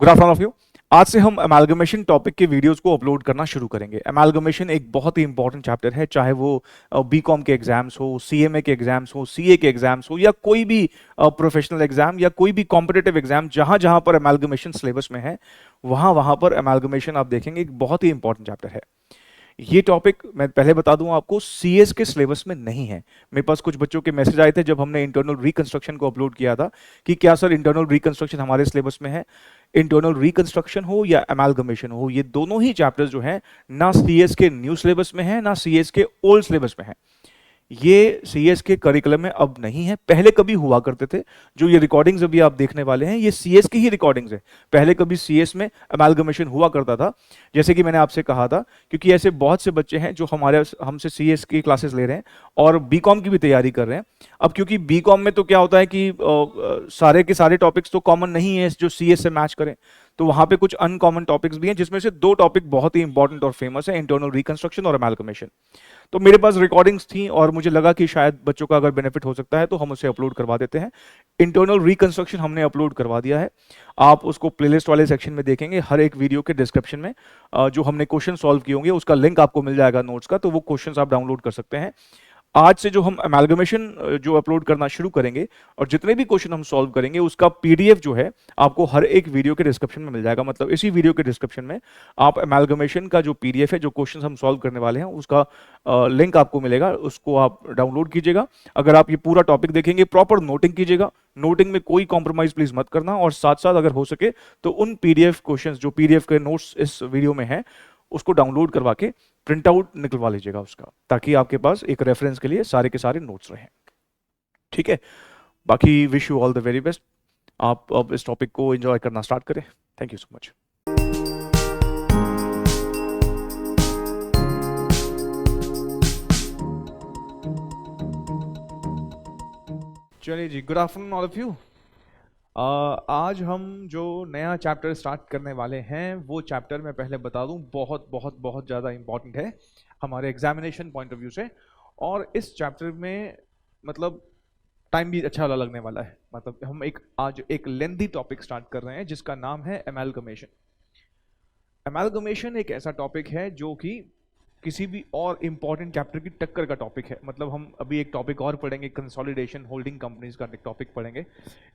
Good afternoon of you. आज से हम अमेलगमेशन टॉपिक के वीडियोस को अपलोड करना शुरू करेंगे। अमेलगमेशन एक बहुत ही इंपॉर्टेंट चैप्टर है, चाहे वो बीकॉम के एग्जाम्स हो, सीएमए के एग्जाम्स हो, सीए के एग्जाम्स हो, या कोई भी प्रोफेशनल एग्जाम या कोई भी कॉम्पिटिटिव एग्जाम जहां जहां पर अमेलगमेशन सिलेबस में है, वहां वहां पर अमेलगमेशन आप देखेंगे एक बहुत ही इंपॉर्टेंट चैप्टर है। ये टॉपिक मैं पहले बता दूं आपको, सीएस के सिलेबस में नहीं है। मेरे पास कुछ बच्चों के मैसेज आए थे जब हमने इंटरनल रिकंस्ट्रक्शन को अपलोड किया था कि क्या सर इंटरनल रिकंस्ट्रक्शन हमारे सिलेबस में है। इंटरनल रिकंस्ट्रक्शन हो या अमेलगमेशन हो, ये दोनों ही चैप्टर्स जो हैं ना सीएस के न्यू सिलेबस में है ना सीएस के ओल्ड सिलेबस में है। ये सीएस के करिकुलम में अब नहीं है, पहले कभी हुआ करते थे। जो ये रिकॉर्डिंग्स अभी आप देखने वाले हैं ये सीएस की ही रिकॉर्डिंग्स है। पहले कभी सीएस में अमेलगमेशन हुआ करता था, जैसे कि मैंने आपसे कहा था, क्योंकि ऐसे बहुत से बच्चे हैं जो हमसे सीएस की क्लासेस ले रहे हैं और बीकॉम की भी तैयारी कर रहे हैं। अब क्योंकि बीकॉम में तो क्या होता है कि सारे के सारे टॉपिक्स तो कॉमन नहीं है जो सीएस से मैच करें, तो वहां पे कुछ अनकॉमन टॉपिक्स भी हैं, जिसमें से दो टॉपिक बहुत ही इंपॉर्टेंट और फेमस है, इंटरनल रिकंस्ट्रक्शन और अमेलगमेशन। तो मेरे पास रिकॉर्डिंग्स थी और मुझे लगा कि शायद बच्चों का अगर बेनिफिट हो सकता है तो हम उसे अपलोड करवा देते हैं। इंटरनल रिकंस्ट्रक्शन हमने अपलोड करवा दिया है, आप उसको प्लेलिस्ट वाले सेक्शन में देखेंगे। हर एक वीडियो के डिस्क्रिप्शन में जो हमने क्वेश्चन सॉल्व किए होंगे उसका लिंक आपको मिल जाएगा नोट्स का, तो वो क्वेश्चंस आप डाउनलोड कर सकते हैं। आज से जो हम अमेलगमेशन जो अपलोड करना शुरू करेंगे और जितने भी क्वेश्चन हम सॉल्व करेंगे उसका पीडीएफ जो है आपको हर एक वीडियो के डिस्क्रिप्शन में मिल जाएगा। मतलब इसी वीडियो के डिस्क्रिप्शन में आप अमेलगमेशन का जो पीडीएफ है, जो क्वेश्चन हम सॉल्व करने वाले हैं, उसका लिंक आपको मिलेगा, उसको आप डाउनलोड कीजिएगा। अगर आप ये पूरा टॉपिक देखेंगे, प्रॉपर नोटिंग कीजिएगा, नोटिंग में कोई कॉम्प्रोमाइज प्लीज मत करना, और साथ साथ अगर हो सके तो उन पीडीएफ क्वेश्चंस जो पीडीएफ के नोट्स इस वीडियो में है उसको डाउनलोड करवा के प्रिंट आउट निकलवा लीजिएगा उसका, ताकि आपके पास एक रेफरेंस के लिए सारे के सारे नोट्स रहें। ठीक है, बाकी wish you all the very best. आप अब इस टॉपिक को एंजॉय करना स्टार्ट करें। Thank you so much. चलिए जी, good afternoon all of you. आज हम जो नया चैप्टर स्टार्ट करने वाले हैं वो चैप्टर मैं पहले बता दूं बहुत बहुत बहुत ज़्यादा इंपॉर्टेंट है हमारे एग्जामिनेशन पॉइंट ऑफ व्यू से। और इस चैप्टर में मतलब टाइम भी अच्छा लगने वाला है। मतलब हम आज एक लेंथी टॉपिक स्टार्ट कर रहे हैं जिसका नाम है अमेलगमेशन। अमेलगमेशन एक ऐसा टॉपिक है जो कि किसी भी और इंपॉर्टेंट चैप्टर की टक्कर का टॉपिक है। मतलब हम अभी एक टॉपिक और पढ़ेंगे, कंसोलिडेशन होल्डिंग कंपनीज का एक टॉपिक पढ़ेंगे,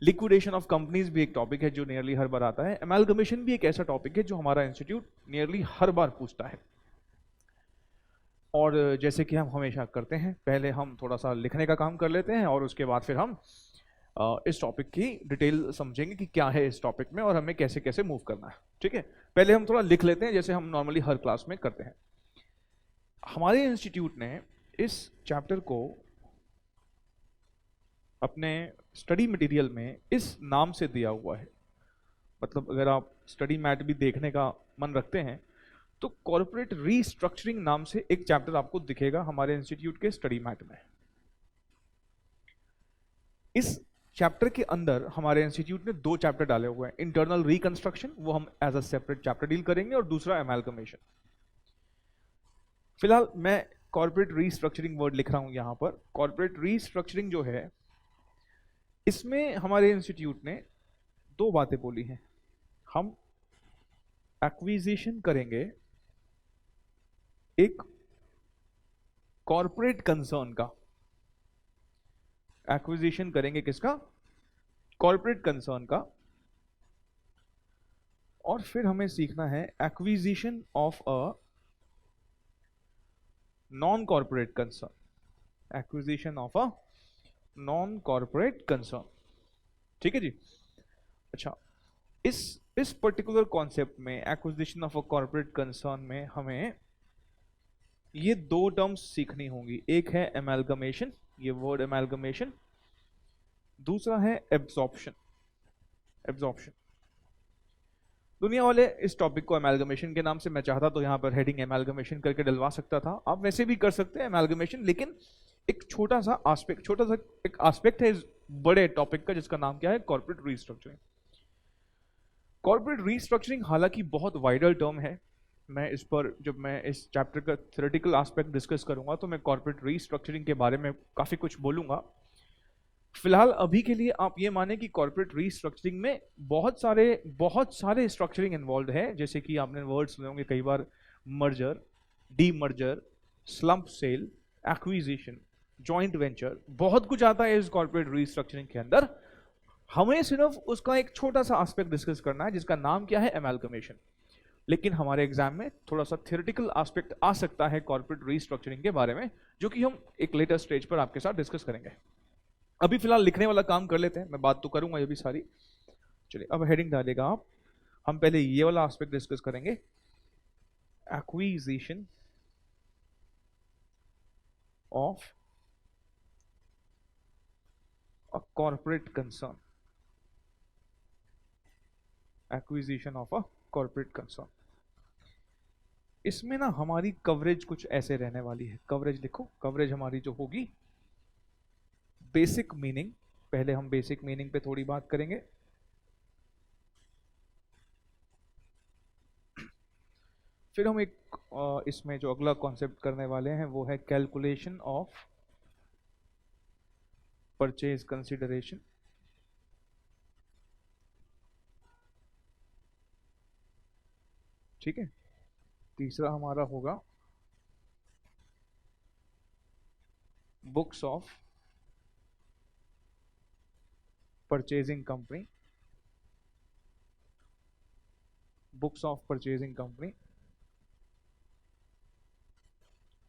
लिक्विडेशन ऑफ कंपनीज भी एक टॉपिक है जो नियरली हर बार आता है। अमेलगमेशन भी एक ऐसा टॉपिक है जो हमारा इंस्टीट्यूट नियरली हर बार पूछता है। और जैसे कि हम हमेशा करते हैं, पहले हम थोड़ा सा लिखने का काम कर लेते हैं और उसके बाद फिर हम इस टॉपिक की डिटेल समझेंगे कि क्या है इस टॉपिक में और हमें कैसे कैसे मूव करना है। ठीक है, पहले हम थोड़ा लिख लेते हैं जैसे हम नॉर्मली हर क्लास में करते हैं। हमारे इंस्टीट्यूट ने इस चैप्टर को अपने स्टडी मटेरियल में इस नाम से दिया हुआ है। मतलब अगर आप स्टडी मैट भी देखने का मन रखते हैं तो कॉर्पोरेट रीस्ट्रक्चरिंग नाम से एक चैप्टर आपको दिखेगा हमारे इंस्टीट्यूट के स्टडी मैट में। इस चैप्टर के अंदर हमारे इंस्टीट्यूट ने दो चैप्टर डाले हुए हैं। इंटरनल रिकंस्ट्रक्शन, वो हम as a separate chapter deal करेंगे, और दूसरा अमेलगमेशन। फिलहाल मैं कॉर्पोरेट रीस्ट्रक्चरिंग वर्ड लिख रहा हूं यहां पर। कॉर्पोरेट रीस्ट्रक्चरिंग जो है, इसमें हमारे इंस्टीट्यूट ने दो बातें बोली हैं। हम एक्विजिशन करेंगे एक कॉर्पोरेट कंसर्न का। एक्विजिशन करेंगे किसका? कॉर्पोरेट कंसर्न का। और फिर हमें सीखना है acquisition of a non corporate concern. Acquisition of a non corporate concern. ठीक है जी। अच्छा, इस पर्टिकुलर कॉन्सेप्ट में, acquisition of a corporate concern में, हमें ये दो टर्म्स सीखनी होंगी। एक है अमेलगमेशन, ये वर्ड अमेलगमेशन। दूसरा है एब्जॉर्प्शन। एब्जॉर्प्शन, दुनिया वाले इस टॉपिक को अमेलगमेशन के नाम से, मैं चाहता तो यहाँ पर हेडिंग अमेलगमेशन करके डलवा सकता था। आप वैसे भी कर सकते हैं अमेलगमेशन, लेकिन एक छोटा सा एक एस्पेक्ट है इस बड़े टॉपिक का जिसका नाम क्या है? Corporate restructuring. कॉर्पोरेट रीस्ट्रक्चरिंग हालांकि बहुत वाइडर टर्म है। मैं इस पर, जब मैं इस चैप्टर का थ्योरेटिकल एस्पेक्ट डिस्कस करूंगा तो मैं कॉर्पोरेट रीस्ट्रक्चरिंग के बारे में काफ़ी कुछ बोलूंगा। फिलहाल अभी के लिए आप ये माने कि कॉर्पोरेट रीस्ट्रक्चरिंग में बहुत सारे स्ट्रक्चरिंग इन्वॉल्व है, जैसे कि आपने वर्ड सुने होंगे कई बार, merger, demerger, slump sale, acquisition, joint venture, बहुत कुछ आता है इस कॉर्पोरेट रीस्ट्रक्चरिंग के अंदर। हमें सिर्फ उसका एक छोटा सा एस्पेक्ट डिस्कस करना है जिसका नाम क्या है, एमालगमेशन। लेकिन हमारे एग्जाम में थोड़ा सा थियोरेटिकल एस्पेक्ट आ सकता है कॉर्पोरेट रीस्ट्रक्चरिंग के बारे में, जो कि हम एक लेटर स्टेज पर आपके साथ डिस्कस करेंगे। अभी फिलहाल लिखने वाला काम कर लेते हैं, मैं बात तो करूंगा ये भी सारी। चलिए अब हेडिंग डालेगा आप। हम पहले ये वाला एस्पेक्ट डिस्कस करेंगे, acquisition of a corporate concern. Acquisition of a corporate concern, इसमें ना हमारी कवरेज कुछ ऐसे रहने वाली है। कवरेज लिखो, कवरेज हमारी जो होगी, बेसिक मीनिंग, पहले हम बेसिक मीनिंग पे थोड़ी बात करेंगे, फिर हम एक इसमें जो अगला कॉन्सेप्ट करने वाले हैं वो है कैलकुलेशन ऑफ परचेज कंसिडरेशन। ठीक है, तीसरा हमारा होगा books of purchasing company, books of purchasing company,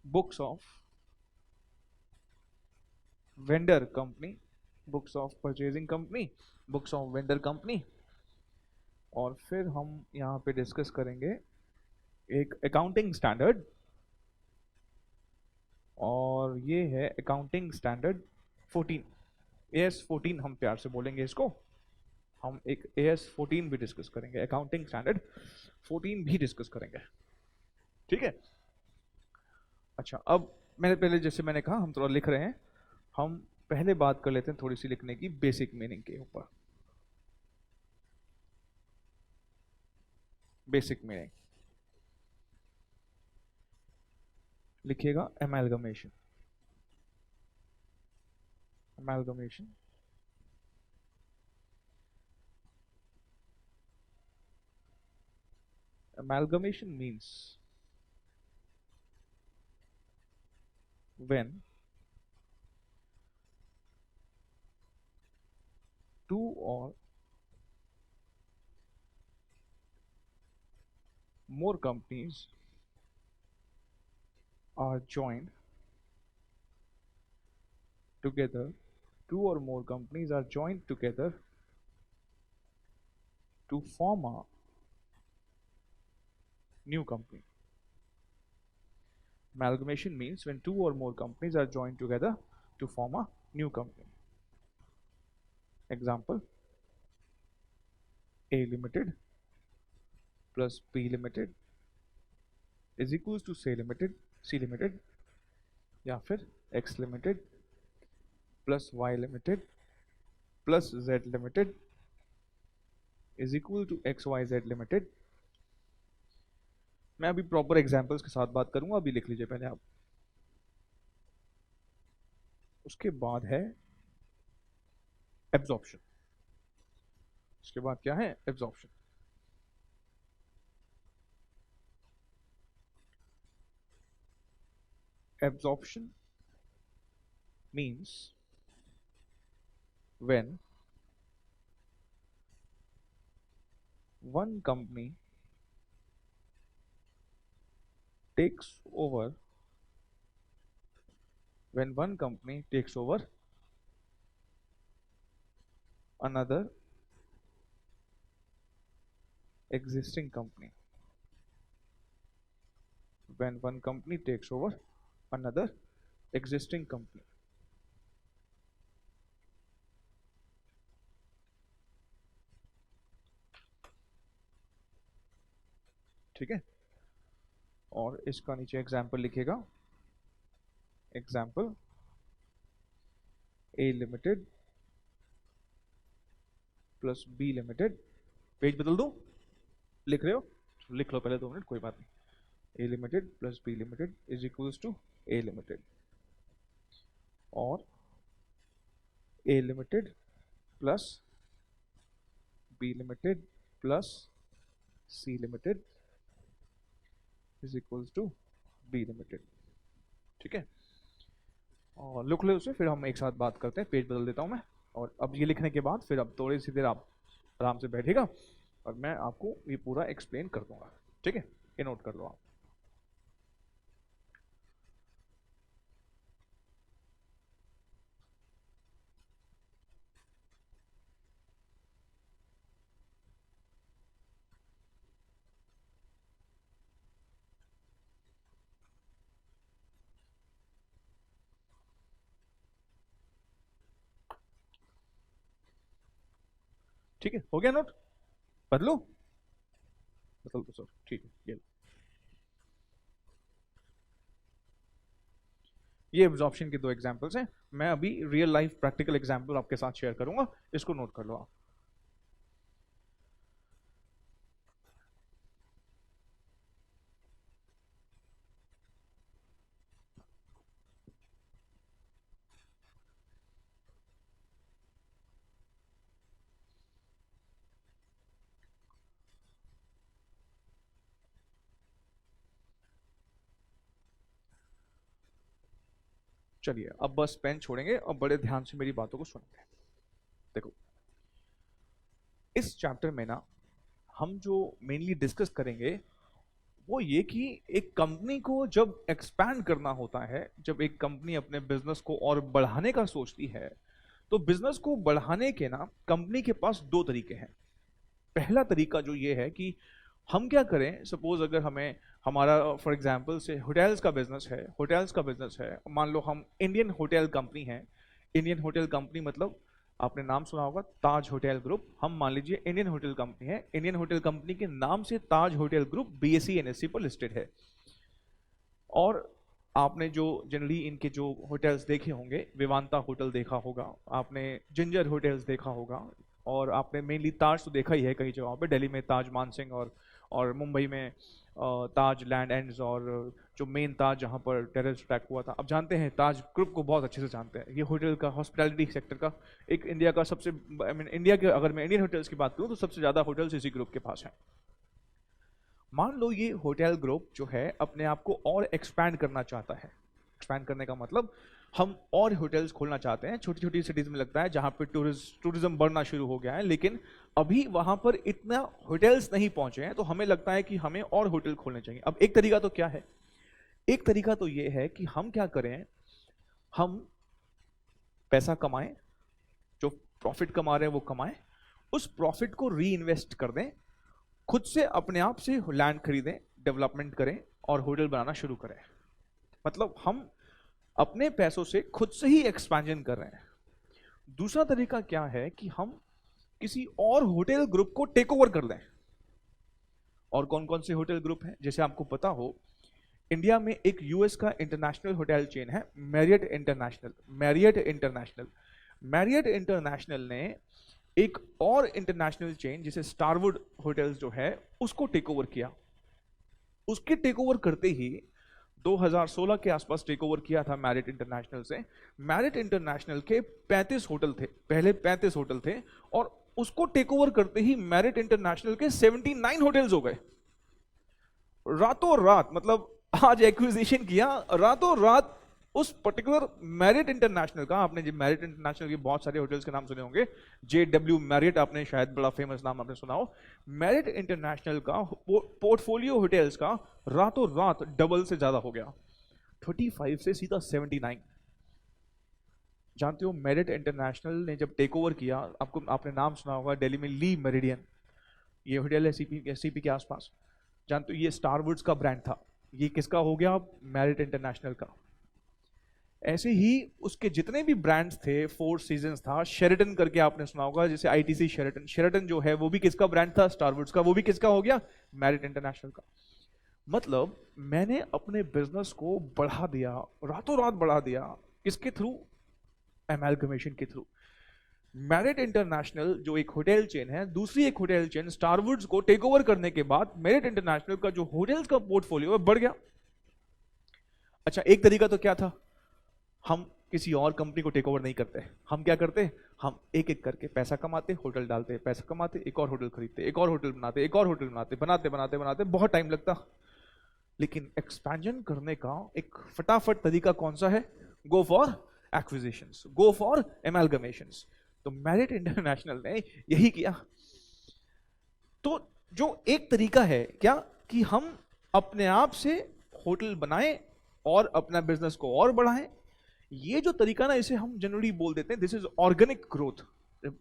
books of vendor company, books of purchasing company, books of vendor company. और फिर हम यहाँ पे डिस्कस करेंगे एक अकाउंटिंग स्टैंडर्ड, और ये है अकाउंटिंग स्टैंडर्ड 14, AS 14 हम प्यार से बोलेंगे इसको। हम एक AS 14 भी डिस्कस करेंगे, अकाउंटिंग स्टैंडर्ड 14 भी डिस्कस करेंगे। ठीक है, अच्छा अब मैंने पहले जैसे मैंने कहा हम थोड़ा लिख रहे हैं, हम पहले बात कर लेते हैं थोड़ी सी लिखने की बेसिक मीनिंग के ऊपर। बेसिक मीनिंग लिखिएगा, एमैलगमेशन। एमैलगमेशन, amalgamation means when two or more companies are joined together, two or more companies are joined together to form a new company. Amalgamation means when two or more companies are joined together to form a new company. Example, A Limited plus B Limited is equals to C Limited, या फिर X Limited plus Y Limited plus Z Limited is equal to XYZ Limited। मैं अभी proper examples के साथ बात करूंगा, अभी लिख लीजिए पहले आप। उसके बाद है एब्जॉर्प्शन। उसके बाद क्या है, absorption. Absorption means when one company takes over when one company takes over another existing company, when one company takes over another existing company। ठीक है, और इसका नीचे एग्जाम्पल लिखेगा, example A limited plus B limited. Page बदल दो, लिख रहे हो लिख लो पहले 2 मिनट, कोई बात नहीं। A limited plus B limited is equals to A limited, और A limited plus B limited plus C limited is equals to B limited. ठीक है, और लिख लो उसे, फिर हम एक साथ बात करते हैं। पेज बदल देता हूं मैं, और अब ये लिखने के बाद फिर अब थोड़ी सी देर आप आराम से बैठेगा और मैं आपको ये पूरा एक्सप्लेन कर दूंगा। ठीक है, ये नोट कर लो आप। ठीक है, हो गया नोट? बदलो, बदल दो सर। ठीक है, ये एब्जॉर्प्शन के दो एग्जांपल्स हैं। मैं अभी रियल लाइफ प्रैक्टिकल एग्जांपल आपके साथ शेयर करूंगा, इसको नोट कर लो आप। चलिए अब बस पेन छोड़ेंगे और बड़े ध्यान से मेरी बातों को सुनेंगे। देखो, इस चैप्टर में ना हम जो मेनली डिस्कस करेंगे वो ये कि एक कंपनी को जब एक्सपैंड करना होता है, जब एक कंपनी अपने बिजनेस को और बढ़ाने का सोचती है, तो बिजनेस को बढ़ाने के ना कंपनी के पास दो तरीके हैं। पहला तरीका जो ये है कि हम क्या करें, सपोज अगर हमें हमारा फॉर एग्जांपल से होटल्स का बिजनेस है, मान लो हम इंडियन होटल कंपनी है। इंडियन होटल कंपनी मतलब आपने नाम सुना होगा ताज होटल ग्रुप। हम मान लीजिए इंडियन होटल कंपनी है। इंडियन होटल कंपनी के नाम से ताज होटल ग्रुप बीएसई एनएसई पर लिस्टेड है। और आपने जो जनरली इनके जो होटल्स देखे होंगे, विवांता होटल देखा होगा आपने, जिंजर होटल्स देखा होगा, और आपने मेनली ताज तो देखा ही है कई जगहों पे। दिल्ली में ताज मानसिंह और मुंबई में ताज लैंड एंड्स, और जो मेन ताज जहाँ पर टेररिस्ट अटैक हुआ था। अब जानते हैं, ताज ग्रुप को बहुत अच्छे से जानते हैं। ये होटल का हॉस्पिटैलिटी सेक्टर का एक इंडिया का सबसे, आई मीन इंडिया के, अगर मैं इंडियन होटल्स की बात करूँ तो सबसे ज़्यादा होटल्स इसी ग्रुप के पास हैं। मान लो ये होटल ग्रुप जो है अपने आप को और एक्सपैंड करना चाहता है। एक्सपैंड करने का मतलब हम और होटल्स खोलना चाहते हैं। छोटी छोटी सिटीज में लगता है जहाँ पे टूरिज्म बढ़ना शुरू हो गया है, लेकिन अभी वहां पर इतना होटल्स नहीं पहुंचे हैं, तो हमें लगता है कि हमें और होटल खोलने चाहिए। अब एक तरीका तो क्या है, एक तरीका तो ये है कि हम क्या करें, हम पैसा कमाएं, जो प्रॉफिट कमा रहे हैं वो कमाएं, उस प्रॉफिट को री इन्वेस्ट कर दें, खुद से अपने आप से लैंड खरीदें, डेवलपमेंट करें और होटल बनाना शुरू करें। मतलब हम अपने पैसों से खुद से ही एक्सपेंशन कर रहे हैं। दूसरा तरीका क्या है कि हम किसी और होटल ग्रुप को टेक ओवर कर लें। और कौन कौन से होटल ग्रुप हैं? जैसे आपको पता हो, इंडिया में एक यूएस का इंटरनेशनल होटल चेन है मैरियट इंटरनेशनल। मैरियट इंटरनेशनल ने एक और इंटरनेशनल चेन जिसे स्टारवुड होटल्स जो है उसको टेक ओवर किया। उसके टेक ओवर करते ही 2016 के आसपास टेक ओवर किया था मैरियट इंटरनेशनल से। मैरियट इंटरनेशनल के 35 होटल थे, पहले 35 होटल थे, और उसको टेक ओवर करते ही मैरियट इंटरनेशनल के 79 होटल्स हो गए रातों रात। मतलब आज एक्विजिशन किया, रातों रात उस पर्टिकुलर मैरियट इंटरनेशनल का, आपने मैरियट इंटरनेशनल के बहुत सारे होटल्स के नाम सुने होंगे, JW मैरियट आपने शायद बड़ा फेमस नाम आपने सुना हो। मैरियट इंटरनेशनल का पोर्टफोलियो होटल्स का रातों रात डबल से ज्यादा हो गया, 35 से सीधा 79। जानते हो मैरियट इंटरनेशनल ने जब टेक ओवर किया, आपने नाम सुना होगा दिल्ली में ली मेरिडियन, ये होटल है सीपी के आसपास। जानते हो ये स्टारवुड्स का ब्रांड था, ये किसका हो गया? मैरियट इंटरनेशनल का। ऐसे ही उसके जितने भी ब्रांड्स थे, फोर सीजन्स था, शेरेटन करके आपने सुना होगा, जैसे आईटीसी शेरेटन, शेरेटन जो है वो भी किसका ब्रांड था? स्टारवुड्स का। वो भी किसका हो गया? मैरियट इंटरनेशनल का। मतलब मैंने अपने बिजनेस को बढ़ा दिया, रातों रात बढ़ा दिया। किसके थ्रू? एमैल्गमेशन के थ्रू। मैरियट इंटरनेशनल जो एक होटल चेन है, दूसरी एक होटल चेन स्टारवुड्स को टेक ओवर करने के बाद मैरियट इंटरनेशनल का जो होटल्स का पोर्टफोलियो है बढ़ गया। अच्छा, एक तरीका तो क्या था, हम किसी और कंपनी को टेक ओवर नहीं करते। हम क्या करते, हम एक एक करके पैसा कमाते, होटल डालते, पैसा कमाते, एक और होटल खरीदते, एक और होटल बनाते, एक और होटल बनाते, बनाते बनाते बनाते बहुत टाइम लगता। लेकिन एक्सपेंशन करने का एक फटाफट तरीका कौन सा है? Go for acquisitions, go for amalgamations. तो मेरिट इंटरनेशनल ने यही किया। तो जो एक तरीका है क्या कि हम अपने आप से होटल बनाएं और अपना बिजनेस को और बढ़ाएं, ये जो तरीका ना, इसे हम जनरली बोल देते हैं this is organic growth.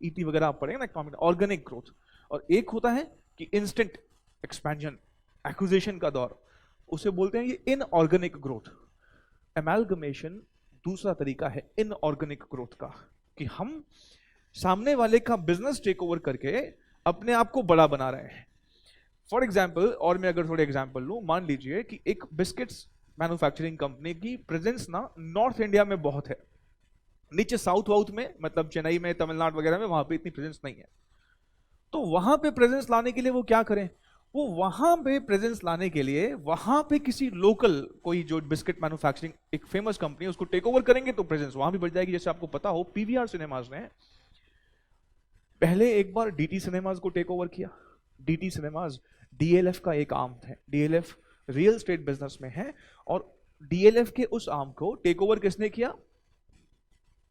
ET वगैरह आप पढ़ेंगे ना इकोनॉमिक, ऑर्गेनिक ग्रोथ। और एक होता है कि इंस्टेंट एक्सपेंशन, एक्विजिशन का दौर, उसे बोलते हैं ये इनऑर्गेनिक ग्रोथ। एमालगमेशन दूसरा तरीका है इनऑर्गेनिक ग्रोथ का, कि हम सामने वाले का बिजनेस टेक ओवर करके अपने आप को बड़ा बना रहे हैं। फॉर एग्जाम्पल, और मैं अगर थोड़े एग्जाम्पल लूं, मान लीजिए कि एक बिस्किट्स मैन्युफैक्चरिंग कंपनी की प्रेजेंस ना नॉर्थ इंडिया में बहुत है, नीचे साउथ वाउथ में, मतलब चेन्नई में, तमिलनाडु वगैरह में वहां पे इतनी प्रेजेंस नहीं है। तो वहां पे प्रेजेंस लाने के लिए वो क्या करें? वो वहां पे प्रेजेंस लाने के लिए वहां पे किसी लोकल कोई जो बिस्किट मैन्युफैक्चरिंग एक फेमस कंपनी है उसको टेक ओवर करेंगे, तो प्रेजेंस वहां भी बढ़ जाएगी। जैसे आपको पता हो, पीवीआर सिनेमाज ने पहले एक बार डीटी सिनेमाज को टेक ओवर किया। डीटी सिनेमाज डीएलएफ का एक आर्म है, डीएलएफ रियल एस्टेट बिजनेस में है, और डीएलएफ के उस आर्म को टेक ओवर किसने किया?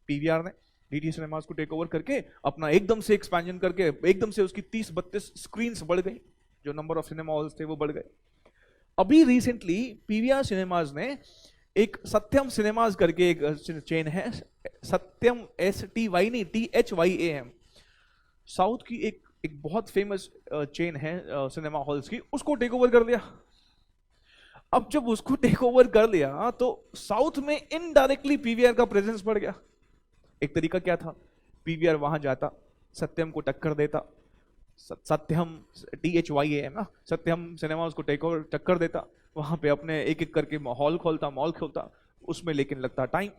पीवीआर ने। डीटी सिनेमाज को टेक ओवर करके अपना एकदम से एक्सपेंशन करके एकदम से उसकी 30-32 स्क्रीन्स बढ़ गई, जो नंबर ऑफ सिनेमा हॉल्स थे वो बढ़ गए। अभी रिसेंटली पीवीआर सिनेमाज ने एक सत्यम सिनेमाज करके एक चेन है, सत्यम STY नहीं THYAM, साउथ की एक बहुत फेमस चेन है सिनेमा हॉल्स की, उसको टेक ओवर कर लिया। अब जब उसको टेक ओवर कर लिया तो साउथ में इनडायरेक्टली पीवीआर का प्रेजेंस बढ़ गया। एक तरीका क्या था? पीवीआर वहां जाता, सत्यम को टक्कर देता, सत्यम THYAM ना, सत्यम सिनेमा उसको टेक ओवर टक्कर देता, वहां पे अपने एक एक करके मॉल खोलता, उसमें लेकिन लगता टाइम।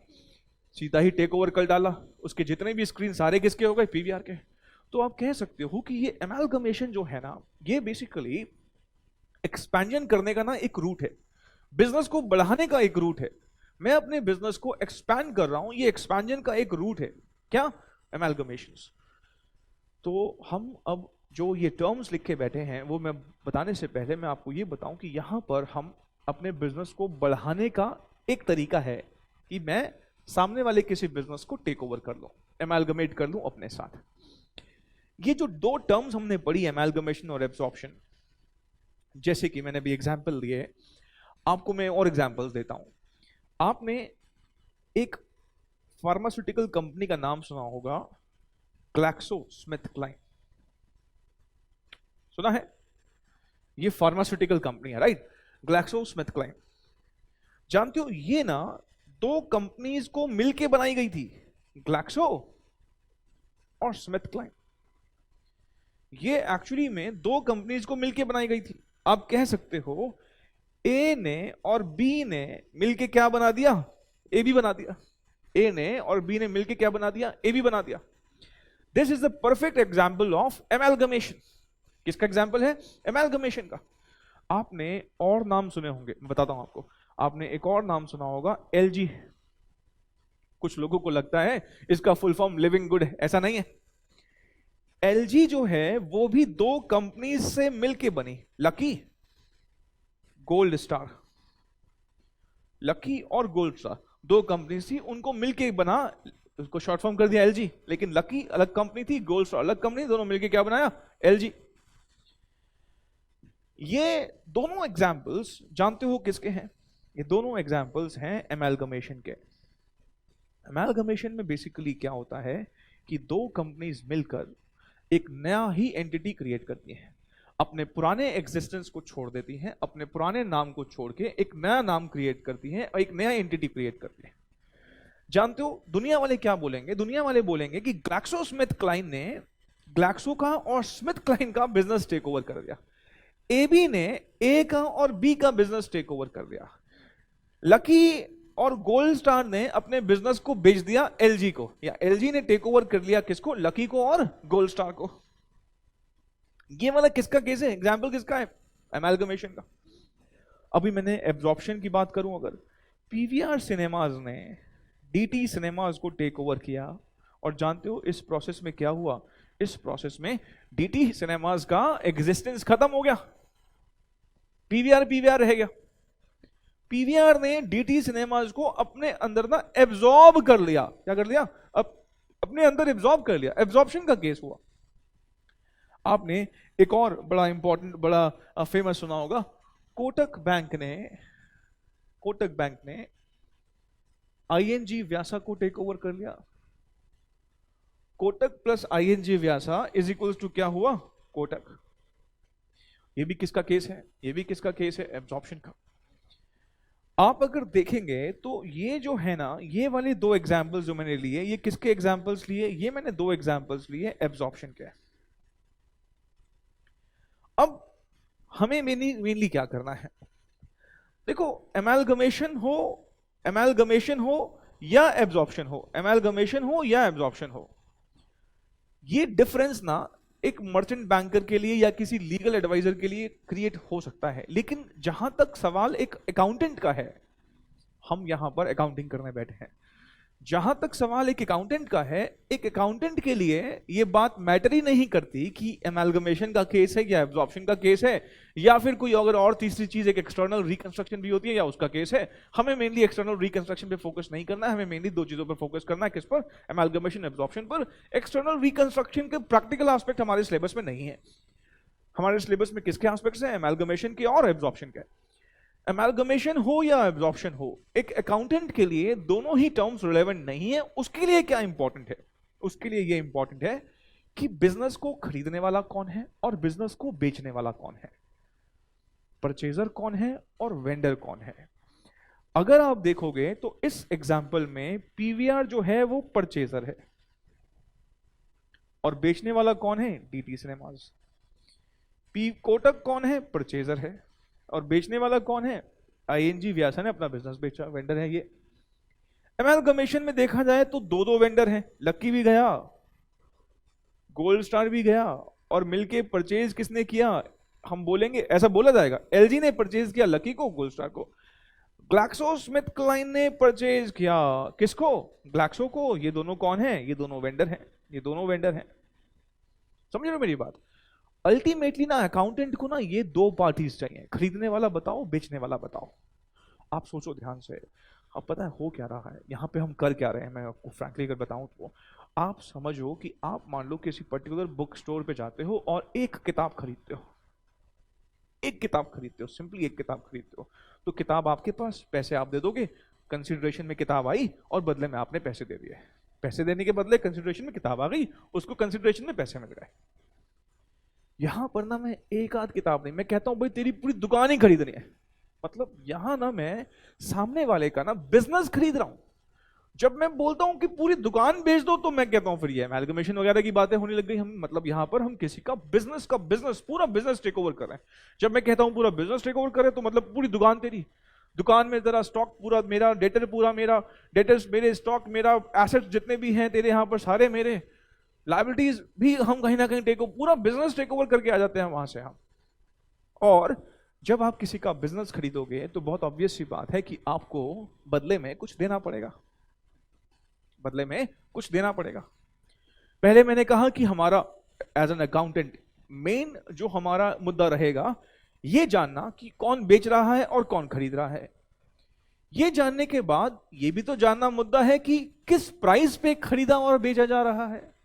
सीधा ही टेक ओवर कर डाला, उसके जितने भी स्क्रीन सारे किसके हो गए? पीवीआर के। तो आप कह सकते हो कि ये एमालगमेशन जो है ना, ये बेसिकली एक्सपेंशन करने का ना एक रूट है, बिजनेस को बढ़ाने का एक रूट है। मैं अपने बिजनेस को एक्सपैंड कर रहा हूं, ये एक्सपेंशन का एक रूट है। क्या? एमालगमेशंस। तो हम अब जो ये टर्म्स लिखे बैठे हैं, वो मैं बताने से पहले मैं आपको ये बताऊं कि यहां पर हम अपने बिजनेस को बढ़ाने का एक तरीका है कि मैं सामने वाले किसी बिजनेस को टेक ओवर कर लूं, एमालगमेट कर लूं अपने साथ। ये जो दो टर्म्स हमने पढ़ी, एमालगमेशन और एब्सॉर्प्शन, जैसे कि मैंने भी एग्जाम्पल दिए, आपको मैं और एग्जाम्पल्स देता हूं। आपने एक फार्मास्यूटिकल कंपनी का नाम सुना होगा, ग्लैक्सोस्मिथक्लाइन, सुना है? ये फार्मास्यूटिकल कंपनी है, राइट? ग्लैक्सोस्मिथक्लाइन। जानते हो ये ना दो कंपनीज को मिलके बनाई गई थी, ग्लैक्सो और स्मिथक्लाइन। ये एक्चुअली में दो कंपनीज को मिलके बनाई गई थी। आप कह सकते हो ए ने और बी ने मिलके क्या बना दिया? ए बी बना दिया। ए ने और बी ने मिलके क्या बना दिया? ए बी बना दिया। This is the perfect example of amalgamation. किसका एग्जाम्पल है? एमालगमेशन का। आपने और नाम सुने होंगे, मैं बताता हूं आपको। आपने एक और नाम सुना होगा, एलजी। कुछ लोगों को लगता है इसका फुल फॉर्म लिविंग गुड है, ऐसा नहीं है। एलजी जो है वो भी दो कंपनीज से मिलके बनी, लकी, गोल्ड स्टार। लकी और गोल्ड स्टार दो कंपनी थी, उनको मिलके बना, उसको शॉर्ट फॉर्म कर दिया एलजी। लेकिन लकी अलग कंपनी थी, गोल्ड स्टार अलग कंपनी, दोनों मिलके क्या बनाया? एलजी। ये दोनों एग्जाम्पल्स जानते हो किसके हैं? ये दोनों एग्जाम्पल्स हैं एमालगमेशन के। एमालगमेशन में बेसिकली क्या होता है कि दो कंपनीज मिलकर एक नया ही एंटिटी क्रिएट करती हैं, अपने पुराने एग्जिस्टेंस को छोड़ देती हैं, अपने पुराने नाम को छोड़ के एक नया नाम क्रिएट करती हैं और एक नया एंटिटी क्रिएट करती हैं। जानते हो दुनिया वाले क्या बोलेंगे? दुनिया वाले बोलेंगे कि ग्लैक्सोस्मिथक्लाइन ने ग्लैक्सो का और स्मिथक्लाइन का बिजनेस टेक ओवर कर दिया, एबी ने ए का और बी का बिजनेस टेक ओवर कर दिया, लकी और गोल्ड स्टार ने अपने बिजनेस को बेच दिया एलजी को, या एलजी ने टेक ओवर कर लिया किसको? लकी को और गोल्ड स्टार को। ये वाला किसका केस है? एग्जाम्पल किसका है? एमालगमेशन का। अभी मैंने एब्जॉर्प्शन की बात करूं, अगर पीवीआर सिनेमाज ने डीटी सिनेमाज को टेक ओवर किया, और जानते हो इस प्रोसेस में क्या हुआ? इस प्रोसेस में डीटी सिनेमाज का एग्जिस्टेंस खत्म हो गया, पीवीआर पीवीआर रह गया। पीवीआर ने डीटी सिनेमाज को अपने अंदर ना एब्जॉर्ब कर लिया। क्या कर लिया? अपने अंदर एब्जॉर्ब कर लिया। एब्जॉर्प्शन का केस हुआ। आपने एक और बड़ा इंपॉर्टेंट, बड़ा फेमस सुना होगा, कोटक बैंक ने आईएनजी व्यासा को टेक ओवर कर लिया। Kotak plus ING Vysya is equals to क्या हुआ? कोटक। ये भी किसका केस है? ये भी किसका केस है? एब्जॉर्प्शन का। आप अगर देखेंगे तो ये जो है ना, ये वाले दो एग्जांपल्स जो मैंने लिए, ये किसके एग्जांपल्स लिए? ये मैंने दो एग्जांपल्स लिए एब्जॉर्प्शन के। अब हमें मेनली क्या करना है? देखो, एमालगमेशन हो या एब्जॉर्प्शन हो, ये डिफरेंस ना एक मर्चेंट बैंकर के लिए या किसी लीगल एडवाइजर के लिए क्रिएट हो सकता है, लेकिन जहां तक सवाल एक अकाउंटेंट का है, हम यहां पर अकाउंटिंग करने बैठे हैं, जहां तक सवाल एक अकाउंटेंट का है, एक अकाउंटेंट के लिए ये बात मैटर ही नहीं करती कि एमालगमेशन का केस है या एब्जॉर्प्शन का केस है, या फिर कोई अगर और तीसरी चीज एक एक्सटर्नल रिकंस्ट्रक्शन भी होती है या उसका केस है। हमें मेनली एक्सटर्नल रिकंस्ट्रक्शन पे फोकस नहीं करना है, हमें मेनली दो चीजों पर फोकस करना है। किस पर? एमालगमेशन, एब्जॉर्प्शन पर। एक्सटर्नल रिकंस्ट्रक्शन के प्रैक्टिकल एस्पेक्ट हमारे सिलेबस में नहीं है। हमारे सिलेबस में किसके एस्पेक्ट्स हैं? एमालगमेशन के और एब्जॉर्प्शन के। एमालगमेशन हो या एब्जॉर्प्शन हो, एक अकाउंटेंट के लिए दोनों ही टर्म्स रिलेवेंट नहीं है। उसके लिए क्या इंपॉर्टेंट है? उसके लिए ये इंपॉर्टेंट है कि बिजनेस को खरीदने वाला कौन है और बिजनेस को बेचने वाला कौन है, परचेजर कौन है और वेंडर कौन है। अगर आप देखोगे तो इस एग्जाम्पल में पीवीआर जो है वो परचेजर है और बेचने वाला कौन है? DT cinemas. कोटक कौन है? परचेजर है, और बेचने वाला कौन है? आईएनजी व्यासा ने अपना बिजनेस बेचा, वेंडर है ये। एमालगमेशन में देखा जाए तो दो वेंडर हैं, लक्की भी गया, गोल्ड स्टार भी गया, और मिलके परचेज किसने किया? हम बोलेंगे, ऐसा बोला जाएगा, एलजी ने परचेज किया लकी को, गोल्ड स्टार को। ग्लैक्सोस्मिथक्लाइन ने परचेज किया किसको? ग्लैक्सो को। ये दोनों कौन है? ये दोनों वेंडर हैं, ये दोनों वेंडर हैं। समझ रहे हो मेरी बात? अल्टीमेटली ना अकाउंटेंट को ना ये दो पार्टीज चाहिए, खरीदने वाला बताओ, बेचने वाला बताओ। आप सोचो ध्यान से, अब पता है हो क्या रहा है यहाँ पे, हम कर क्या रहे हैं। मैं आपको फ्रैंकली अगर बताऊं तो आप समझो कि आप मान लो किसी पर्टिकुलर बुक स्टोर पे जाते हो और एक किताब खरीदते हो, सिंपली एक किताब खरीदते हो। तो किताब आपके पास, पैसे आप दे दोगे, कंसिडरेशन में किताब आई और बदले में आपने पैसे दे दिए। पैसे देने के बदले कंसिडरेशन में किताब आ गई, उसको कंसिडरेशन में पैसे मिल गए। यहां पर ना मैं एक आध किताब नहीं, मैं कहता हूं भाई तेरी पूरी दुकान ही खरीदनी है। मतलब यहां ना मैं सामने वाले का ना बिजनेस खरीद रहा हूं। जब मैं बोलता हूं कि पूरी दुकान बेच दो तो मैं कहता हूं फिर ये एमालगमेशन वगैरह की बातें होने लग गई। हम मतलब यहां पर हम किसी का बिजनेस पूरा बिजनेस टेक ओवर कर रहे हैं। जब मैं कहता हूं पूरा बिजनेस टेक ओवर करें तो मतलब पूरी दुकान तेरी, दुकान में तेरा स्टॉक पूरा मेरा, डेटर पूरा मेरा, डेटर्स मेरे, स्टॉक मेरा, एसेट्स जितने भी हैं तेरे यहां पर सारे मेरे, लायबिलिटीज भी हम कहीं ना कहीं पूरा बिजनेस टेक ओवर करके आ जाते हैं वहां से हम। और जब आप किसी का बिजनेस खरीदोगे तो बहुत ऑब्वियस सी बात है कि आपको बदले में कुछ देना पड़ेगा, पहले मैंने कहा कि हमारा एज एन अकाउंटेंट मेन जो हमारा मुद्दा रहेगा ये जानना कि कौन बेच रहा है और कौन खरीद रहा है। ये जानने के बाद ये भी तो जानना मुद्दा है कि किस प्राइस पे खरीदा और बेचा जा रहा है।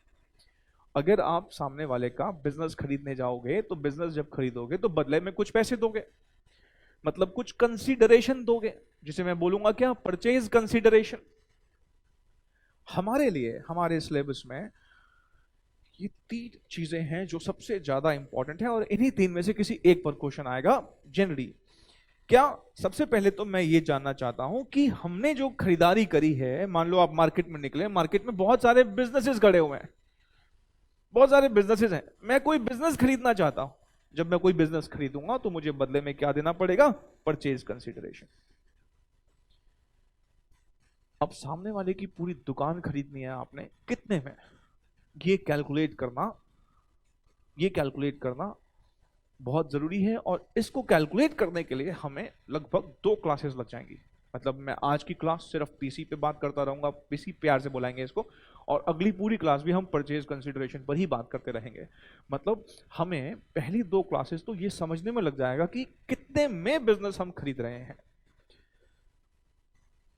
अगर आप सामने वाले का बिजनेस खरीदने जाओगे तो बिजनेस जब खरीदोगे तो बदले में कुछ पैसे दोगे, मतलब कुछ कंसीडरेशन दोगे, जिसे मैं बोलूंगा क्या? Purchase consideration. हमारे लिए हमारे सिलेबस में ये तीन चीजें हैं जो सबसे ज्यादा इंपॉर्टेंट है, और इन्हीं तीन में से किसी एक पर क्वेश्चन आएगा जनरली। क्या? सबसे पहले तो मैं ये जानना चाहता हूं कि हमने जो खरीदारी करी है, मान लो आप मार्केट में निकले, मार्केट में बहुत सारे बिजनेसेस खड़े हुए हैं, बहुत सारे बिजनेसेस हैं, मैं कोई बिजनेस खरीदना चाहता हूं। जब मैं कोई बिजनेस खरीदूंगा तो मुझे बदले में क्या देना पड़ेगा? Purchase consideration. अब सामने वाले की पूरी दुकान खरीदनी है आपने, कितने में? ये कैलकुलेट करना बहुत जरूरी है, और इसको कैलकुलेट करने के लिए हमें लगभग 2 क्लासेस लग जाएंगी। मतलब मैं आज की क्लास सिर्फ पीसी पे बात करता रहूंगा, पीसी प्यार से बुलाएंगे इसको, और अगली पूरी क्लास भी हम परचेज कंसिडरेशन पर ही बात करते रहेंगे। मतलब हमें पहली 2 क्लासेस तो ये समझने में लग जाएगा कि कितने में बिजनेस हम खरीद रहे हैं।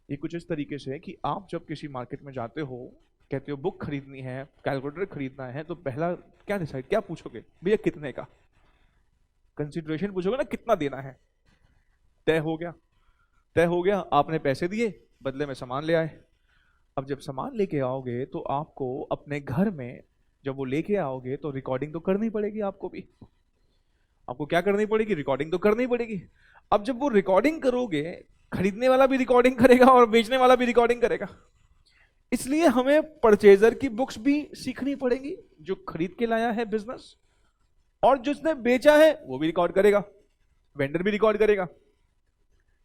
ये कुछ इस तरीके से है कि आप जब किसी मार्केट में जाते हो, कहते हो बुक खरीदनी है, कैलकुलेटर खरीदना है, तो पहला क्या पूछोगे? भैया कितने का? कंसिडरेशन पूछोगे ना, कितना देना है। तय हो गया, तय हो गया, आपने पैसे दिए, बदले में सामान ले आए। अब जब सामान लेके आओगे तो आपको अपने घर में जब वो लेके आओगे तो रिकॉर्डिंग तो करनी पड़ेगी आपको भी। आपको क्या करनी पड़ेगी? रिकॉर्डिंग तो करनी पड़ेगी। अब जब वो रिकॉर्डिंग करोगे, खरीदने वाला भी रिकॉर्डिंग करेगा और बेचने वाला भी रिकॉर्डिंग करेगा, इसलिए हमें परचेजर की बुक्स भी सीखनी पड़ेगी, जो खरीद के लाया है बिजनेस, और जिसने बेचा है वो भी रिकॉर्ड करेगा, वेंडर भी रिकॉर्ड करेगा।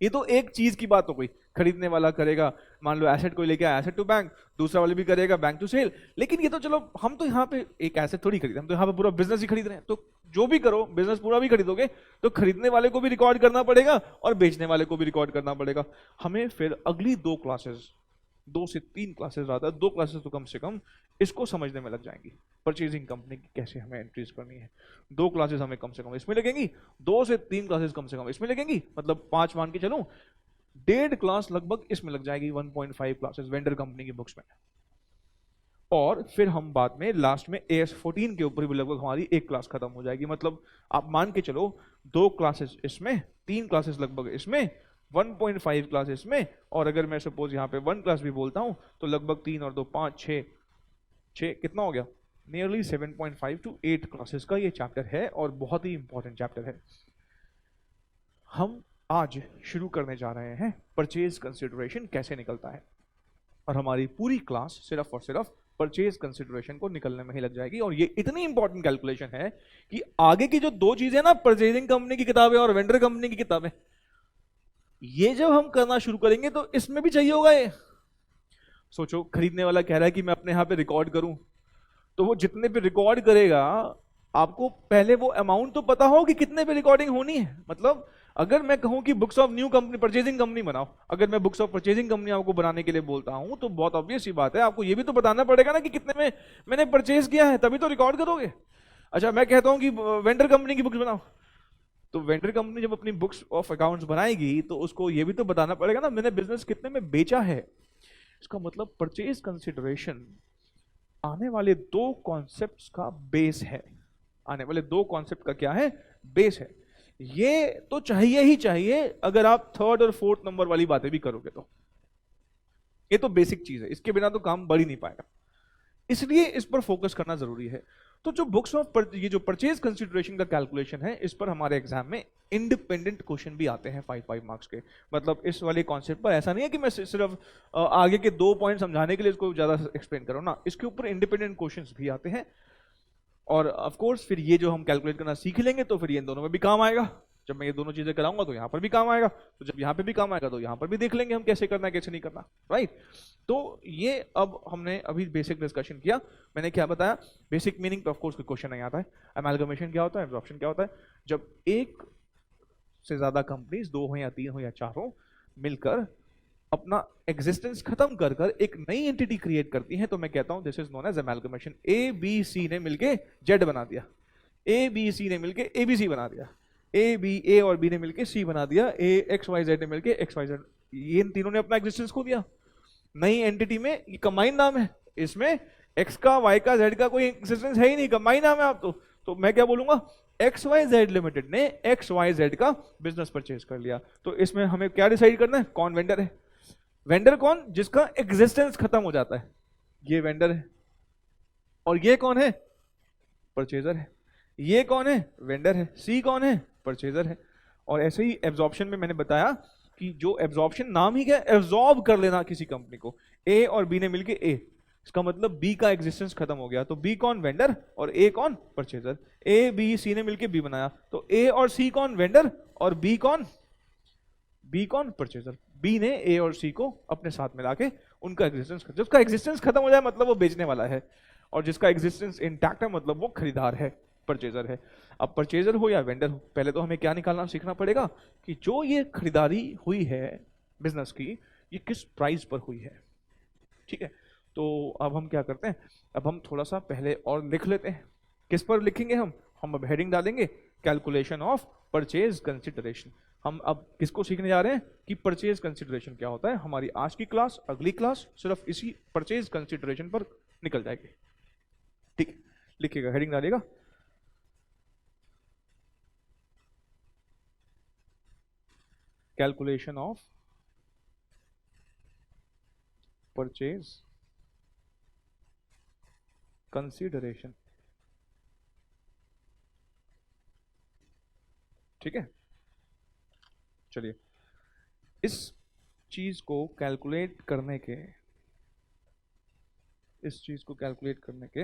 ये तो एक चीज की बात हो गई, खरीदने वाला करेगा, मान लो एसेट कोई लेके आया, एसेट टू बैंक, दूसरा वाले भी करेगा बैंक टू सेल। लेकिन ये तो चलो, हम तो यहाँ पे एक एसेट थोड़ी खरीद रहे हैं, हम तो यहाँ पे पूरा बिजनेस ही खरीद रहे हैं। तो जो भी करो, बिजनेस पूरा भी खरीदोगे तो खरीदने वाले को भी रिकॉर्ड करना पड़ेगा और बेचने वाले को भी रिकॉर्ड करना पड़ेगा। हमें फिर अगली 2 क्लासेस, 2 से 3 क्लासेस, ज्यादा 2 क्लासेस तो कम से कम इसको समझने में लग जाएंगी, परचेजिंग कंपनी की कैसे हमें एंट्रीज करनी है। 2 क्लासेस हमें कम से कम इसमें लगेंगी, 2 से 3 क्लासेस कम से कम इसमें लगेंगी, मतलब 5 मान के चलूं, 1.5 क्लास लगभग इसमें लग जाएगी, 1.5 क्लासेस वेंडर कंपनी की बुक्स में। और फिर हम बाद में लास्ट में AS14 के ऊपर भी लगभग हमारी 1 क्लास खत्म हो जाएगी। मतलब आप मान के चलो 2 क्लासेस इसमें, 3 क्लासेस लगभग इसमें, 1.5 क्लास इसमें, और अगर मैं सपोज यहाँ पे 1 क्लास भी बोलता हूँ तो लगभग 3 और 2 5 6 कितना हो गया, नियरली 7.5 to 8 क्लासेस का ये चैप्टर है और बहुत ही इंपॉर्टेंट चैप्टर है। हम आज शुरू करने जा रहे हैं परचेज कंसिडरेशन कैसे निकलता है, और हमारी पूरी क्लास सिर्फ और सिर्फ परचेज कंसिडरेशन को निकलने में ही लग जाएगी। और ये इतनी इंपॉर्टेंट कैलकुलेशन है कि आगे की जो 2 चीजें ना, परचेजिंग कंपनी की किताबें और वेंडर कंपनी की किताबें, ये जब हम करना शुरू करेंगे तो इसमें भी चाहिए होगा ये। सोचो, खरीदने वाला कह रहा है कि मैं अपने यहाँ पे रिकॉर्ड करूं, तो वो जितने पे रिकॉर्ड करेगा, आपको पहले वो अमाउंट तो पता हो कि कितने पे रिकॉर्डिंग होनी है। मतलब अगर मैं कहूं कि books of new company purchasing company बनाओ, अगर मैं बुक्स ऑफ परचेजिंग कंपनी आपको बनाने के लिए बोलता हूं तो बहुत ऑब्वियस सी बात है, आपको ये भी तो बताना पड़ेगा ना कि कितने में मैंने परचेज किया है, तभी तो रिकॉर्ड करोगे। अच्छा, मैं कहता हूं कि वेंडर कंपनी की बुक्स बनाओ, तो वेंडर कंपनी जब अपनी बुक्स ऑफ अकाउंट्स बनाएगी तो उसको ये भी तो बताना पड़ेगा ना मैंने बिजनेस कितने में बेचा है। इसका मतलब परचेज कंसिडरेशन आने वाले 2 कॉन्सेप्ट्स का बेस है। आने वाले 2 कॉन्सेप्ट का क्या है? बेस है। ये तो चाहिए ही चाहिए, अगर आप 3rd और 4th नंबर वाली बातें भी करोगे तो। ये तो बेसिक चीज है, इसके बिना तो काम बढ़ ही नहीं पाएगा, इसलिए इस पर फोकस करना जरूरी है। तो जो बुक्स ऑफ ये जो परचेज कंसिडरेशन का कैलकुलेशन है, इस पर हमारे एग्जाम में इंडिपेंडेंट क्वेश्चन भी आते हैं 5 मार्क्स के। मतलब इस वाले कॉन्सेप्ट पर ऐसा नहीं है कि मैं सिर्फ आगे के 2 पॉइंट समझाने के लिए इसको ज्यादा एक्सप्लेन करूँ ना, इसके ऊपर इंडिपेंडेंट क्वेश्चंस भी आते हैं। और ऑफ कोर्स फिर ये जो हम कैलकुलेट करना सीख लेंगे तो फिर ये इन दोनों में भी काम आएगा। जब मैं ये दोनों चीजें कराऊंगा तो यहाँ पर भी काम आएगा, तो जब यहाँ पे भी काम आएगा तो यहाँ पर भी देख लेंगे हम कैसे करना है कैसे नहीं करना, राइट। तो ये अब हमने अभी बेसिक डिस्कशन किया। मैंने क्या बताया? बेसिक मीनिंग तो ऑफ कोर्स क्वेश्चन नहीं आता है। अमेलगमेशन क्या होता है, एब्जॉर्प्शन क्या होता है? जब एक से ज्यादा कंपनीज, 2 हो या 3 हो या 4 हो, मिलकर अपना एग्जिस्टेंस खत्म कर कर एक नई एंटिटी क्रिएट करती हैं, तो मैं कहता हूं this is known as amalgamation. A B C ने मिलके जेड बना दिया, ए बी सी ने मिलके एबीसी बना दिया, ए और बी ने मिलके सी बना दिया, ए एक्स वाई जेड ने मिलके एक्स वाई जेड, ये इन तीनों ने अपना एग्जिस्टेंस खो दिया नई एंटिटी में। ये कंबाइन नाम है, इसमें एक्स का वाई का जेड का कोई एग्जिस्टेंस है ही नहीं, कंबाइन नाम है आप तो मैं क्या बोलूंगा? एक्स वाई जेड लिमिटेड ने एक्स वाई जेड का बिजनेस परचेज कर लिया। तो इसमें हमें क्या डिसाइड करना है? कौन वेंडर है? वेंडर कौन? जिसका एग्जिस्टेंस खत्म हो जाता है, ये वेंडर है। और ये कौन है? परचेजर है। ये कौन है? वेंडर है। सी कौन है? परचेजर है। और ऐसे ही एब्जॉर्प्शन में मैंने बताया कि जो एब्जॉर्प्शन नाम ही क्या, एब्जॉर्ब कर लेना किसी कंपनी को। ए और बी ने मिलके ए, इसका मतलब बी का एग्जिस्टेंस खत्म हो गया, तो बी कौन? वेंडर, और ए कौन? परचेजर। ए बी सी ने मिलके बी बनाया, तो ए और सी कौन? वेंडर, और बी कौन? बी कौन? परचेजर। बी ने ए और सी को अपने साथ मिला के उनका एग्जिस्टेंस, जिसका एग्जिस्टेंस खत्म हो जाए मतलब वो बेचने वाला है, और जिसका एग्जिस्टेंस इंटैक्ट है मतलब वो खरीदार है, परचेजर है। अब परचेजर हो या वेंडर हो, पहले तो हमें क्या निकालना सीखना पड़ेगा कि जो ये खरीदारी हुई है बिजनेस की, ये किस प्राइस पर हुई है। ठीक है, तो अब हम क्या करते हैं, अब हम थोड़ा सा पहले और लिख लेते हैं। किस पर लिखेंगे हम अब हेडिंग डालेंगे कैलकुलेशन ऑफ परचेज कंसिडरेशन। हम अब किसको सीखने जा रहे हैं कि परचेज कंसिडरेशन क्या होता है। हमारी आज की क्लास, अगली क्लास सिर्फ इसी परचेज कंसिडरेशन पर निकल जाएगी। ठीक, लिखिएगा, हेडिंग डालिएगा कैलकुलेशन ऑफ परचेज कंसिडरेशन। ठीक है, चलिए, इस चीज को कैलकुलेट करने के, इस चीज को कैलकुलेट करने के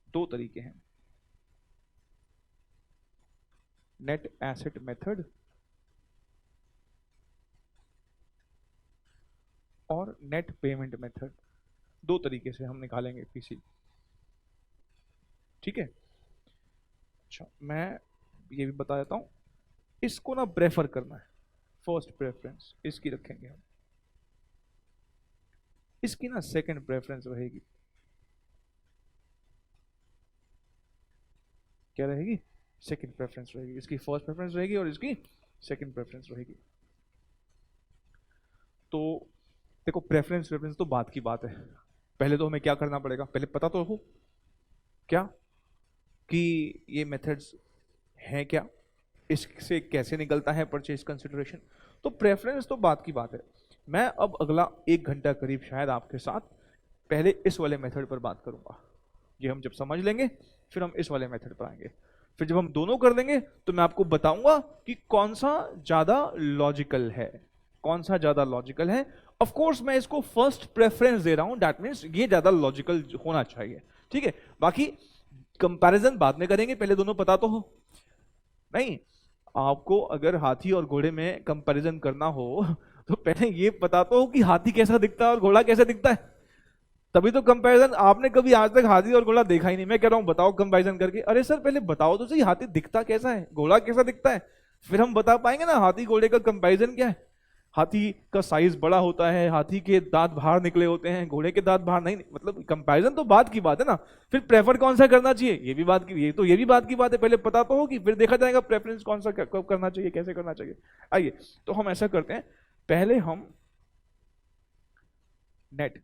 दो तरीके हैं, नेट एसेट मेथड और नेट पेमेंट मेथड। दो तरीके से हम निकालेंगे पीसी। ठीक है, अच्छा मैं ये भी बता देता हूं, इसको ना प्रेफर करना है, फर्स्ट प्रेफरेंस इसकी रखेंगे हम, इसकी ना सेकंड प्रेफरेंस रहेगी। क्या रहेगी, सेकंड प्रेफरेंस रहेगी। इसकी फर्स्ट प्रेफरेंस रहेगी और इसकी सेकंड प्रेफरेंस रहेगी। तो देखो, प्रेफरेंस प्रेफरेंस तो बात की बात है, पहले तो हमें क्या करना पड़ेगा, पहले पता तो हो क्या कि ये मेथड्स हैं क्या, इससे कैसे निकलता है परचेज कंसिडरेशन। तो प्रेफरेंस तो बात की बात है। मैं अब अगला 1 घंटा करीब शायद आपके साथ पहले इस वाले मेथड पर बात करूंगा। ये हम जब समझ लेंगे फिर हम इस वाले मेथड पर आएंगे। फिर जब हम दोनों कर देंगे तो मैं आपको बताऊंगा कि कौन सा ज्यादा लॉजिकल है, कौन सा ज्यादा लॉजिकल है। ऑफ कोर्स मैं इसको फर्स्ट प्रेफरेंस दे रहा हूं, दैट मींस ये ज्यादा लॉजिकल होना चाहिए। ठीक है, बाकी कंपैरिजन बाद में करेंगे, पहले दोनों पता तो हो। नहीं, आपको अगर हाथी और घोड़े में कंपैरिजन करना हो तो पहले ये पता तो हो कि हाथी कैसा दिखता है और घोड़ा कैसा दिखता है, तभी तो कंपैरिजन। आपने कभी आज तक हाथी और घोड़ा देखा ही नहीं, मैं कह रहा हूं बताओ कंपैरिजन करके। अरे सर पहले बताओ तो सही, हाथी दिखता कैसा है, घोड़ा कैसा दिखता है, फिर हम बता पाएंगे ना हाथी घोड़े का कंपैरिजन क्या है। हाथी का साइज बड़ा होता है, हाथी के दांत बाहर निकले होते हैं, घोड़े के दांत बाहर नहीं, मतलब कंपैरिजन तो बात की बात है ना। फिर प्रेफर कौन सा करना चाहिए, ये भी बात की, ये भी बात की बात है, पहले पता तो होगी फिर देखा जाएगा प्रेफरेंस कौन सा कब करना चाहिए, कैसे करना चाहिए। आइए, तो हम ऐसा करते हैं, पहले हम नेट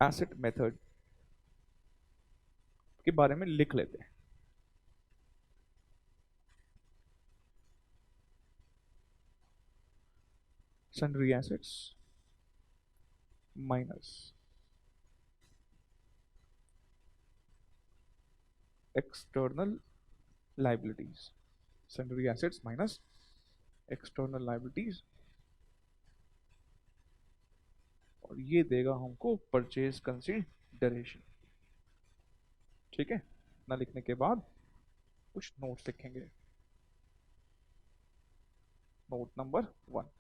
एसेट मेथड के बारे में लिख लेते हैं। sundry assets minus external liabilities, sundry assets minus external liabilities, और ये देगा हमको परचेज कंसिडरेशन। ठीक है, ना लिखने के बाद कुछ नोट्स लिखेंगे। Note number 1,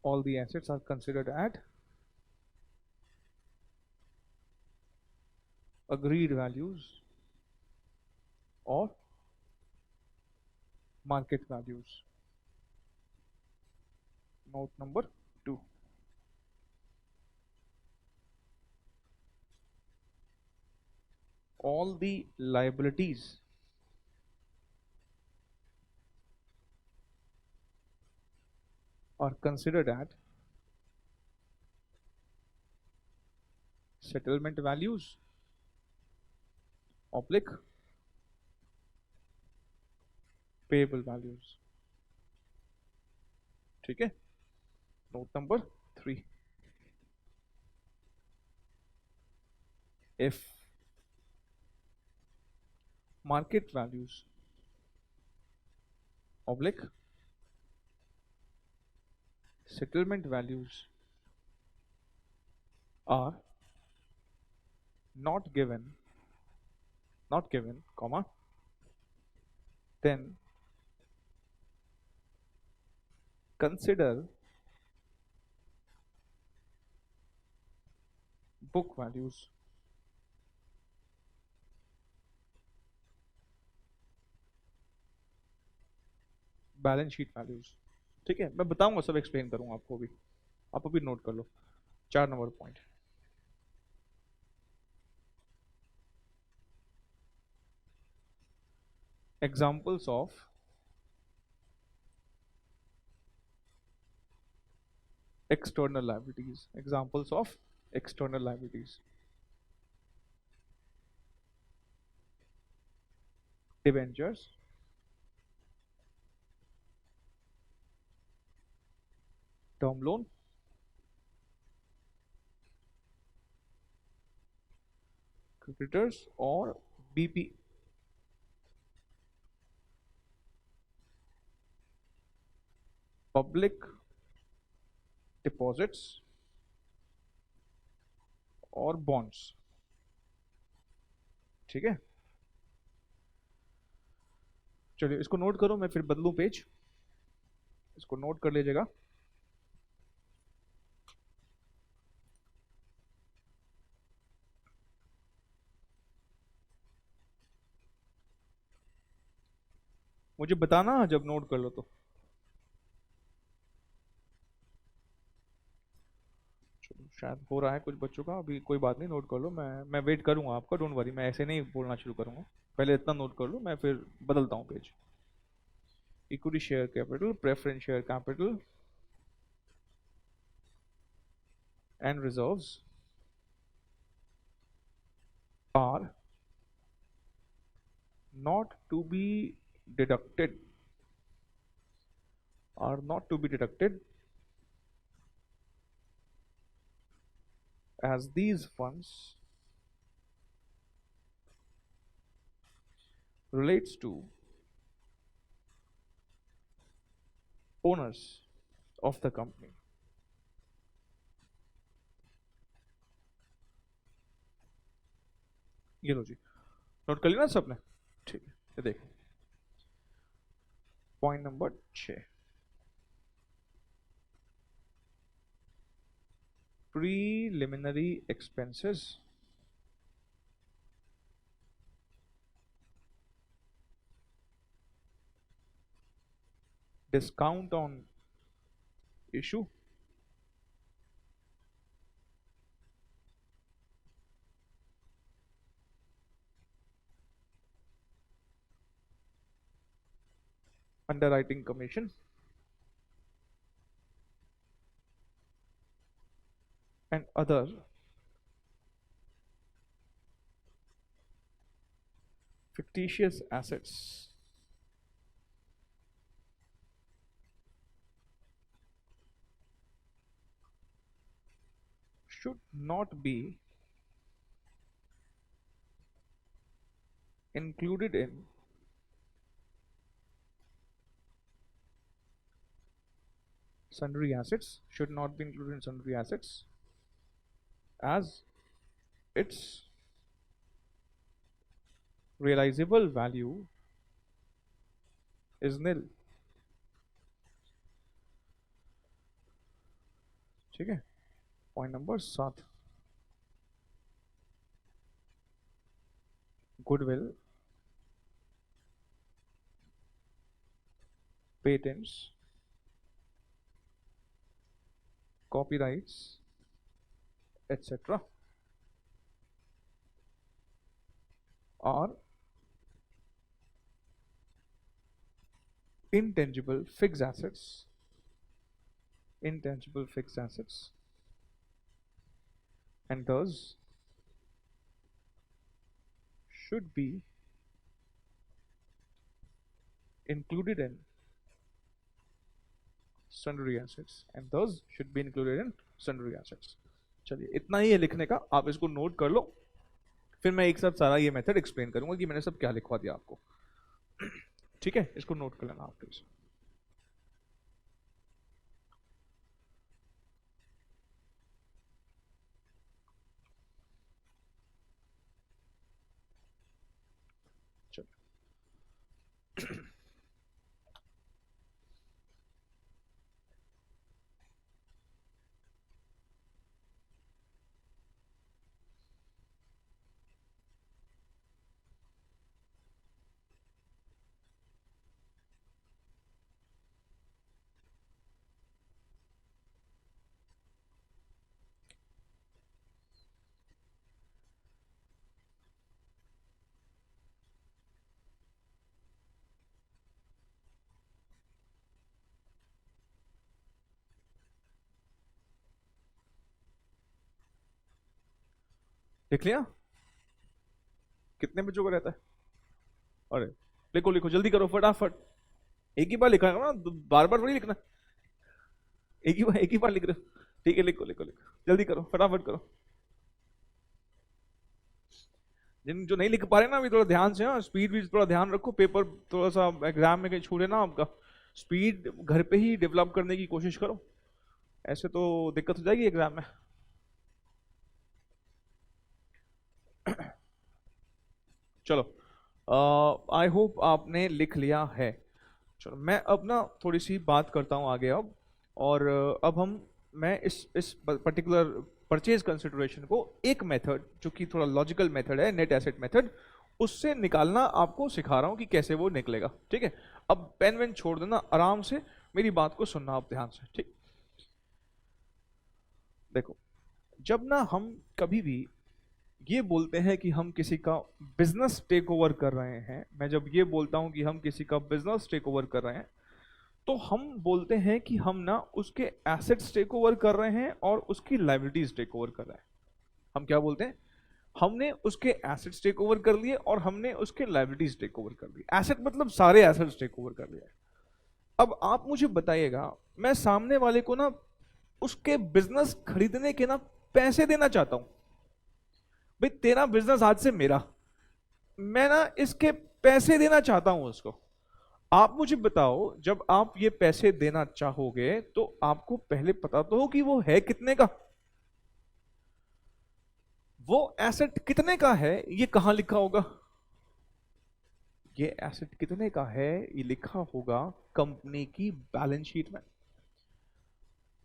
all the assets are considered at agreed values or market values. Note number 2, all the liabilities are considered at settlement values oblique payable values। ठीक है, note number 3, if market values oblique settlement values are not given, comma, then consider book values, balance sheet values. ठीक है, मैं बताऊंगा, सब explain करूंगा आपको भी, आप अभी नोट कर लो। 4 number point, examples of external liabilities, examples of external liabilities, debentures, term loan, creditors or BP, public deposits और bonds। ठीक है, चलिए इसको नोट करो, मैं फिर बदलूं पेज, इसको नोट कर लीजिएगा। मुझे बताना जब नोट कर लो तो। चलो शायद हो रहा है कुछ बच्चों का, अभी कोई बात नहीं, नोट कर लो, मैं वेट करूंगा आपका, डोंट वरी, मैं ऐसे नहीं बोलना शुरू करूंगा, पहले इतना नोट कर लो, मैं फिर बदलता हूँ page. Equity share capital, preference share capital and reserves are not to be deducted, are not to be deducted, as these funds relates to owners of the company। ये लो जी, नोट कर लिया ना सबने? ठीक है, ये देखो point number 6, preliminary expenses discount on issue underwriting commission and other fictitious assets should not be included in sundry assets, should not be included in sundry assets, as its realizable value is nil। ठीक है, point number 7, goodwill, patents, copyrights, etc. are intangible fixed assets, intangible fixed assets, and thus should be included in sundry assets, and thus should be included in sundry assets। चलिए इतना ही है लिखने का, आप इसको note कर लो, फिर मैं एक साथ सारा ये मेथड एक्सप्लेन करूंगा कि मैंने सब क्या लिखवा दिया आपको। ठीक है, इसको नोट कर लेना आप प्लीज। देख लिया कितने बच्चों का रहता है? अरे लिखो लिखो जल्दी करो फटाफट। एक ही बार लिखा है ना, बार बार थोड़ी लिखना। एक ही बार लिख रहे हो, ठीक है लिखो लिखो लिखो जल्दी करो फटाफट करो। जिन जो नहीं लिख पा रहे ना अभी थोड़ा ध्यान से, हाँ स्पीड भी थोड़ा ध्यान रखो, पेपर थोड़ा सा एग्जाम में कहीं छूटे ना आपका। स्पीड घर पे ही डेवलप करने की कोशिश करो, ऐसे तो दिक्कत हो जाएगी एग्जाम में। चलो आई होप आपने लिख लिया है। चलो मैं अब ना थोड़ी सी बात करता हूँ आगे अब। और अब हम मैं इस पर्टिकुलर परचेज कंसिडरेशन को एक मेथड जो कि थोड़ा लॉजिकल मेथड है, नेट एसेट मेथड, उससे निकालना आपको सिखा रहा हूँ कि कैसे वो निकलेगा। ठीक है, अब पेन वेन छोड़ देना, आराम से मेरी बात को सुनना आप ध्यान से। ठीक, देखो जब ना हम कभी भी ये बोलते हैं कि हम किसी का बिजनेस टेक ओवर कर रहे हैं, मैं जब ये बोलता हूं कि हम किसी का बिजनेस टेक ओवर कर रहे हैं, तो हम बोलते हैं कि हम ना उसके एसेट्स टेक ओवर कर रहे हैं और उसकी लाइबिलिटीज टेक ओवर कर रहे हैं। हम क्या बोलते हैं? हमने उसके एसेट्स टेक ओवर कर लिए और हमने उसके लाइबिलिटीज टेक ओवर कर ली। एसेट मतलब सारे एसेट्स टेक ओवर कर लिया। अब आप मुझे बताइएगा, मैं सामने वाले को ना उसके बिजनेस खरीदने के ना पैसे देना चाहता हूं। भाई तेरा बिजनेस आज से मेरा, मैं ना इसके पैसे देना चाहता हूं उसको। आप मुझे बताओ, जब आप ये पैसे देना चाहोगे तो आपको पहले पता तो हो कि वो है कितने का, वो एसेट कितने का है, ये कहां लिखा होगा? ये एसेट कितने का है ये लिखा होगा कंपनी की बैलेंस शीट में।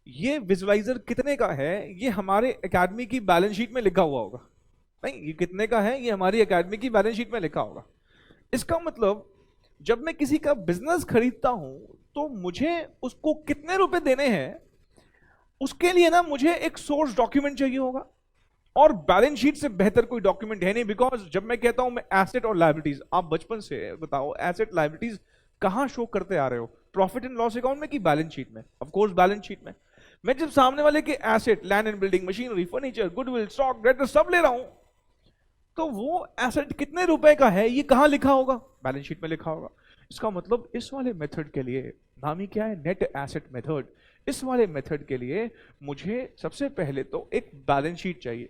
ये विजुअलाइजर कितने का है ये हमारे एकेडमी की बैलेंस शीट में लिखा हुआ होगा। नहीं, ये कितने का है ये हमारी एकेडमी की बैलेंस शीट में लिखा होगा। इसका मतलब जब मैं किसी का बिजनेस खरीदता हूं तो मुझे उसको कितने रुपए देने हैं, उसके लिए ना मुझे एक सोर्स डॉक्यूमेंट चाहिए होगा। और बैलेंस शीट से बेहतर कोई डॉक्यूमेंट है नहीं, बिकॉज जब मैं कहता हूं मैं एसेट और लायबिलिटीज, आप बचपन से बताओ एसेट लायबिलिटीज कहां शो करते आ रहे हो? प्रॉफिट एंड लॉस अकाउंट में कि बैलेंस शीट में? ऑफ कोर्स बैलेंस शीट में। मैं जब सामने वाले के asset, land and building, machinery, furniture, goodwill, stock, debtor सब ले रहा हूं, तो वो एसेट कितने रुपए का है ये कहां लिखा होगा? बैलेंस शीट में लिखा होगा। इसका मतलब इस वाले मेथड के लिए, नाम ही क्या है, नेट एसेट मेथड, इस वाले मेथड के लिए मुझे सबसे पहले तो एक बैलेंस शीट चाहिए।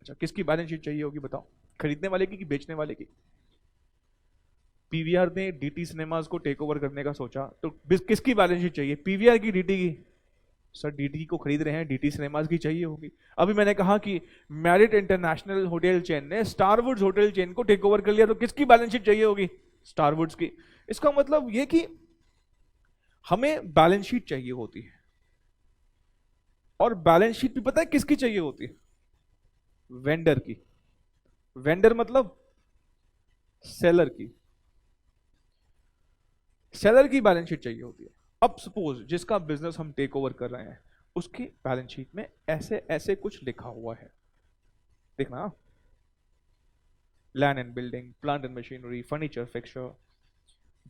अच्छा, किसकी बैलेंस शीट चाहिए होगी बताओ? खरीदने वाले की कि बेचने वाले की? पीवीआर ने डीटी सिनेमाज को टेक ओवर करने का सोचा तो किसकी बैलेंस शीट चाहिए, पीवीआर की, डीटी की? सर डीटी को खरीद रहे हैं, डीटी सिनेमाज की चाहिए होगी। अभी मैंने कहा कि मैरिट इंटरनेशनल होटल चेन ने स्टारवुड्स होटल चेन को टेक ओवर कर लिया, तो किसकी बैलेंस शीट चाहिए होगी? स्टारवुड्स की। इसका मतलब यह कि हमें बैलेंस शीट चाहिए होती है। और बैलेंस शीट भी पता है किसकी चाहिए होती है? वेंडर की। वेंडर मतलब सेलर की। सेलर की बैलेंस शीट चाहिए होती है। अब सपोज जिसका बिजनेस हम टेक ओवर कर रहे हैं उसकी बैलेंस शीट में ऐसे ऐसे कुछ लिखा हुआ है, देखना। Land and building, plant and machinery, furniture, fixture,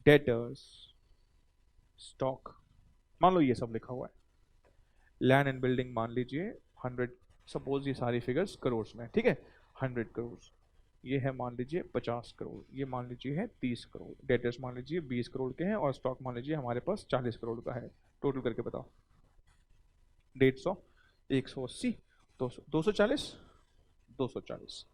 debtors, stock, मान लो ये सब लिखा हुआ है। लैंड एंड बिल्डिंग मान लीजिए 100, सपोज ये सारी फिगर्स करोड़ में, ठीक है, 100 करोड़। ये है मान लीजिए 50 करोड़, ये मान लीजिए है 30 करोड़, डेटर्स मान लीजिए 20 करोड़ के हैं, और स्टॉक मान लीजिए हमारे पास 40 करोड़ का है। टोटल करके बताओ, 150, 180, 200, 240, 240।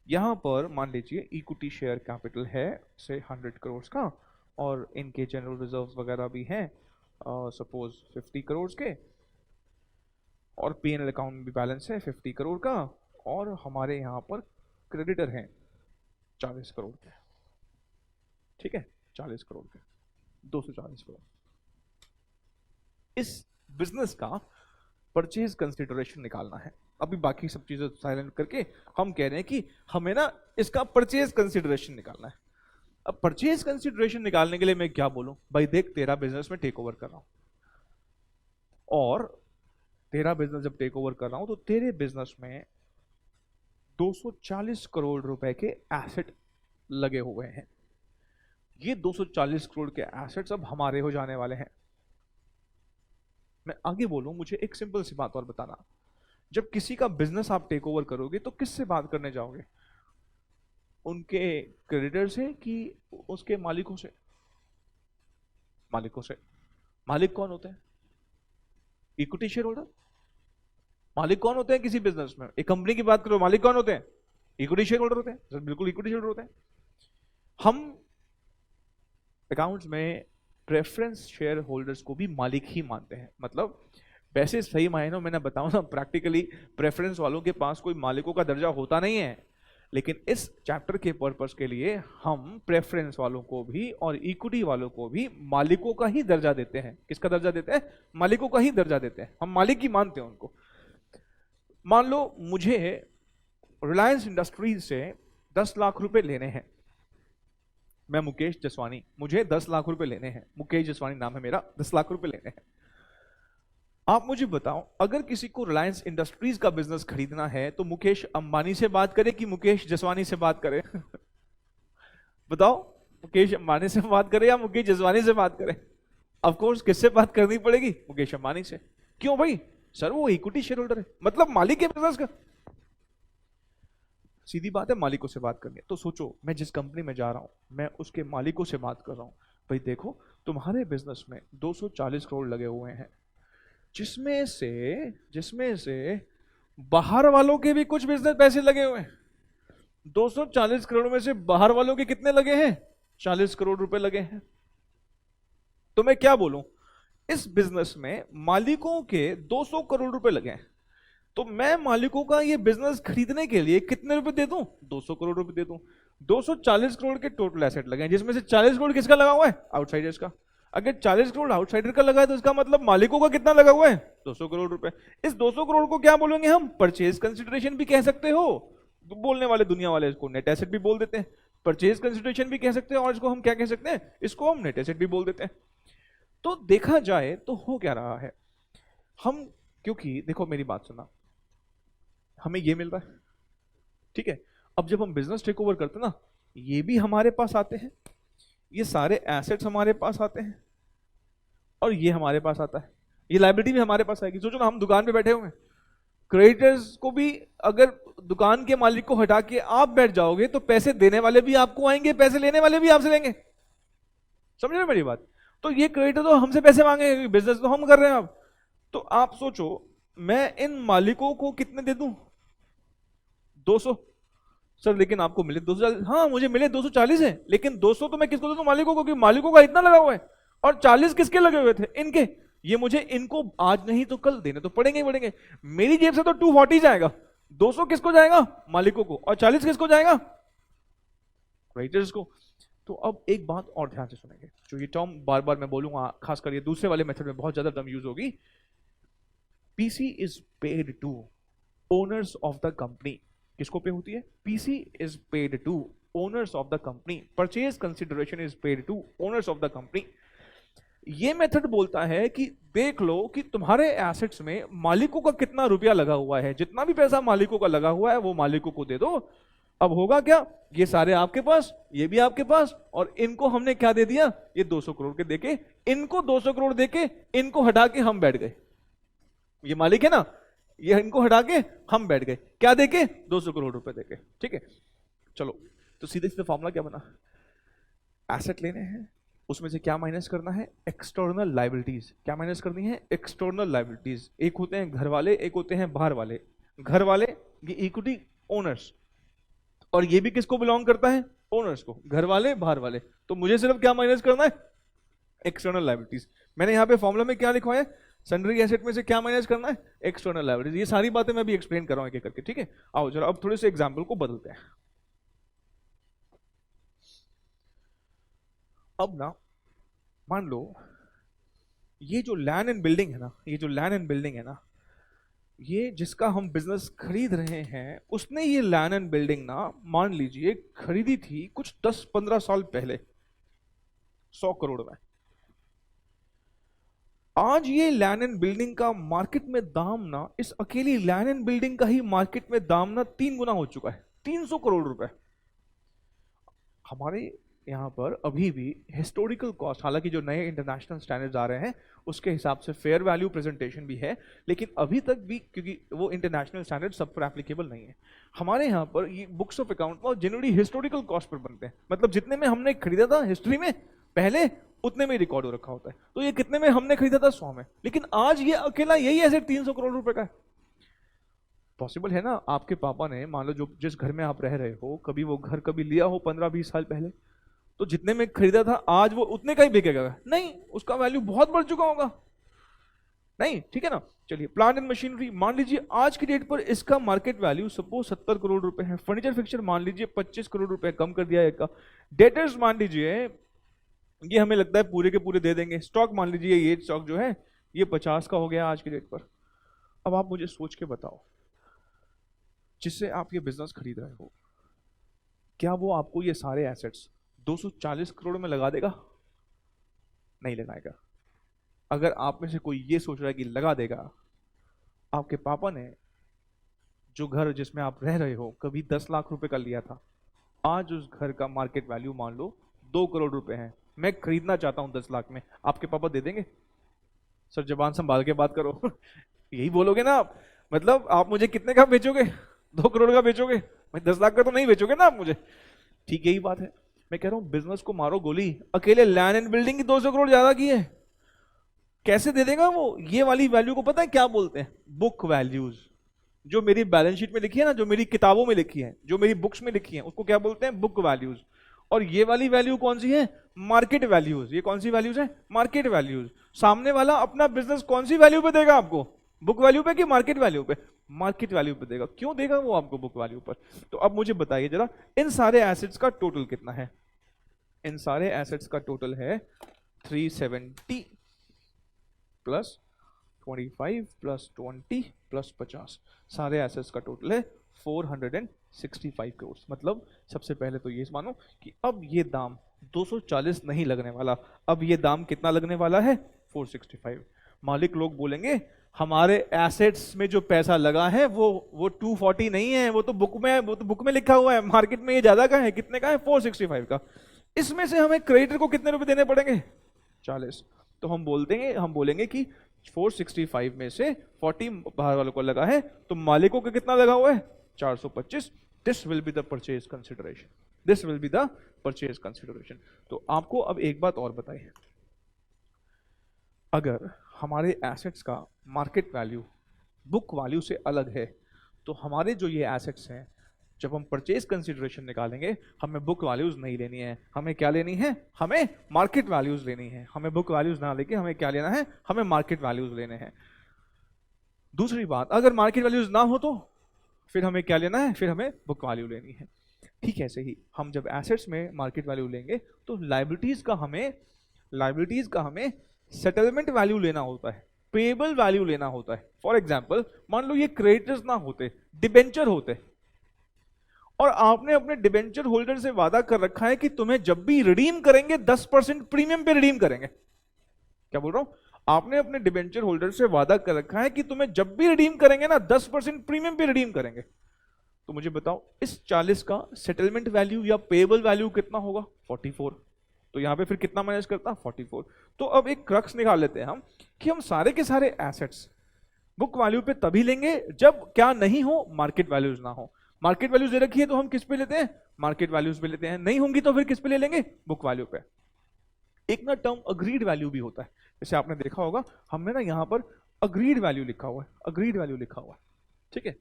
यहां पर मान लीजिए इक्विटी शेयर कैपिटल है से 100 करोड़ का, और इनके जनरल रिजर्व्स वगैरह भी हैं सपोज 50 करोड़ के, और पीएनएल अकाउंट में भी बैलेंस है 50 करोड़ का, और हमारे यहाँ पर क्रेडिटर हैं 40 करोड़ के। ठीक है, 40 करोड़ के, 240 करोड़। इस बिजनेस का परचेज कंसिडरेशन निकालना है। अभी बाकी सब चीजें साइलेंट करके हम कह रहे हैं कि हमें ना इसका परचेज कंसिडरेशन निकालना है। अब परचेज कंसिडरेशन निकालने के लिए मैं क्या बोलूं? भाई देख, तेरा बिजनेस में टेक ओवर कर रहा हूं, और तेरा बिजनेस जब टेक ओवर कर रहा हूं तो तेरे बिजनेस में 240 करोड़ रुपए के एसेट लगे हुए हैं। ये 240 करोड़ के एसेट्स अब हमारे हो जाने वाले हैं। मैं आगे बोलूं, मुझे एक सिंपल सी बात और बताना। जब किसी का बिजनेस आप टेक ओवर करोगे तो किससे बात करने जाओगे? उनके क्रेडिटर से कि उसके मालिकों से? मालिकों से। मालिक कौन होते हैं? Equity share holder. मालिक कौन होते हैं किसी बिजनेस में? एक कंपनी की बात करो, मालिक कौन होते हैं? इक्विटी शेयर होल्डर होते हैं सर, बिल्कुल इक्विटी शेयर होल्डर होते हैं। हम अकाउंट्स में प्रेफरेंस शेयर होल्डर्स को भी मालिक ही मानते हैं। मतलब वैसे सही मायनों में ना बताऊं ना, प्रैक्टिकली प्रेफरेंस वालों के पास कोई मालिकों का दर्जा होता नहीं है, लेकिन इस चैप्टर के पर्पस के लिए हम प्रेफरेंस वालों को भी और इक्विटी वालों को भी मालिकों का ही दर्जा देते हैं। किसका दर्जा देते हैं? मालिकों का ही दर्जा देते हैं, हम मालिक ही मानते हैं उनको। मान लो मुझे रिलायंस इंडस्ट्रीज से 10 लाख रुपए लेने हैं। मैं मुकेश जसवानी, मुझे 10 लाख रुपए लेने हैं। मुकेश जसवानी नाम है मेरा, 10 लाख रुपए लेने हैं। आप मुझे बताओ, अगर किसी को रिलायंस इंडस्ट्रीज का बिजनेस खरीदना है तो मुकेश अंबानी से बात करे कि मुकेश जसवानी से बात करे? बताओ, मुकेश अंबानी से बात करे या मुकेश जसवानी से बात करे? ऑफ कोर्स किससे बात करनी पड़ेगी? मुकेश अंबानी से। क्यों भाई? सर वो इक्विटी शेयर होल्डर है, मतलब मालिक है बिजनेस का। सीधी बात है, मालिकों से बात करनी है। तो सोचो, मैं जिस कंपनी में जा रहा हूं मैं उसके मालिकों से बात कर रहा हूं। भाई देखो, तुम्हारे बिजनेस में 240 करोड़ लगे हुए हैं, जिसमें से बाहर वालों के भी कुछ बिजनेस पैसे लगे हुए हैं। 240 करोड़ में से बाहर वालों के कितने लगे हैं? 40 करोड़ रुपए लगे हैं। तो मैं क्या बोलूं, इस बिजनेस में मालिकों के 200 करोड़ रुपए लगे हैं, तो मैं मालिकों का ये बिजनेस खरीदने के लिए कितने रुपए दे दूं? 200 करोड़ रुपए दे दूं। 240 करोड़ के टोटल एसेट लगे हैं, जिसमें से 40 करोड़ किसका लगा हुआ है? आउटसाइडर्स का। अगर 40 करोड़ आउटसाइडर का लगा है तो इसका मतलब मालिकों का कितना लगा हुआ है? 200 करोड़ रुपए। इस 200 करोड़ को क्या बोलेंगे हम? परचेज कंसिडरेशन भी कह सकते हो। बोलने वाले दुनिया वाले इसको नेट एसेट भी बोल देते हैं, परचेज कंसिडरेशन भी कह सकते हैं, और इसको हम क्या कह सकते हैं? इसको हम नेट एसेट भी बोल देते हैं। तो देखा जाए तो हो क्या रहा है, हम, क्योंकि देखो मेरी बात सुना, हमें ये मिल रहा है, ठीक है। अब जब हम बिजनेस टेक ओवर करते हैं ना, ये भी हमारे पास आते हैं, ये सारे एसेट्स हमारे पास आते हैं, और ये हमारे पास आता है, ये लायबिलिटी भी हमारे पास आएगी। सोचो ना, हम दुकान पे बैठे हुए हैं, क्रेडिटर्स को भी अगर दुकान के मालिक को हटा के आप बैठ जाओगे तो पैसे देने वाले भी आपको आएंगे, पैसे लेने वाले भी आपसे लेंगे। समझ रहे हो मेरी बात? तो ये क्रेडिटर तो हमसे पैसे मांगेंगे, बिजनेस तो हम कर रहे हैं अब। तो आप सोचो, मैं इन मालिकों को कितने दे दूं? 200। सर लेकिन आपको मिले 240। हाँ मुझे मिले 240 है, लेकिन 200 तो मैं किसको दे दूं? मालिकों को, क्योंकि मालिकों का इतना लगा हुआ है। और 40 किसके लगे हुए थे? इनके। ये मुझे इनको आज नहीं तो कल देने तो पड़ेंगे ही पड़ेंगे। मेरी जेब से तो 240 जाएगा, 200 किसको जाएगा? मालिकों को, और 40 किसको जाएगा? क्रेडिटर्स को। तो अब एक बात और ध्यान से सुनेंगे, जो ये टर्म बार बार मैं बोलूंगा, खासकर ये दूसरे वाले मेथड में बहुत ज्यादा टर्म यूज होगी। PC is paid to owners of the company. किसको पे होती है? PC is paid to owners of the company, purchase consideration is paid to owners of the company. ये मेथड बोलता है कि देख लो कि तुम्हारे एसेट्स में मालिकों का कितना रुपया लगा हुआ है, जितना भी पैसा मालिकों का लगा हुआ है वो मालिकों को दे दो। अब होगा क्या, ये सारे आपके पास, ये भी आपके पास, और इनको हमने क्या दे दिया? ये 200 करोड़ के देके, इनको 200 करोड़ देके, इनको हटा के हम बैठ गए। ये मालिक है ना, ये इनको हटा के हम बैठ गए, क्या देके? 200 करोड़ रुपए देके। ठीक है, चलो तो सीधे सीधे फॉर्मूला क्या बना? एसेट लेने हैं, उसमें से क्या माइनस करना है? External liabilities. क्या माइनस करनी है? External liabilities. एक होते हैं घर वाले, एक होते हैं बाहर वाले। घर वाले ये इक्विटी ओनर्स, और ये भी किसको बिलोंग करता है? ओनर्स को। घर वाले बाहर वाले। तो मुझे सिर्फ क्या माइनस करना है? External liabilities. मैंने यहां पे फॉर्मूला में क्या लिखवाया है? सन्ड्री एसेट में से क्या माइनस करना है? External liabilities. ये सारी बातें मैं भी एक्सप्लेन कर रहा हूं एक एक करके, ठीक है। आओ जरा अब थोड़े से एग्जाम्पल को बदलते हैं। अब ना मान लो ये जो लैंड एंड बिल्डिंग है ना, ये जो लैंड एंड बिल्डिंग है ना, ये जिसका हम बिजनेस खरीद रहे हैं, उसने ये लैंड एंड बिल्डिंग ना मान लीजिए खरीदी थी कुछ 10-15 साल पहले 100 करोड़ में। आज ये लैंड एंड बिल्डिंग का मार्केट में दाम ना, इस अकेली लैंड एंड बिल्डिंग का ही मार्केट में दाम ना 3 गुना हो चुका है, 300 करोड़ रुपए। हमारे यहाँ पर अभी भी हिस्टोरिकल कॉस्ट, हालांकि जो नए इंटरनेशनल स्टैंडर्ड्स आ रहे हैं उसके हिसाब से फेयर वैल्यू प्रेजेंटेशन भी है, लेकिन अभी तक भी क्योंकि वो इंटरनेशनल स्टैंडर्ड सब पर एप्लीकेबल नहीं है, हमारे यहाँ पर ये बुक्स ऑफ अकाउंट और जनरली हिस्टोरिकल कॉस्ट पर बनते हैं, मतलब जितने में हमने खरीदा था हिस्ट्री में पहले उतने में रिकॉर्ड हो रखा होता है। तो ये कितने में हमने खरीदा था, 100 में, लेकिन आज ये अकेला यही एसेट 300 करोड़ रुपए का है। पॉसिबल है ना, आपके पापा ने मान लो जो जिस घर में आप रह रहे हो, कभी वो घर कभी लिया हो 15-20 साल पहले, तो जितने में खरीदा था आज वो उतने का ही बिकेगा? नहीं, उसका वैल्यू बहुत बढ़ चुका होगा। नहीं, ठीक है ना। चलिए, प्लांट एंड मशीनरी, मान लीजिए आज की डेट पर इसका मार्केट वैल्यू सपोज 70 करोड़ रुपए है। फर्नीचर फिक्सचर मान लीजिए 25 करोड़ रुपए, कम कर दिया एक का। डेटर्स मान लीजिए ये हमें लगता है पूरे के पूरे दे देंगे। स्टॉक मान लीजिए ये स्टॉक जो है ये 50 का हो गया आज की डेट पर। अब आप मुझे सोच के बताओ, जिससे आप ये बिजनेस खरीद रहे हो, क्या वो आपको ये सारे एसेट्स 240 करोड़ में लगा देगा? नहीं लगाएगा। अगर आप में से कोई ये सोच रहा है कि लगा देगा, आपके पापा ने जो घर जिसमें आप रह रहे हो कभी 10 लाख रुपए का लिया था, आज उस घर का मार्केट वैल्यू मान लो 2 करोड़ रुपए है, मैं खरीदना चाहता हूं 10 लाख में, आपके पापा दे देंगे? सर जबान संभाल के बात करो यही बोलोगे ना आप, मतलब आप मुझे कितने का बेचोगे? 2 करोड़ का बेचोगे? मैं 10 लाख का तो नहीं बेचोगे ना आप मुझे। ठीक, यही बात है। मैं कह रहा हूं बिजनेस को मारो गोली, अकेले लैंड एंड बिल्डिंग की 200 करोड़ ज्यादा की है, कैसे दे देगा वो? ये वाली वैल्यू को पता है क्या बोलते हैं? Book values. जो मेरी बैलेंस शीट में लिखी है ना, जो मेरी किताबों में लिखी है, जो मेरी बुक्स में लिखी है, उसको क्या बोलते हैं? Book values. और ये वाली वैल्यू कौन सी है? Market values. ये कौन सी वैल्यूज है? Market values. सामने वाला अपना बिजनेस कौन सी वैल्यू पे देगा आपको? बुक वैल्यू पे कि मार्केट वैल्यू पे? मार्केट वैल्यू पे देगा। क्यों देगा वो आपको बुक वैल्यू पर? तो अब मुझे बताइए जरा, इन सारे एसेट्स का टोटल कितना है? इन सारे एसेट्स का टोटल है 370 प्लस 25 प्लस 20 प्लस 50, सारे एसेट्स का टोटल है 465 करोड़। मतलब सबसे पहले तो ये मानो कि अब ये दाम 240 नहीं लगने वाला, अब ये दाम कितना लगने वाला है? 465। मालिक लोग बोलेंगे हमारे एसेट्स में जो पैसा लगा है वो 240 नहीं है, वो तो बुक में लिखा हुआ है, मार्केट में ये ज्यादा का है। कितने का है? 465 का। इसमें से हमें क्रेडिटर को कितने रुपए देने पड़ेंगे? 40। तो हम बोलेंगे कि 465 में से 40 बाहर वालों को लगा है, तो मालिकों का कितना लगा हुआ है? 425। This will be the purchase consideration. This will be the purchase consideration. तो आपको अब एक बात और बताइए, अगर हमारे एसेट्स का मार्केट वैल्यू बुक वैल्यू से अलग है, तो हमारे जो ये एसेट्स हैं, जब हम परचेज कंसिडरेशन निकालेंगे, हमें बुक वैल्यूज नहीं लेनी है, हमें क्या लेनी है? हमें मार्केट वैल्यूज लेनी है। हमें बुक वैल्यूज ना लेके हमें क्या लेना है? हमें मार्केट वैल्यूज लेने हैं। दूसरी बात, अगर मार्केट वैल्यूज ना हो तो फिर हमें क्या लेना है? फिर हमें बुक वैल्यू लेनी है। ठीक है, ऐसे ही हम जब एसेट्स में मार्केट वैल्यू लेंगे तो लायबिलिटीज का हमें सेटलमेंट वैल्यू लेना होता है, पेबल वैल्यू लेना होता है। फॉर एग्जाम्पल, मान लो ये क्रेडिटर्स ना होते, डिबेंचर होते, और आपने अपने डिबेंचर होल्डर से वादा कर रखा है कि तुम्हें जब भी रिडीम करेंगे 10% प्रीमियम पे रिडीम करेंगे। क्या बोल रहा हूं? आपने अपने डिबेंचर होल्डर से वादा कर रखा है कि तुम्हें जब भी रिडीम करेंगे ना 10% प्रीमियम पे रिडीम करेंगे। तो मुझे बताओ इस 40 का सेटलमेंट वैल्यू या पेबल वैल्यू कितना होगा? 44। तो यहां पे फिर कितना माइनस करता? 44। तो अब एक क्रक्स निकाल लेते हैं हम कि हम सारे के सारे एसेट्स बुक वैल्यू पे तभी लेंगे जब क्या नहीं हो? मार्केट वैल्यूज ना हो। मार्केट वैल्यूज दे रखी है तो हम किस पे लेते हैं? मार्केट वैल्यूज पे लेते हैं। नहीं होंगी तो फिर किस पे ले लेंगे? बुक वैल्यू पे। एक ना टर्म अग्रीड वैल्यू भी होता है, जैसे आपने देखा होगा हमने ना यहां पर अग्रीड वैल्यू लिखा हुआ है, अग्रीड वैल्यू लिखा हुआ है। ठीक है,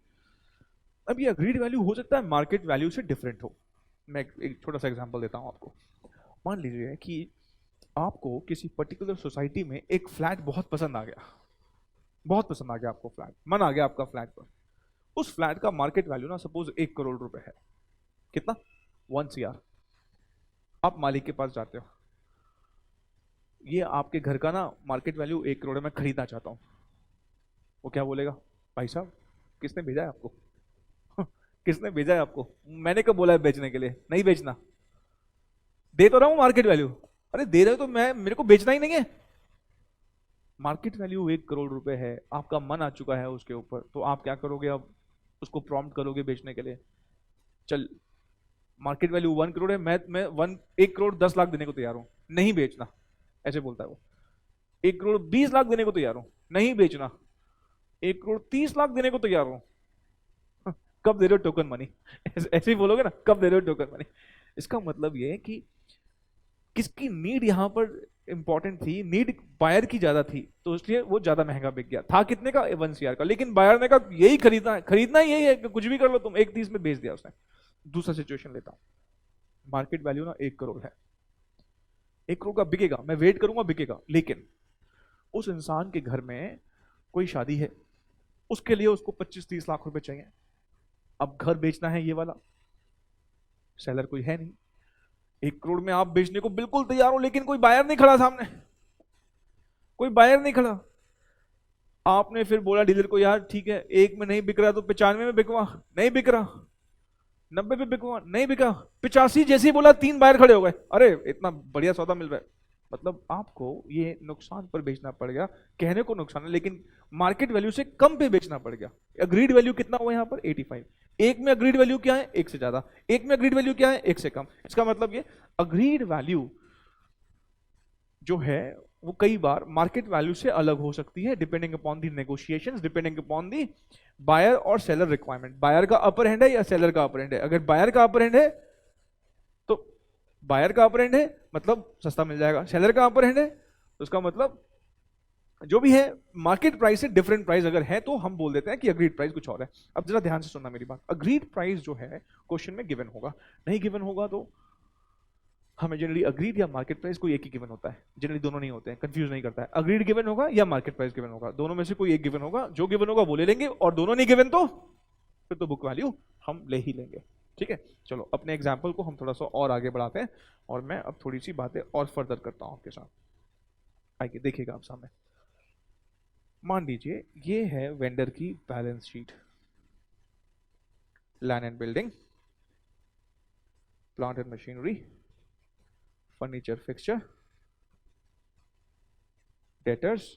अब ये अग्रीड वैल्यू हो सकता है मार्केट वैल्यू से डिफरेंट हो। मैं एक छोटा सा एग्जांपल देता हूं आपको। मान लीजिए कि आपको किसी पर्टिकुलर सोसाइटी में एक फ्लैट बहुत पसंद आ गया, बहुत पसंद आ गया आपको फ्लैट, मन आ गया आपका फ्लैट पर। उस फ्लैट का मार्केट वैल्यू ना सपोज 1 करोड़ रुपए है। कितना? 1 CR। आप मालिक के पास जाते हो, ये आपके घर का ना मार्केट वैल्यू 1 करोड़ है, मैं खरीदना चाहता हूं। वो क्या बोलेगा? भाई साहब किसने भेजा है आपको? किसने भेजा है आपको? मैंने कब बोला है बेचने के लिए? नहीं बेचना। दे तो रहा हूं मार्केट वैल्यू। अरे दे रहे हो तो मेरे को बेचना ही नहीं है। मार्केट वैल्यू 1 करोड़ रुपए है, आपका मन आ चुका है उसके ऊपर, तो आप क्या करोगे? अब उसको प्रॉम्प्ट करोगे बेचने के लिए। चल मार्केट वैल्यू 1 करोड़ है, मैं 1 करोड़ 10 लाख देने को तैयार हूं, नहीं बेचना, ऐसे बोलता है वो। 1 करोड़ 20 लाख देने को तैयार हूं, नहीं बेचना। 1 करोड़ 30 लाख देने को तैयार हूं, कब दे रहे हो टोकन मनी? ऐसे ही बोलोगे ना, कब दे रहे हो टोकन मनी? इसका मतलब ये है कि किसकी नीड यहां पर इंपॉर्टेंट थी, नीड बायर की ज्यादा थी, तो इसलिए वो ज्यादा महंगा बिक गया। था कितने का? 1 CR का, लेकिन बायर ने कहा यही खरीदना है, खरीदना ही यही है कि कुछ भी कर लो तुम, 1 30 में बेच दिया उसने। दूसरा सिचुएशन लेता हूं, मार्केट वैल्यू ना 1 करोड़ है, 1 करोड़ का बिकेगा, मैं वेट करूंगा बिकेगा, लेकिन उस इंसान के घर में कोई शादी है, उसके लिए उसको 25-30 लाख रुपए चाहिए। अब घर बेचना है ये वाला, सेलर कोई है नहीं, 1 करोड़ में आप बेचने को बिल्कुल तैयार हो, लेकिन कोई बायर नहीं खड़ा सामने, कोई बायर नहीं खड़ा। आपने फिर बोला डीलर को, यार ठीक है, 1 में नहीं बिक रहा तो 95 में बिकवा, नहीं बिक रहा, 90 पे बिकवा, नहीं बिका, 85 जैसे ही बोला 3 बायर खड़े हो गए, अरे इतना बढ़िया सौदा मिल रहा है। मतलब आपको ये नुकसान पर बेचना पड़ गया, कहने को नुकसान है लेकिन मार्केट वैल्यू से कम पे बेचना पड़ गया। अग्रीड वैल्यू कितना हुआ यहां पर? 85। एक में अग्रीड वैल्यू क्या है? 1 से ज्यादा। एक में अग्रीड वैल्यू क्या है? 1 से कम। इसका मतलब ये अग्रीड वैल्यू जो है वो कई बार मार्केट वैल्यू से अलग हो सकती है, depending upon the negotiations, depending upon the buyer और सेलर रिक्वायरमेंट। बायर का अपर हैंड है या सेलर का अपर हैंड है? अगर बायर का अपर हैंड है तो बायर का अपर हैंड है मतलब सस्ता मिल जाएगा, सेलर का अपर हैंड है तो उसका मतलब जो भी है मार्केट प्राइस से डिफरेंट प्राइस अगर है तो हम बोल देते हैं कि अग्रीड प्राइस कुछ और है। अब जरा ध्यान से सुनना मेरी बात, अग्रीड प्राइस जो है क्वेश्चन में गिवन होगा, नहीं गिवन होगा तो हमें जनरली अग्रीड या मार्केट प्राइस कोई एक ही गिवन होता है, जनरली दोनों नहीं होते हैं, कंफ्यूज नहीं करता है। अग्रीड गिवन होगा या मार्केट प्राइस गिवन होगा, दोनों में से कोई एक गिवन होगा, जो गिवन होगा वो ले लेंगे, और दोनों नहीं गिवन तो फिर तो बुक वैल्यू हम ले ही लेंगे। ठीक है, चलो अपने एग्जाम्पल को हम थोड़ा सा और आगे बढ़ाते हैं और मैं अब थोड़ी सी बातें और फर्दर करता हूं आपके साथ। आइए देखिएगा आप सामने, मान लीजिए ये है वेंडर की balance sheet, land and building, plant and machinery, furniture fixture, debtors,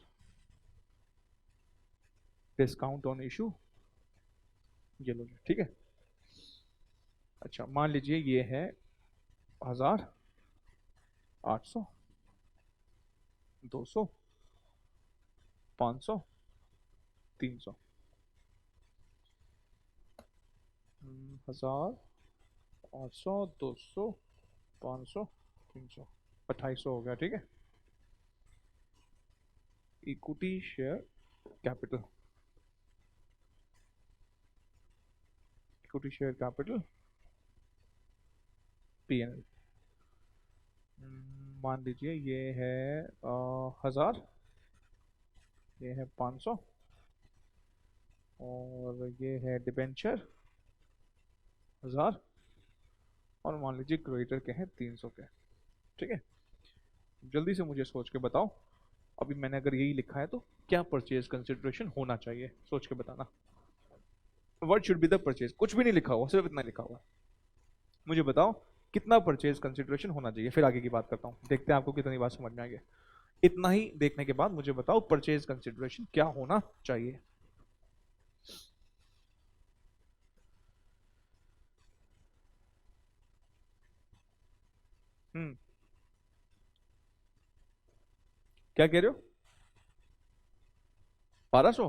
discount on issue, ये लो। ठीक है, अच्छा मान लीजिए ये है 1000, 800, 200, 500, 300, 1000, 800, 200, 500, 300, 2800 हो गया। ठीक है, equity share capital, equity share capital PNL, मान लीजिए ये है 1000, ये है 500 और ये है डिबेंचर 1000 और मान लीजिए क्रेडिटर के हैं 300 के। ठीक है, जल्दी से मुझे सोच के बताओ, अभी मैंने अगर यही लिखा है तो क्या परचेज कंसिडरेशन होना चाहिए, सोच के बताना। What should be the purchase, कुछ भी नहीं लिखा हुआ, सिर्फ इतना लिखा हुआ, मुझे बताओ कितना परचेज कंसिडरेशन होना चाहिए, फिर आगे की बात करता हूं, देखते हैं आपको कितनी बात समझ में आएगी। इतना ही देखने के बाद मुझे बताओ परचेज कंसिडरेशन क्या होना चाहिए। क्या कह रहे हो? 1200?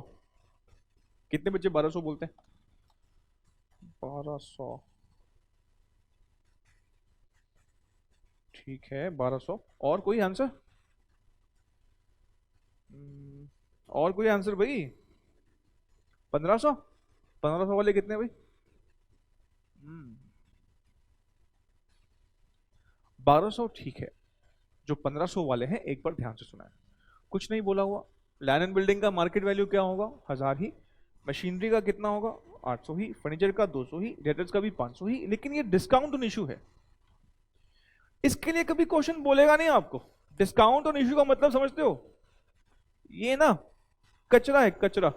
कितने बच्चे 1200 बोलते हैं? 1200, ठीक है 1200। और कोई आंसर? और कोई आंसर भाई? 1500? 1500 वाले कितने भाई? 1200 ठीक है, जो 1500 वाले हैं एक बार ध्यान से सुना है, कुछ नहीं बोला हुआ। लैंड एंड बिल्डिंग का मार्केट वैल्यू क्या होगा? 1000 ही, मशीनरी का कितना होगा? 800 ही, फर्नीचर का 200 ही, डेटर्स का भी 500 ही, लेकिन ये डिस्काउंट ऑन इशू है, इसके लिए कभी क्वेश्चन बोलेगा नहीं आपको। डिस्काउंट ऑन इशू का मतलब समझते हो? ये ना कचरा है, कचरा,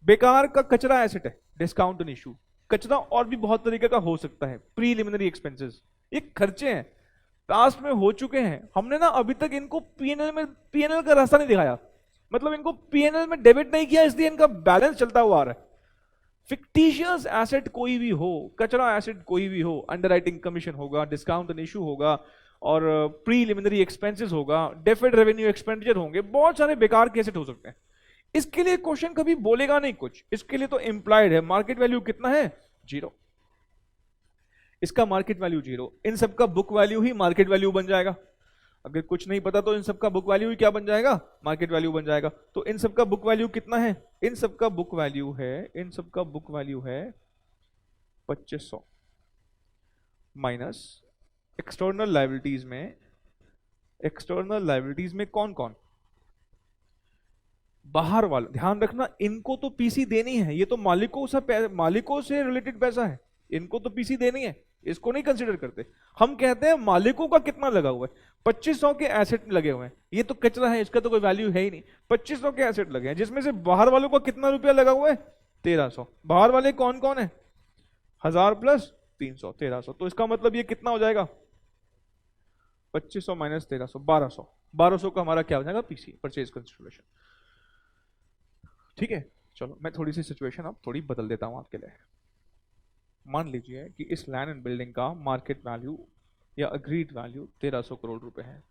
बेकार का कचरा एसेट है डिस्काउंट ऑन इशू। कचरा और भी बहुत तरीके का हो सकता है, प्रीलिमिनरी एक्सपेंसेस, ये खर्चे हैं, पास्ट में हो चुके हैं, हमने ना अभी तक इनको पीएनएल का रास्ता नहीं दिखाया, मतलब इनको पीएनएल में डेबिट नहीं किया, इसलिए इनका बैलेंस चलता हुआ आ रहा है। फिक्टिशियस एसेट कोई भी हो, कचरा एसेट कोई भी हो, अंडरराइटिंग कमीशन होगा, डिस्काउंट एंड इशू होगा, और प्रीलिमिनरी एक्सपेंसेस होगा, डेफर्ड रेवेन्यू एक्सपेंडिचर होंगे, बहुत सारे बेकार के एसेट हो सकते हैं। इसके लिए क्वेश्चन कभी बोलेगा नहीं कुछ, इसके लिए तो इंप्लाइड है मार्केट वैल्यू कितना है, 0, इसका मार्केट वैल्यू 0, इन सबका बुक वैल्यू ही मार्केट वैल्यू बन जाएगा। अगर कुछ नहीं पता तो इन सबका बुक वैल्यू ही क्या बन जाएगा, मार्केट वैल्यू बन जाएगा। तो इन सबका बुक वैल्यू कितना है, इन सबका बुक वैल्यू है, इन सबका बुक वैल्यू है 2500 माइनस एक्सटर्नल लायबिलिटीज में, एक्सटर्नल लायबिलिटीज में कौन कौन, बाहर वाला, ध्यान रखना इनको तो पीसी देनी है, ये तो मालिकों से रिलेटेड पैसा है, इनको तो पीसी देनी है, इसको नहीं कंसीडर करते। हम कहते हैं मालिकों का कितना लगा हुआ है, 2500 के एसेट लगे हुए हैं, ये तो कचरा है, इसका तो कोई वैल्यू है ही नहीं, 2500 के एसेट लगे हैं, जिसमें से बाहर वालों का कितना रुपया लगा हुआ है, 1300। बाहर वाले कौन कौन है, 1000 प्लस 300, 1300। तो इसका मतलब ये कितना हो जाएगा, 2500 माइनस 1300, 1200। 1200 का हमारा क्या हो जाएगा, पीसी, परचेज कंसिडरेशन। ठीक है, चलो मैं थोड़ी सी सिचुएशन अब थोड़ी बदल देता हूं आपके लिए। मान लीजिए कि इस लैंड एंड बिल्डिंग का मार्केट वैल्यू या अग्रीड वैल्यू 1300 करोड़ रुपए है,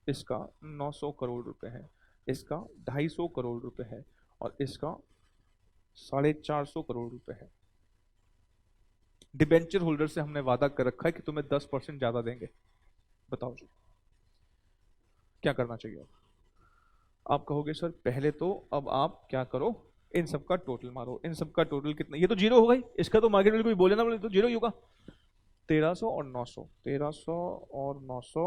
इसका 900 करोड़ रुपए है, इसका 250 करोड़ रुपए है, और इसका 450 करोड़ रुपए है। डिबेंचर होल्डर से हमने वादा कर रखा है कि तुम्हें 10% ज्यादा देंगे। बताओ जी क्या करना चाहिए। आप कहोगे सर पहले तो अब आप क्या करो, इन सब का टोटल मारो, इन सब का टोटल कितना, ये तो 0 होगा ही, इसका तो मार्केट वैल्यू कोई बोले ना बोले तो 0 ही होगा। 1300 और 900, 1300 और 900,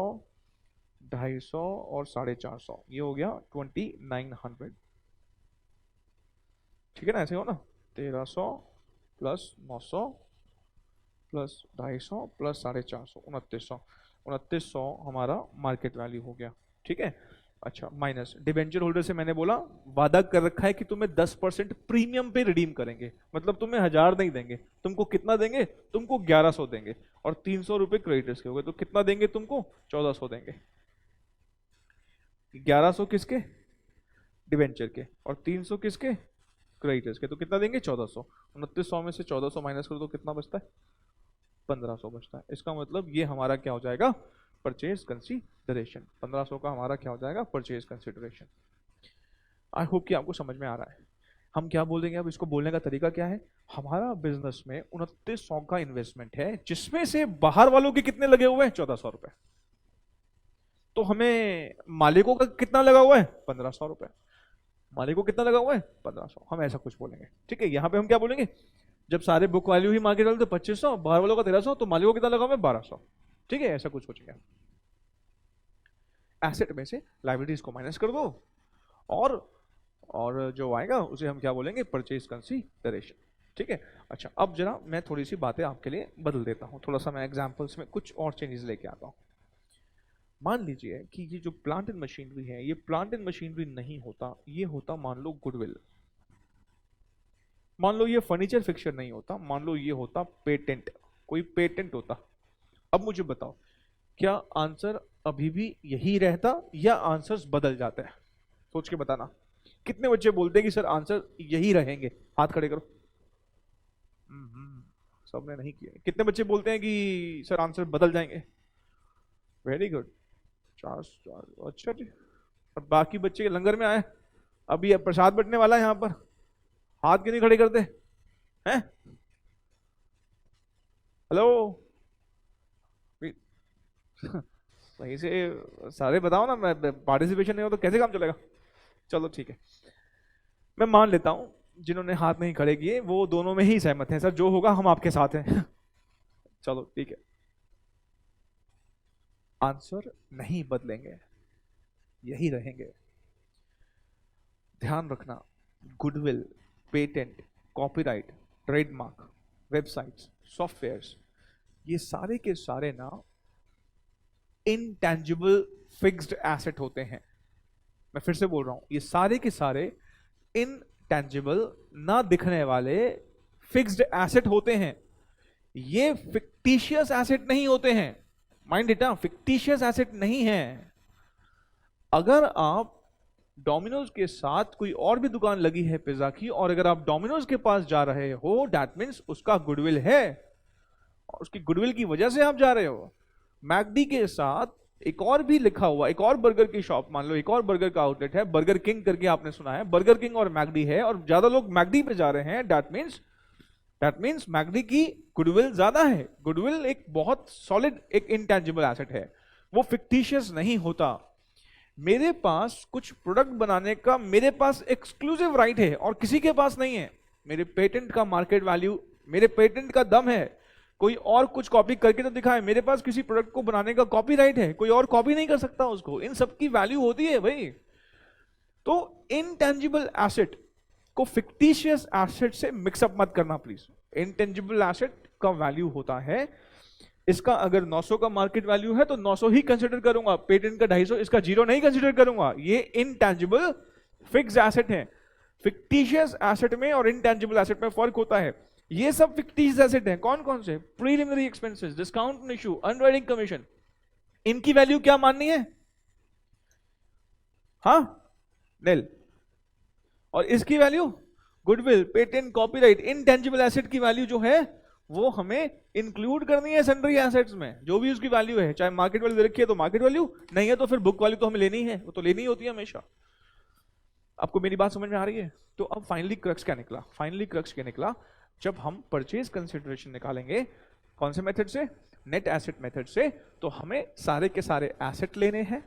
250 और 450, ये हो गया 2900। ठीक है ना, ऐसे हो ना, 1300 प्लस 900 प्लस 250 प्लस 450, 2900। 2900 हमारा मार्केट वैल्यू हो गया। ठीक है, अच्छा, माइनस डिबेंचर होल्डर से मैंने बोला वादा कर रखा है कि तुम्हें 10% प्रीमियम पे रिडीम करेंगे, मतलब तुम्हें 1000 नहीं देंगे, तुमको कितना देंगे, तुमको 1100 देंगे, और 300 रुपए क्रेडिटर्स के हो गए, तो कितना देंगे तुमको, 1400 देंगे। 1100 किसके, डिबेंचर के, और 300 किसके, क्रेडिटर्स के, तो कितना देंगे, 1400। 2900 में से 1400 माइनस करो तो कितना बचता है, 1500 बचता है। इसका मतलब ये हमारा क्या हो जाएगा, परचेज कंसीडरेशन। 1500 का हमारा क्या हो जाएगा, परचेज कंसीडरेशन। आई होप कि आपको समझ में आ रहा है। हम क्या बोलेंगे अब, इसको बोलने का तरीका क्या है, हमारा बिजनेस में 2900 का इन्वेस्टमेंट है, जिसमें से बाहर वालों के कितने लगे हुए हैं, 1400 रुपए। तो हमें मालिकों का कितना लगा हुआ है, 1500 रुपए। मालिकों कितना लगा हुआ है, 1500। हम ऐसा कुछ बोलेंगे। ठीक है, यहां पे हम क्या बोलेंगे, जब सारे बुक वैल्यू ही मार्केट वैल्यू तो 2500, बाहर वालों का 1300, तो मालिकों कितना लगा हुआ है, 1200। ठीक है, ऐसा कुछ सोचेंगे। एसेट में से लायबिलिटीज को माइनस कर दो, और जो आएगा उसे हम क्या बोलेंगे, परचेज कंसीडरेशन। ठीक है, अच्छा, अब जरा मैं थोड़ी सी बातें आपके लिए बदल देता हूं, थोड़ा सा मैं एग्जांपल्स में कुछ और चेंजेस लेके आता हूं। मान लीजिए कि ये जो प्लांट एंड मशीनरी है, ये प्लांट एंड मशीनरी नहीं होता, ये होता मान लो गुडविल। मान लो ये फर्नीचर फिक्सचर नहीं होता, मान लो ये होता पेटेंट, कोई पेटेंट होता। अब मुझे बताओ क्या आंसर अभी भी यही रहता या आंसर्स बदल जाते हैं, सोच के बताना। कितने बच्चे बोलते हैं कि सर आंसर यही रहेंगे, हाथ खड़े करो। सबने नहीं किया। कितने बच्चे बोलते हैं कि सर आंसर बदल जाएंगे, वेरी गुड, 4 अच्छा जी। और बाकी बच्चे के लंगर में आए, अभी प्रसाद बंटने वाला है यहाँ पर, हाथ क्यों नहीं खड़े करते हैं, हेलो सही से सारे बताओ ना, मैं पार्टिसिपेशन नहीं हो तो कैसे काम चलेगा। चलो ठीक है, मैं मान लेता हूं जिन्होंने हाथ नहीं खड़े किए वो दोनों में ही सहमत हैं, सर जो होगा हम आपके साथ हैं चलो ठीक है, आंसर नहीं बदलेंगे, यही रहेंगे। ध्यान रखना, goodwill, patent, copyright, trademark, websites, softwares, ये सारे के सारे ना इनटेंजिबल फिक्स्ड एसेट होते हैं। मैं फिर से बोल रहा हूं, ये सारे के सारे इनटेंजिबल, ना दिखने वाले फिक्स्ड एसेट होते हैं। ये फिक्टिशियस एसेट नहीं होते हैं, माइंड इट, फिक्टिशियस एसेट नहीं है। अगर आप डोमिनोज के साथ कोई और भी दुकान लगी है पिज्जा की, और अगर आप डोमिनोज के पास जा रहे हो, दैट मीन्स उसका गुडविल है, और उसकी गुडविल की वजह से आप जा रहे हो। मैकडी के साथ एक और भी लिखा हुआ, एक और बर्गर की शॉप, मान लो एक और बर्गर का आउटलेट है, बर्गर किंग करके आपने सुना है, बर्गर किंग और मैकडी है, और ज्यादा लोग मैकडी पे जा रहे हैं, दैट मीन्स मैकडी की गुडविल ज्यादा है। गुडविल एक बहुत सॉलिड, एक इंटेंजिबल एसेट है, वो फिक्टिशियस नहीं होता। मेरे पास कुछ प्रोडक्ट बनाने का मेरे पास एक्सक्लूसिव राइट है और किसी के पास नहीं है। मेरे पेटेंट का मार्केट वैल्यू, मेरे पेटेंट का दम है। कोई और कुछ कॉपी करके तो दिखाए, मेरे पास किसी प्रोडक्ट को बनाने का कॉपीराइट है, कोई और कॉपी नहीं कर सकता उसको। इन सब की वैल्यू होती है भाई। तो इनटेंजिबल एसेट को फिक्टिशियस एसेट से मिक्सअप मत करना प्लीज। इनटेंजिबल एसेट का वैल्यू होता है, इसका अगर 900 का मार्केट वैल्यू है तो 900 ही कंसीडर करूंगा, पेटेंट का 250, इसका 0 नहीं कंसीडर करूंगा। ये इनटेंजिबल फिक्स एसेट है। फिक्टिशियस एसेट में और इनटेंजिबल एसेट में फर्क होता है। ये सब फिक्टिशियस एसेट हैं। कौन कौन से? Preliminary expenses, discount issue, underwriting commission. इनकी वैल्यू क्या माननी है? हाँ, निल। और इसकी value goodwill, patent, copyright. Intangible asset की वैल्यू जो है वो हमें इंक्लूड करनी है सन्ड्री एसेट्स में, जो भी उसकी वैल्यू है। चाहे मार्केट वैल्यू रखी है तो मार्केट वैल्यू, नहीं है तो फिर बुक वैल्यू तो हमें लेनी है, वो तो लेनी ही होती है हमेशा। आपको मेरी बात समझ में आ रही है? तो अब फाइनली क्रक्स क्या निकला? फाइनली क्रक्स क्या निकला? जब हम परचेज कंसिडरेशन निकालेंगे, कौन से मेथड से? नेट एसेट मेथड से। तो हमें सारे के सारे एसेट लेने हैं,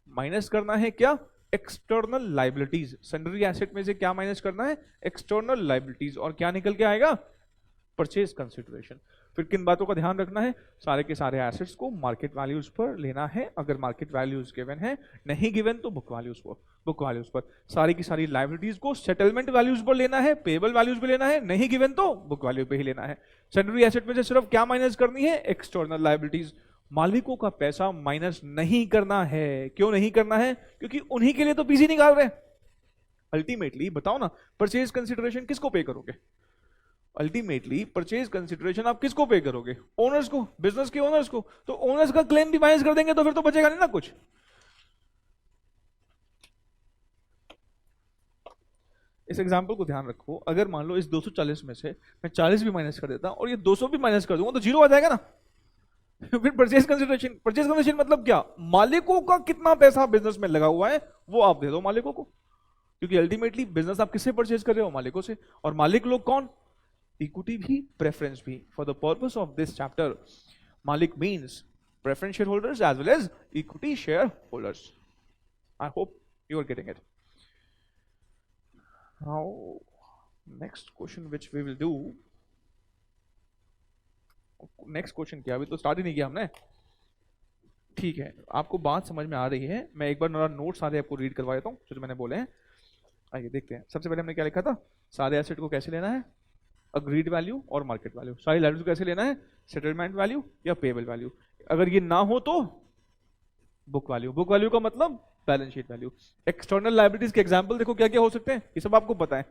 माइनस करना है क्या? External liabilities. सन्ड्री एसेट में से क्या माइनस करना है? External liabilities. और क्या निकल के आएगा? Purchase consideration. फिर किन बातों का ध्यान रखना है? सारे के सारे एसेट्स को मार्केट वैल्यूज पर लेना है, अगर मार्केट वैल्यूज गिवन है, नहीं गिवन तो बुक वैल्यूज पर। बुक वैल्यूज पर सारी की सारी लाइबिलिटीज को सेटलमेंट वैल्यूज पर लेना है, पेबल वैल्यूज पर लेना है, नहीं गिवन तो बुक वैल्यू पे ही लेना है। सन्ड्री एसेट में से सिर्फ क्या माइनस करनी है? External liabilities. मालिकों का पैसा माइनस नहीं करना है। क्यों नहीं करना है? क्योंकि उन्हीं के लिए तो पीसी निकाल रहे हैं। अल्टीमेटली बताओ ना, परचेज कंसिडरेशन किसको पे करोगे? अल्टीमेटली परचेज कंसिडरेशन आप किसको पे करोगे? ओनर्स को, बिजनेस के ओनर्स को। तो ओनर्स का क्लेम भी माइनस कर देंगे तो फिर तो बचेगा नहीं ना कुछ। इस एग्जांपल को ध्यान रखो। अगर मान लो इस 240 में से मैं 40 भी माइनस कर देता और ये 200 भी माइनस कर दूंगा तो 0 आ जाएगा ना। फिर परचेज कंसिडरेशन मतलब क्या? मालिकों का कितना पैसा बिजनेस में लगा हुआ है वो आप दे दो मालिकों को, क्योंकि अल्टीमेटली बिजनेस आप किससे परचेज कर रहे हो? मालिकों से। और मालिक लोग कौन? इक्विटी भी, प्रेफरेंस भी। For the purpose of this chapter, मालिक means preference share holders as well as equity share holders. I hope you are getting it. Now next question which we will do. Next question क्या? अभी तो start ही नहीं किया हमने। ठीक है, आपको बात समझ में आ रही है। मैं एक बार मेरा नोट सारे आपको रीड करवा देता हूँ जो मैंने बोले हैं। आइए देखते हैं। सबसे पहले हमने क्या लिखा था? सारे एसेट को कैसे लेना है? अग्रीड वैल्यू और मार्केट वैल्यू। सारी लाइबिलिटी कैसे लेना है? सेटलमेंट वैल्यू या पेबल वैल्यू। अगर ये ना हो तो बुक वैल्यू। बुक वैल्यू का मतलब balance sheet value. External liabilities के एग्जांपल देखो क्या क्या हो सकते हैं, ये सब आपको पता है।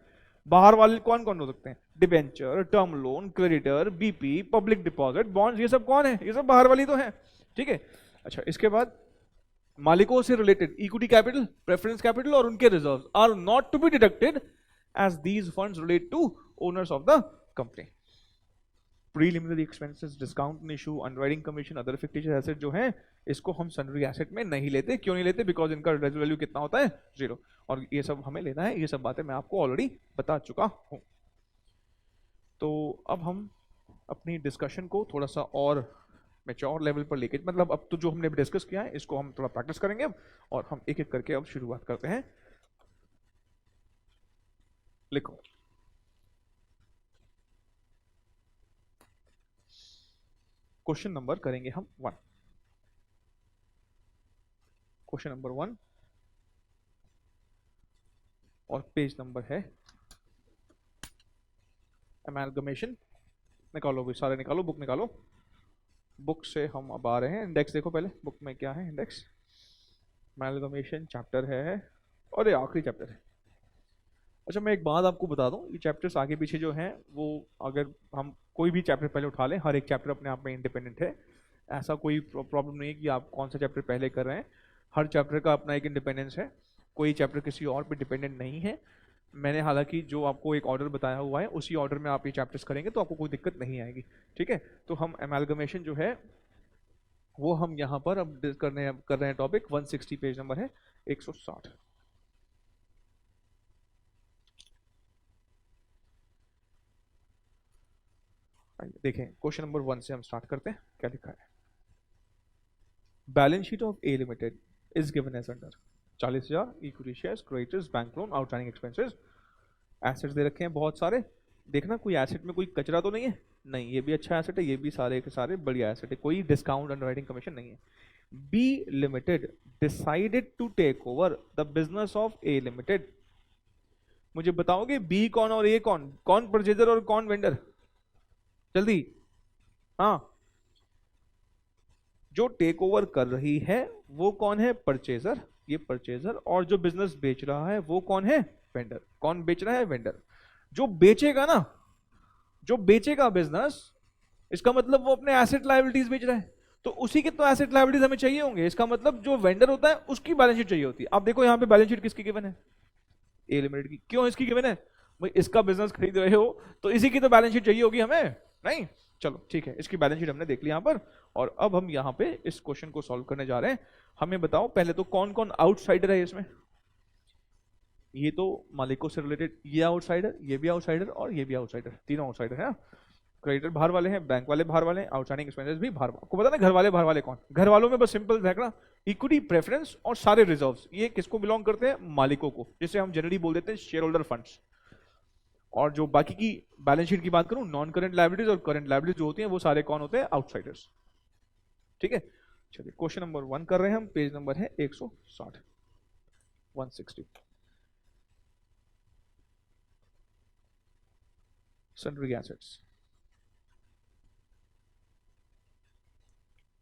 बाहर वाले कौन कौन हो सकते हैं? Debenture, term loan, creditor, BP, public deposit, bonds, ये सब कौन है? ये सब बाहर वाली तो है। ठीक है। अच्छा, इसके बाद मालिकों से related equity capital, preference capital और उनके reserves are not to be deducted as these funds relate to owners of the company. Preliminary expenses, discount issue, underwriting commission, other fictitious asset जो हैं, इसको हम sundry asset में नहीं लेते। क्यों नहीं लेते? बिकॉज इनका residual value कितना होता है? 0। और ये सब हमें लेना है। ये सब बातें मैं आपको ऑलरेडी बता चुका हूं। तो अब हम अपनी डिस्कशन को थोड़ा सा और मैच्योर लेवल पर लेके, मतलब अब तो जो हमने डिस्कस किया है इसको हम थोड़ा प्रैक्टिस करेंगे अब, और हम एक एक करके अब शुरुआत करते हैं। लिखो। क्वेश्चन नंबर करेंगे हम 1। क्वेश्चन नंबर 1 और पेज नंबर है अमेलगमेशन। निकालो भी, सारे निकालो, बुक निकालो। बुक से हम अब आ रहे हैं। इंडेक्स देखो पहले, बुक में क्या है? इंडेक्स अमेलगमेशन चैप्टर है और ये आखिरी चैप्टर है। अच्छा, मैं एक बात आपको बता दूं, ये चैप्टर्स आगे पीछे जो हैं वो, अगर हम कोई भी चैप्टर पहले उठा लें, हर एक चैप्टर अपने आप में इंडिपेंडेंट है। ऐसा कोई प्रॉब्लम नहीं है कि आप कौन सा चैप्टर पहले कर रहे हैं। हर चैप्टर का अपना एक इंडिपेंडेंस है। कोई चैप्टर किसी और पे डिपेंडेंट नहीं है। मैंने हालांकि जो आपको एक ऑर्डर बताया हुआ है उसी ऑर्डर में आप ये चैप्टर्स करेंगे तो आपको कोई दिक्कत नहीं आएगी। ठीक है, तो हम एमालगमेशन जो है वो हम यहाँ पर अब कर रहे हैं टॉपिक 160 पेज नंबर है 160। देखें क्वेश्चन नंबर 1 से हम स्टार्ट करते हैं, क्या लिखा है। Balance sheet of A limited is given as under 40,000 equity shares, creditors, bank loan, outstanding expenses. Assets दे रखे हैं बहुत सारे। देखना कोई एसेट में कोई कचरा तो नहीं है, नहीं, ये भी अच्छा एसेट है, ये भी सारे के सारे बढ़िया एसेट है, कोई डिस्काउंट अंडरराइटिंग कमीशन नहीं है। B limited decided to take over the business of A limited. मुझे बताओगे बी कौन और ए कौन, कौन परचेजर और कौन वेंडर, जल्दी। हाँ, जो टेक ओवर कर रही है वो कौन है, परचेजर, ये परचेजर, और जो बिजनेस बेच रहा है वो कौन है, वेंडर। कौन बेच रहा है, वेंडर। जो बेचेगा ना, जो बेचेगा बिजनेस, इसका मतलब वो अपने एसेट लायबिलिटीज बेच रहा है, तो उसी के तो एसेट लायबिलिटीज हमें चाहिए होंगे। इसका मतलब जो वेंडर होता है उसकी बैलेंस शीट चाहिए होती है। आप देखो यहाँ पे बैलेंस शीट किसकी गिवन है, ए लिमिटेड की। क्यों इसकी गिवन है, भाई इसका बिजनेस खरीद रहे हो तो इसी की तो बैलेंस शीट चाहिए होगी हमें, नहीं। चलो ठीक है, इसकी बैलेंस शीट हमने देख ली यहाँ पर, और अब हम यहाँ पे इस क्वेश्चन को सॉल्व करने जा रहे हैं। हमें बताओ पहले तो कौन कौन आउटसाइडर है इसमें। ये तो मालिकों से रिलेटेड, ये आउटसाइडर, ये भी आउटसाइडर और ये भी आउटसाइडर, तीनों आउटसाइडर है। क्रेडिटर बाहर वाले हैं, बैंक वाले बाहर वाले हैं, आउटस्टैंडिंग एक्सपेंसेस भी बाहर। आपको पता ना घर वाले बाहर वाले कौन, घर वालों में बस सिंपल देखना, इक्विटी, प्रेफरेंस और सारे रिजर्व्स, ये किसको बिलोंग करते हैं, मालिकों को, जिसे हम जनरली बोल देते हैं शेयर होल्डर फंड्स। और जो बाकी की बैलेंस शीट की बात करूं, नॉन करंट लायबिलिटीज और करंट लायबिलिटीज जो होती हैं वो सारे कौन होते हैं, आउटसाइडर्स। ठीक है, चलिए क्वेश्चन नंबर 1 कर रहे हैं हम, पेज नंबर है 160, 160। Sundry assets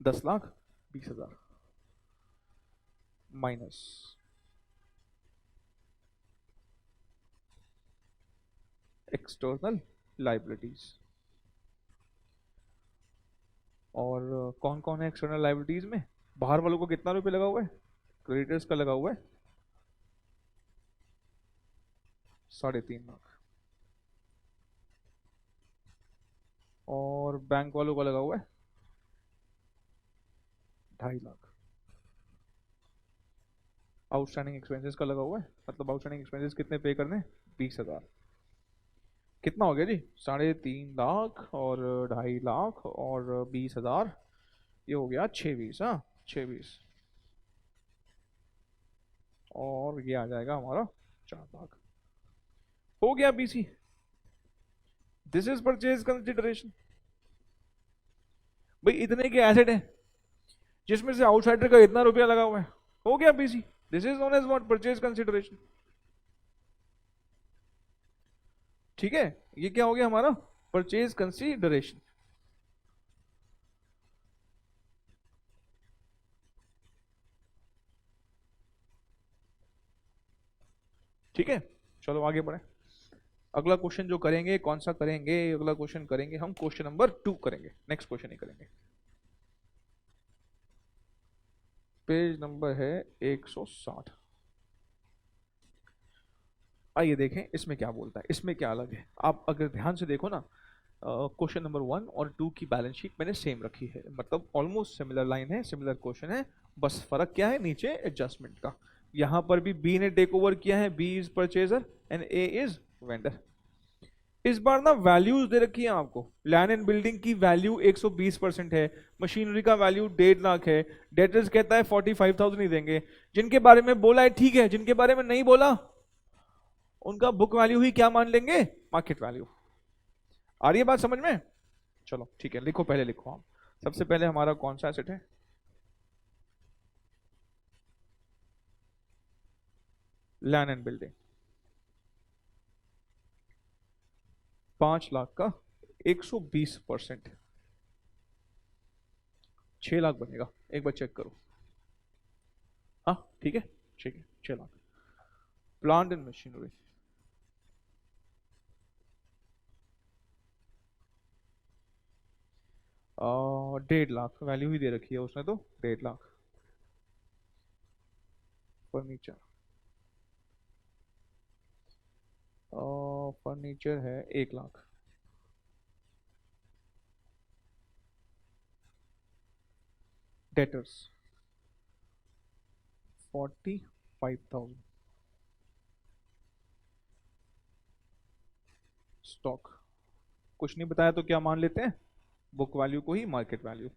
10,20,000 minus external liabilities. और कौन कौन है एक्सटर्नल लायबिलिटीज में, बाहर वालों को कितना रुपए लगा हुआ है, क्रेडिटर्स का लगा हुआ है 3.5 लाख, और बैंक वालों का लगा हुआ है 2.5 लाख। आउटस्टैंडिंग एक्सपेंसेस का लगा हुआ है, मतलब आउटस्टैंडिंग एक्सपेंसेस कितने पे करने, 20,000। कितना हो गया जी, 3.5 लाख और 2.5 लाख और 20,000, ये हो गया 620। हाँ 620, और ये आ जाएगा हमारा 4 लाख। हो गया BC, this is purchase consideration. भाई इतने के एसेट है जिसमें से आउटसाइडर का इतना रुपया लगा हुआ है, हो गया BC, this is known as what, purchase consideration. ठीक है, ये क्या हो गया हमारा, परचेज कंसिडरेशन। ठीक है, चलो आगे बढ़े। अगला क्वेश्चन जो करेंगे, कौन सा करेंगे, अगला क्वेश्चन करेंगे हम क्वेश्चन नंबर 2 करेंगे, नेक्स्ट क्वेश्चन ही करेंगे। पेज नंबर है 160। आइए देखें इसमें क्या बोलता है, इसमें क्या अलग है। आप अगर ध्यान से देखो ना, क्वेश्चन नंबर 1 और 2 की बैलेंस शीट मैंने सेम रखी है, मतलब ऑलमोस्ट सिमिलर लाइन है, सिमिलर क्वेश्चन है, बस फर्क क्या है, नीचे एडजस्टमेंट का। यहां पर भी बी ने टेक ओवर किया है, B is purchaser and A is vendor. इस बार ना वैल्यूज दे रखी है आपको, लैंड एंड बिल्डिंग की वैल्यू 120% है, मशीनरी का वैल्यू 1.5 लाख है, डेटर्स कहता है 45,000 ही देंगे। जिनके बारे में बोला है ठीक है, जिनके बारे में नहीं बोला उनका बुक वैल्यू ही क्या मान लेंगे, मार्केट वैल्यू। आ रही है बात समझ में, चलो ठीक है, लिखो पहले लिखो हम। सबसे पहले हमारा कौन सा एसेट है, लैंड एंड बिल्डिंग, 5 लाख का 120%, 6 लाख बनेगा, एक बार चेक करो। हाँ ठीक है, ठीक है 6 lakh. Plant and machinery 1.5 lakh, value ही दे रखी है उसने तो 1.5 लाख। फर्नीचर फर्नीचर है 1 लाख, डेटर्स 45,000, स्टॉक कुछ नहीं बताया तो क्या मान लेते हैं, बुक वैल्यू को ही मार्केट वैल्यू।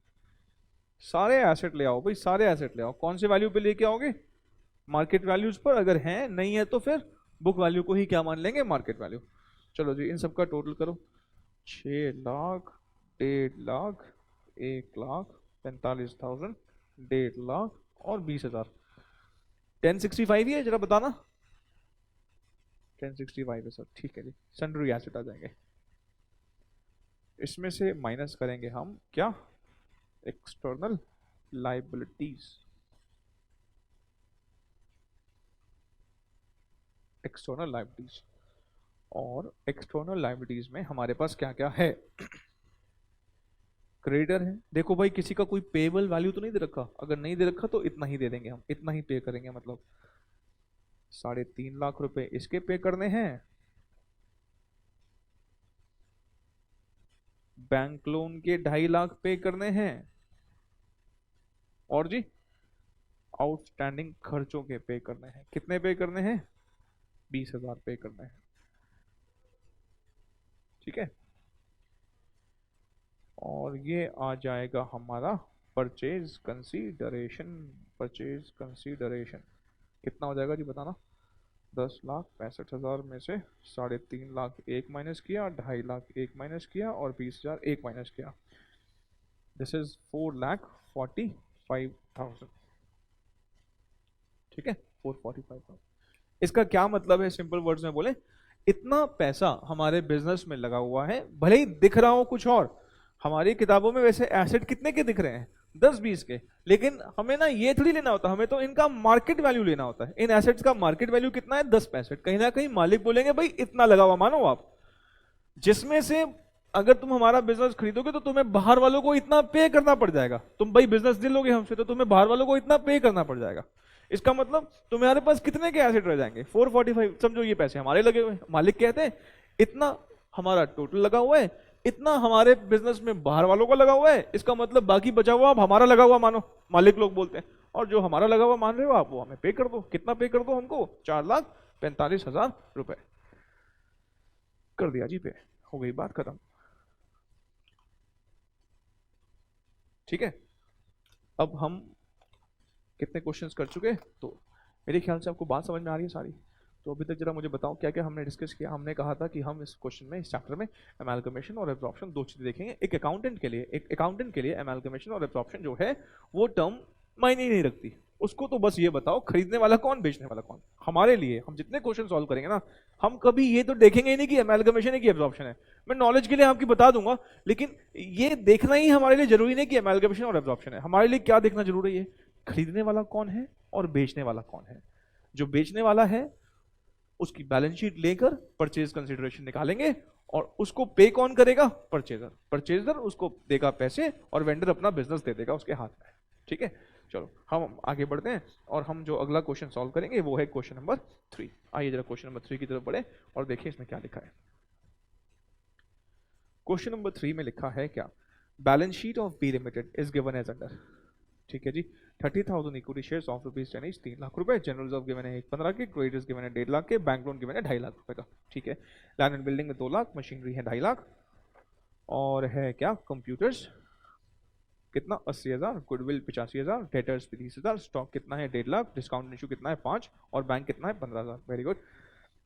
सारे एसेट ले आओ भाई, सारे एसेट ले आओ, कौन से वैल्यू पे लेके आओगे, मार्केट वैल्यूज पर, अगर हैं नहीं है तो फिर बुक वैल्यू को ही क्या मान लेंगे, मार्केट वैल्यू। चलो जी इन सब का टोटल करो, 6 लाख, 1.5 लाख, 1,45,000, 1.5 लाख और 20,000। 1065 ही है, जरा बताना। 1065 है सर, ठीक है जी। सन्ड्री एसेट आ जाएंगे, इसमें से माइनस करेंगे हम क्या, एक्सटर्नल लाइबिलिटीज। एक्सटर्नल लाइबिलिटीज, और एक्सटर्नल लाइबिलिटीज में हमारे पास क्या क्या है, क्रेडिटर है। देखो भाई किसी का कोई पेबल वैल्यू तो नहीं दे रखा, अगर नहीं दे रखा तो इतना ही दे देंगे हम, इतना ही पे करेंगे, मतलब 3.5 लाख रुपए इसके पे करने हैं, बैंक लोन के 2.5 लाख पे करने हैं, और जी आउटस्टैंडिंग खर्चों के पे करने हैं। कितने पे करने हैं, 20,000 पे करने हैं, ठीक है। और ये आ जाएगा हमारा परचेज कंसीडरेशन। परचेज कंसीडरेशन कितना हो जाएगा जी बताना, 10,65,000 में से 3.5 लाख एक माइनस किया, 2.5 लाख एक माइनस किया और 20,000 एक माइनस किया, दिस इज 4,45,000, ठीक है, 445,000। इसका क्या मतलब है, सिंपल वर्ड्स में बोले, इतना पैसा हमारे बिजनेस में लगा हुआ है, भले ही दिख रहा हो कुछ और, हमारी किताबों में वैसे एसेट कितने के दिख रहे हैं, 10-20 के, लेकिन हमें ना ये थोड़ी लेना होता, हमें तो इनका मार्केट वैल्यू लेना होता है। इन एसेट्स का मार्केट वैल्यू कितना है, 10 पैसे। कहीं ना कहीं मालिक बोलेंगे भाई इतना लगा हुआ मानो आप, जिसमें से अगर तुम हमारा बिजनेस खरीदोगे तो तुम्हें बाहर वालों को इतना पे करना पड़ जाएगा, तुम भाई बिजनेस डील लोगे हमसे तो तुम्हें बाहर वालों को इतना पे करना पड़ जाएगा। इसका मतलब तुम्हारे पास कितने के एसेट रह जाएंगे, 445। समझो ये पैसे हमारे लगे हुए, मालिक कहते हैं इतना हमारा टोटल लगा हुआ है, इतना हमारे बिजनेस में बाहर वालों का लगा हुआ है, इसका मतलब बाकी बचा हुआ आप हमारा लगा हुआ मानो, मालिक लोग बोलते हैं, और जो हमारा लगा हुआ मान रहे हो आप वो हमें पे कर दो। कितना पे कर दो हमको, 4,45,000 रुपए कर दिया जी पे, हो गई बात खत्म, ठीक है। अब हम कितने क्वेश्चंस कर चुके, तो मेरे ख्याल से आपको बात समझ में आ रही है सारी। तो अभी तक जरा मुझे बताओ क्या क्या हमने डिस्कस किया। हमने कहा था कि हम इस क्वेश्चन में, इस चैप्टर में एमालगमेशन और एब्जॉर्प्शन दो चीजें देखेंगे। एक अकाउंटेंट के लिए एमालगमेशन और एब्जॉर्प्शन जो है वो टर्म मायने नहीं रखती, उसको तो बस ये बताओ खरीदने वाला कौन, बेचने वाला कौन। हमारे लिए हम जितने क्वेश्चन सॉल्व करेंगे ना, हम कभी ये तो देखेंगे ही नहीं कि एमालगमेशन है कि एब्जॉर्प्शन है। मैं नॉलेज के लिए आपकी बता दूंगा, लेकिन ये देखना ही हमारे लिए जरूरी नहीं कि एमालगमेशन और एब्जॉर्प्शन है। हमारे लिए क्या देखना जरूरी है, खरीदने वाला कौन है और बेचने वाला कौन है। जो बेचने वाला है उसकी बैलेंस शीट लेकर परचेज कंसिडरेशन निकालेंगे, और उसको पे कौन करेगा, परचेजर। परचेजर उसको देगा पैसे और वेंडर अपना बिजनेस दे देगा उसके हाथ में, ठीक है। चलो हम आगे बढ़ते हैं, और हम जो अगला क्वेश्चन सॉल्व करेंगे वो है क्वेश्चन नंबर 3। आइए जरा क्वेश्चन नंबर 3 की तरफ बढ़े और देखिए इसमें क्या लिखा है। क्वेश्चन नंबर 3 में लिखा है क्या, balance sheet of B limited is given as under, ठीक है जी। 30,000 equity shares of ₹10 each, 3 lakh रुपए। जनरल रिजर्व गिवन है 1.15 के, क्रेडिटर्स गिवन है 1.5 लाख के, बैंक लोन गिवन है 2.5 लाख रुपए का, ठीक है। लैंड एंड बिल्डिंग में 2 लाख, मशीनरी है 2.5 लाख, और है क्या, कंप्यूटर्स कितना, 80,000, गुडविल 85,000, डेटर्स 30,000, स्टॉक कितना है 1.5 लाख, डिस्काउंट इशू कितना है 5, और बैंक कितना है 15,000। Very good.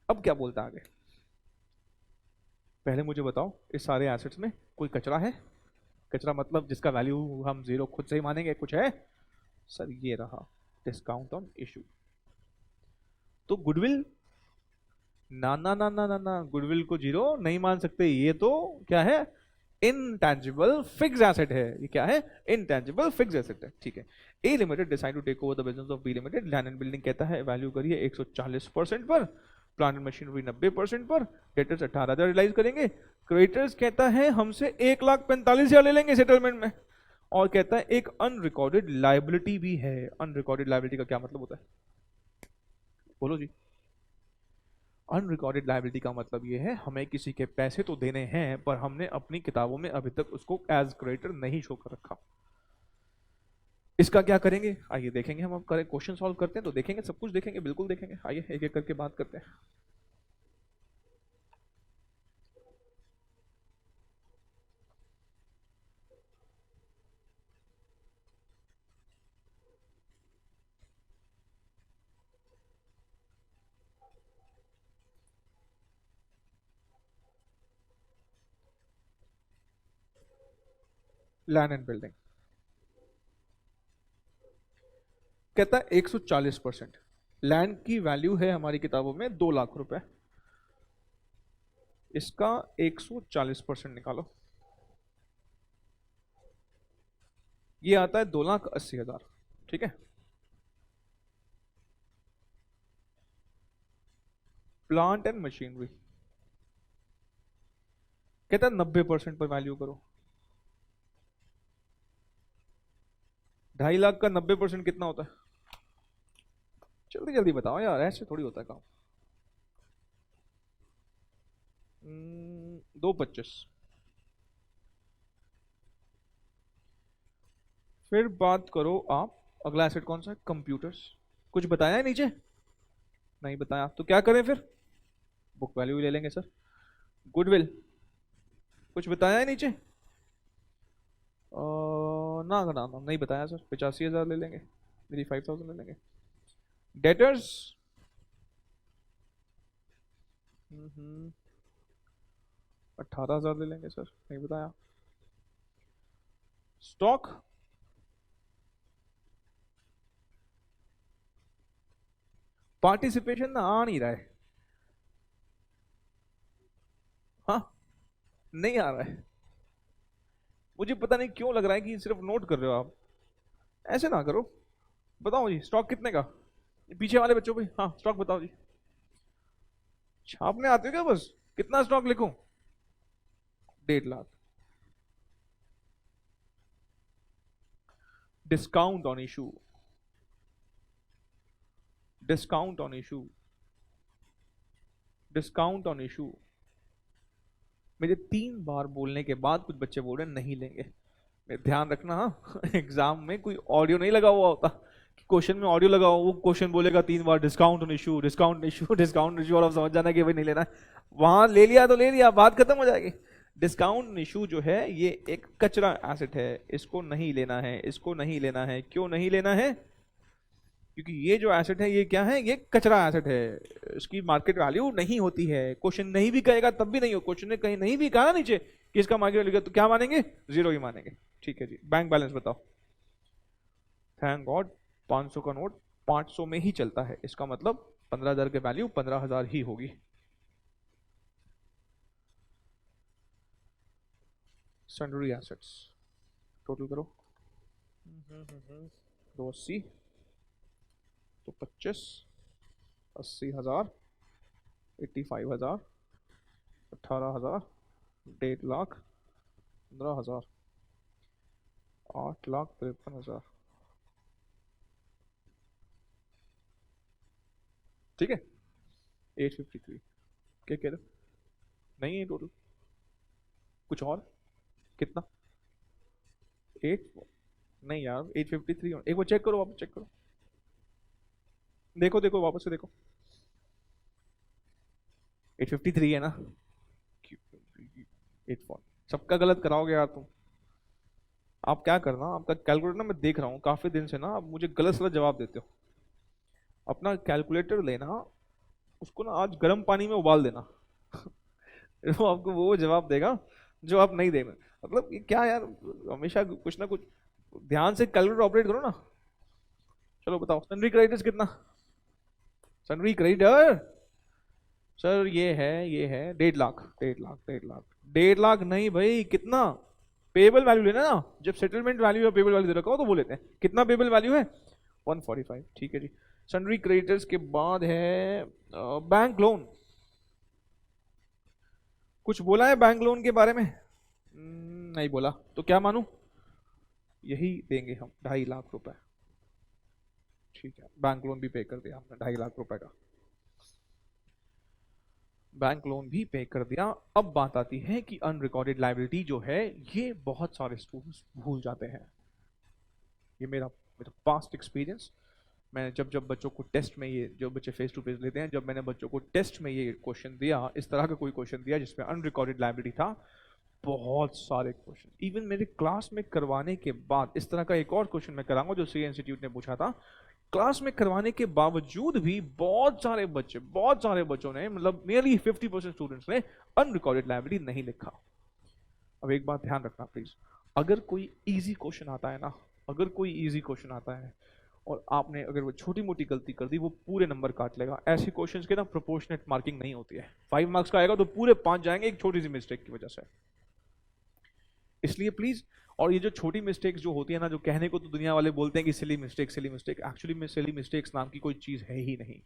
अब क्या बोलता है आगे, पहले मुझे बताओ इस सारे एसेट्स में कोई कचरा है, कचरा मतलब जिसका वैल्यू हम जीरो खुद से ही मानेंगे, कुछ है सर, ये रहा डिस्काउंट ऑन इशू। तो गुडविल, ना ना ना ना ना ना, गुडविल को जीरो नहीं मान सकते, ये तो क्या है, इनटैंजिबल फिक्स एसेट है। ये क्या है, इनटैंजिबल फिक्स एसेट है, ठीक है। A limited decide to take over the business of B limited. Land and building कहता है वैल्यू करिए 140% पर, प्लांट एंड मशीनरी 90% पर, डेटर्स 18,000 रिलाइज करेंगे, क्रेडिटर्स कहता है हमसे 1,45,000 ले लेंगे सेटलमेंट में, और कहता है एक अनरिकॉर्डेड लायबिलिटी भी है। अनरिकॉर्डेड लायबिलिटी का क्या मतलब होता है, बोलो जी। अनरिकॉर्डेड लायबिलिटी का मतलब ये है हमें किसी के पैसे तो देने हैं पर हमने अपनी किताबों में अभी तक उसको एज क्रेडिटर नहीं शो कर रखा। इसका क्या करेंगे आइए देखेंगे। हम अब करें क्वेश्चन सॉल्व करते हैं तो देखेंगे, सब कुछ देखेंगे, बिल्कुल देखेंगे। आइए एक एक करके बात करते हैं। लैंड एंड बिल्डिंग कहता है 140%। लैंड की वैल्यू है हमारी किताबों में 2 लाख रुपए। इसका 140% निकालो। ये आता है 2,80,000। ठीक है। प्लांट एंड मशीनरी कहता है 90% पर वैल्यू करो। 2.5 लाख का 90% कितना होता है? जल्दी जल्दी बताओ यार, ऐसे थोड़ी होता है काम। 2,25। फिर बात करो आप, अगला एसेट कौन सा है? कंप्यूटर्स। कुछ बताया है नीचे? नहीं बताया तो क्या करें फिर? बुक वैल्यू ले लेंगे सर। गुडविल कुछ बताया है नीचे? ना ना ना नहीं बताया सर। 85,000 ले लेंगे, मेरी 5,000 ले लेंगे। डेटर्स 18,000 ले लेंगे सर, नहीं बताया। स्टॉक पार्टिसिपेशन ना आ नहीं रहा है। हाँ नहीं आ रहा है। मुझे पता नहीं क्यों लग रहा है कि सिर्फ नोट कर रहे हो आप। ऐसे ना करो। बताओ जी स्टॉक कितने का? पीछे वाले बच्चों पे हाँ स्टॉक बताओ जी। छापने आते हो क्या बस? कितना स्टॉक लिखूं? 1.5 lakh. Discount on issue, discount on issue, discount on issue. मेरे 3 बार बोलने के बाद कुछ बच्चे बोल रहे हैं नहीं लेंगे। ध्यान रखना हाँ एग्जाम में कोई ऑडियो नहीं लगा हुआ होता। क्वेश्चन में ऑडियो लगा हुआ, वो क्वेश्चन बोलेगा 3 बार discount on issue, discount issue, discount issue, और आप समझ जाना कि भाई नहीं लेना है। वहां ले लिया तो ले लिया, बात खत्म हो जाएगी। डिस्काउंट इशू जो है ये एक कचरा एसेट है, इसको नहीं लेना है, इसको नहीं लेना है। क्यों नहीं लेना है? क्योंकि ये जो एसेट है ये क्या है? ये कचरा एसेट है, इसकी मार्केट वैल्यू नहीं होती है। क्वेश्चन नहीं भी कहेगा तब भी नहीं हो। क्वेश्चन ने कहीं नहीं भी कहा ना नीचे कि इसका मार्केट वैल्यू तो क्या मानेंगे? 0 ही मानेंगे। ठीक है जी। बैंक बैलेंस बताओ। थैंक गॉड 500 का नोट 500 में ही चलता है, इसका मतलब 15,000 की वैल्यू 15,000 ही होगी। सन्ड्री एसेट्स टोटल करो। 280 तो 25, 80,000, 85,000, 18,000, 1.5 लाख, 15,000, 8,53,000। ठीक है। 853 क्या कह रहे हो? नहीं है टोटल कुछ और? कितना? 8 नहीं यार 853। एक बार चेक करो, वापस चेक करो। देखो देखो वापस से देखो। 853 है ना? 84। सबका गलत कराओगे यार तुम। आप क्या करना, आपका कैलकुलेटर ना मैं देख रहा हूँ काफी दिन से ना, आप मुझे गलत सलत जवाब देते हो। अपना कैलकुलेटर लेना, उसको ना आज गर्म पानी में उबाल देना वो आपको वो जवाब देगा जो आप नहीं देना। मतलब ये क्या यार, हमेशा कुछ ना कुछ। ध्यान से कैलकुलेटर ऑपरेट करो ना। चलो बताओ सनरी क्रेडिटर्स कितना? सनरी क्रेडिटर सर ये है 1.5 लाख, 1.5 लाख, 1.5 लाख। 1.5 लाख नहीं भाई, कितना? पेबल वैल्यू लेना ना, जब सेटलमेंट वैल्यू या पेबल वैल्यू दे रखा हो तो वो लेते हैं। कितना पेबल वैल्यू है? 145। ठीक है जी। सनरी क्रेडिटर्स के बाद है बैंक लोन। कुछ बोला है बैंक लोन के बारे में? नहीं बोला तो क्या मानूं? यही देंगे हम 2.5 लाख रुपए। ठीक है बैंक लोन भी पे कर दिया हमने 2.5 लाख रुपए का। बैंक लोन भी पे कर दिया। अब बात आती है कि अनरिकॉर्डेड लायबिलिटी जो है ये बहुत सारे स्टूडेंट्स भूल जाते हैं। ये मेरा मेरा पास्ट एक्सपीरियंस, मैं जब जब बच्चों को टेस्ट में, ये जो बच्चे फेस टू फेस लेते हैं, जब मैंने बच्चों को टेस्ट में ये क्वेश्चन दिया, इस तरह का कोई क्वेश्चन दिया जिसमें अनरिकॉर्डेड लायबिलिटी था, बहुत सारे क्वेश्चन इवन मेरे क्लास में करवाने के बाद, इस तरह का एक और क्वेश्चन मैं कराऊंगा जो सी इंस्टीट्यूट ने पूछा था, क्लास में करवाने के बावजूद भी बहुत सारे बच्चों ने, मतलब नियरली 50% स्टूडेंट्स ने अनरिकॉर्डेड लायबिलिटी नहीं लिखा। अब एक बात ध्यान रखना प्लीज, अगर कोई इजी क्वेश्चन आता है ना, अगर कोई इजी क्वेश्चन आता है और आपने अगर वो छोटी मोटी गलती कर दी, वो पूरे नंबर काट लेगा। ऐसे क्वेश्चंस के ना प्रोपोर्शनेट मार्किंग नहीं होती है। 5 मार्क्स का आएगा तो पूरे 5 जाएंगे एक छोटी सी मिस्टेक की वजह से। इसलिए प्लीज, और ये जो छोटी मिस्टेक्स जो होती है ना, जो कहने को तो दुनिया वाले बोलते हैं कि सिली मिस्टेक, एक्चुअली में सिली मिस्टेक्स नाम की कोई चीज है ही नहीं।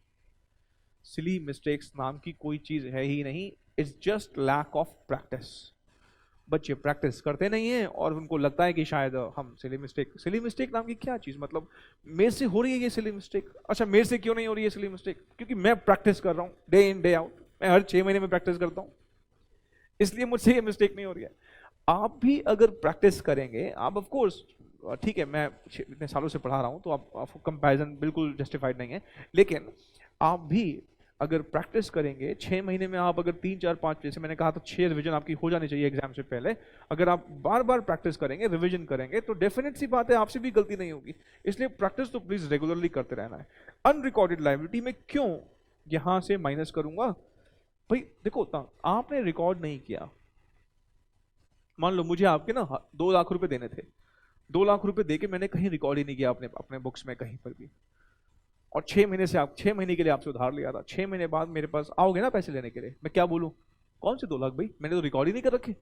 सिली मिस्टेक्स नाम की कोई चीज है ही नहीं। It's just lack of practice. बच्चे प्रैक्टिस करते नहीं है और उनको लगता है कि शायद हम सिली मिस्टेक नाम की क्या चीज, मतलब मेरे से हो रही है ये सिली मिस्टेक, अच्छा मेरे से क्यों नहीं हो रही है सिली मिस्टेक? क्योंकि मैं प्रैक्टिस कर रहा हूं डे इन डे आउट, मैं हर 6 महीने में प्रैक्टिस करता हूं, इसलिए मुझसे ये मिस्टेक नहीं हो रही है। आप भी अगर प्रैक्टिस करेंगे, आप ऑफ कोर्स, ठीक है मैं इतने सालों से पढ़ा रहा हूं तो आप कंपैरिजन बिल्कुल जस्टिफाइड नहीं है, लेकिन आप भी अगर प्रैक्टिस करेंगे 6 महीने में, आप अगर 3 4 5, जैसे मैंने कहा तो 6 रिवीजन आपकी हो जानी चाहिए एग्जाम से पहले, अगर आप बार बार प्रैक्टिस करेंगे, रिवीजन करेंगे, तो डेफिनेट सी बात है आपसे भी गलती नहीं होगी। इसलिए प्रैक्टिस तो प्लीज रेगुलरली करते रहना है। अनरिकॉर्डेड लायबिलिटी में क्यों यहां से माइनस करूंगा? भाई देखो, आपने रिकॉर्ड नहीं किया, मान लो मुझे आपके ना 2 लाख रुपए देने थे, 2 लाख रुपए देके मैंने कहीं रिकॉर्ड ही नहीं किया अपने बुक्स में कहीं पर भी, और 6 महीने से 6 महीने के लिए आपसे उधार लिया था, 6 महीने बाद मेरे पास आओगे ना पैसे लेने के लिए, मैं क्या बोलूं? कौन से 2 लाख भाई, मैंने तो रिकॉर्ड ही नहीं कर रखे।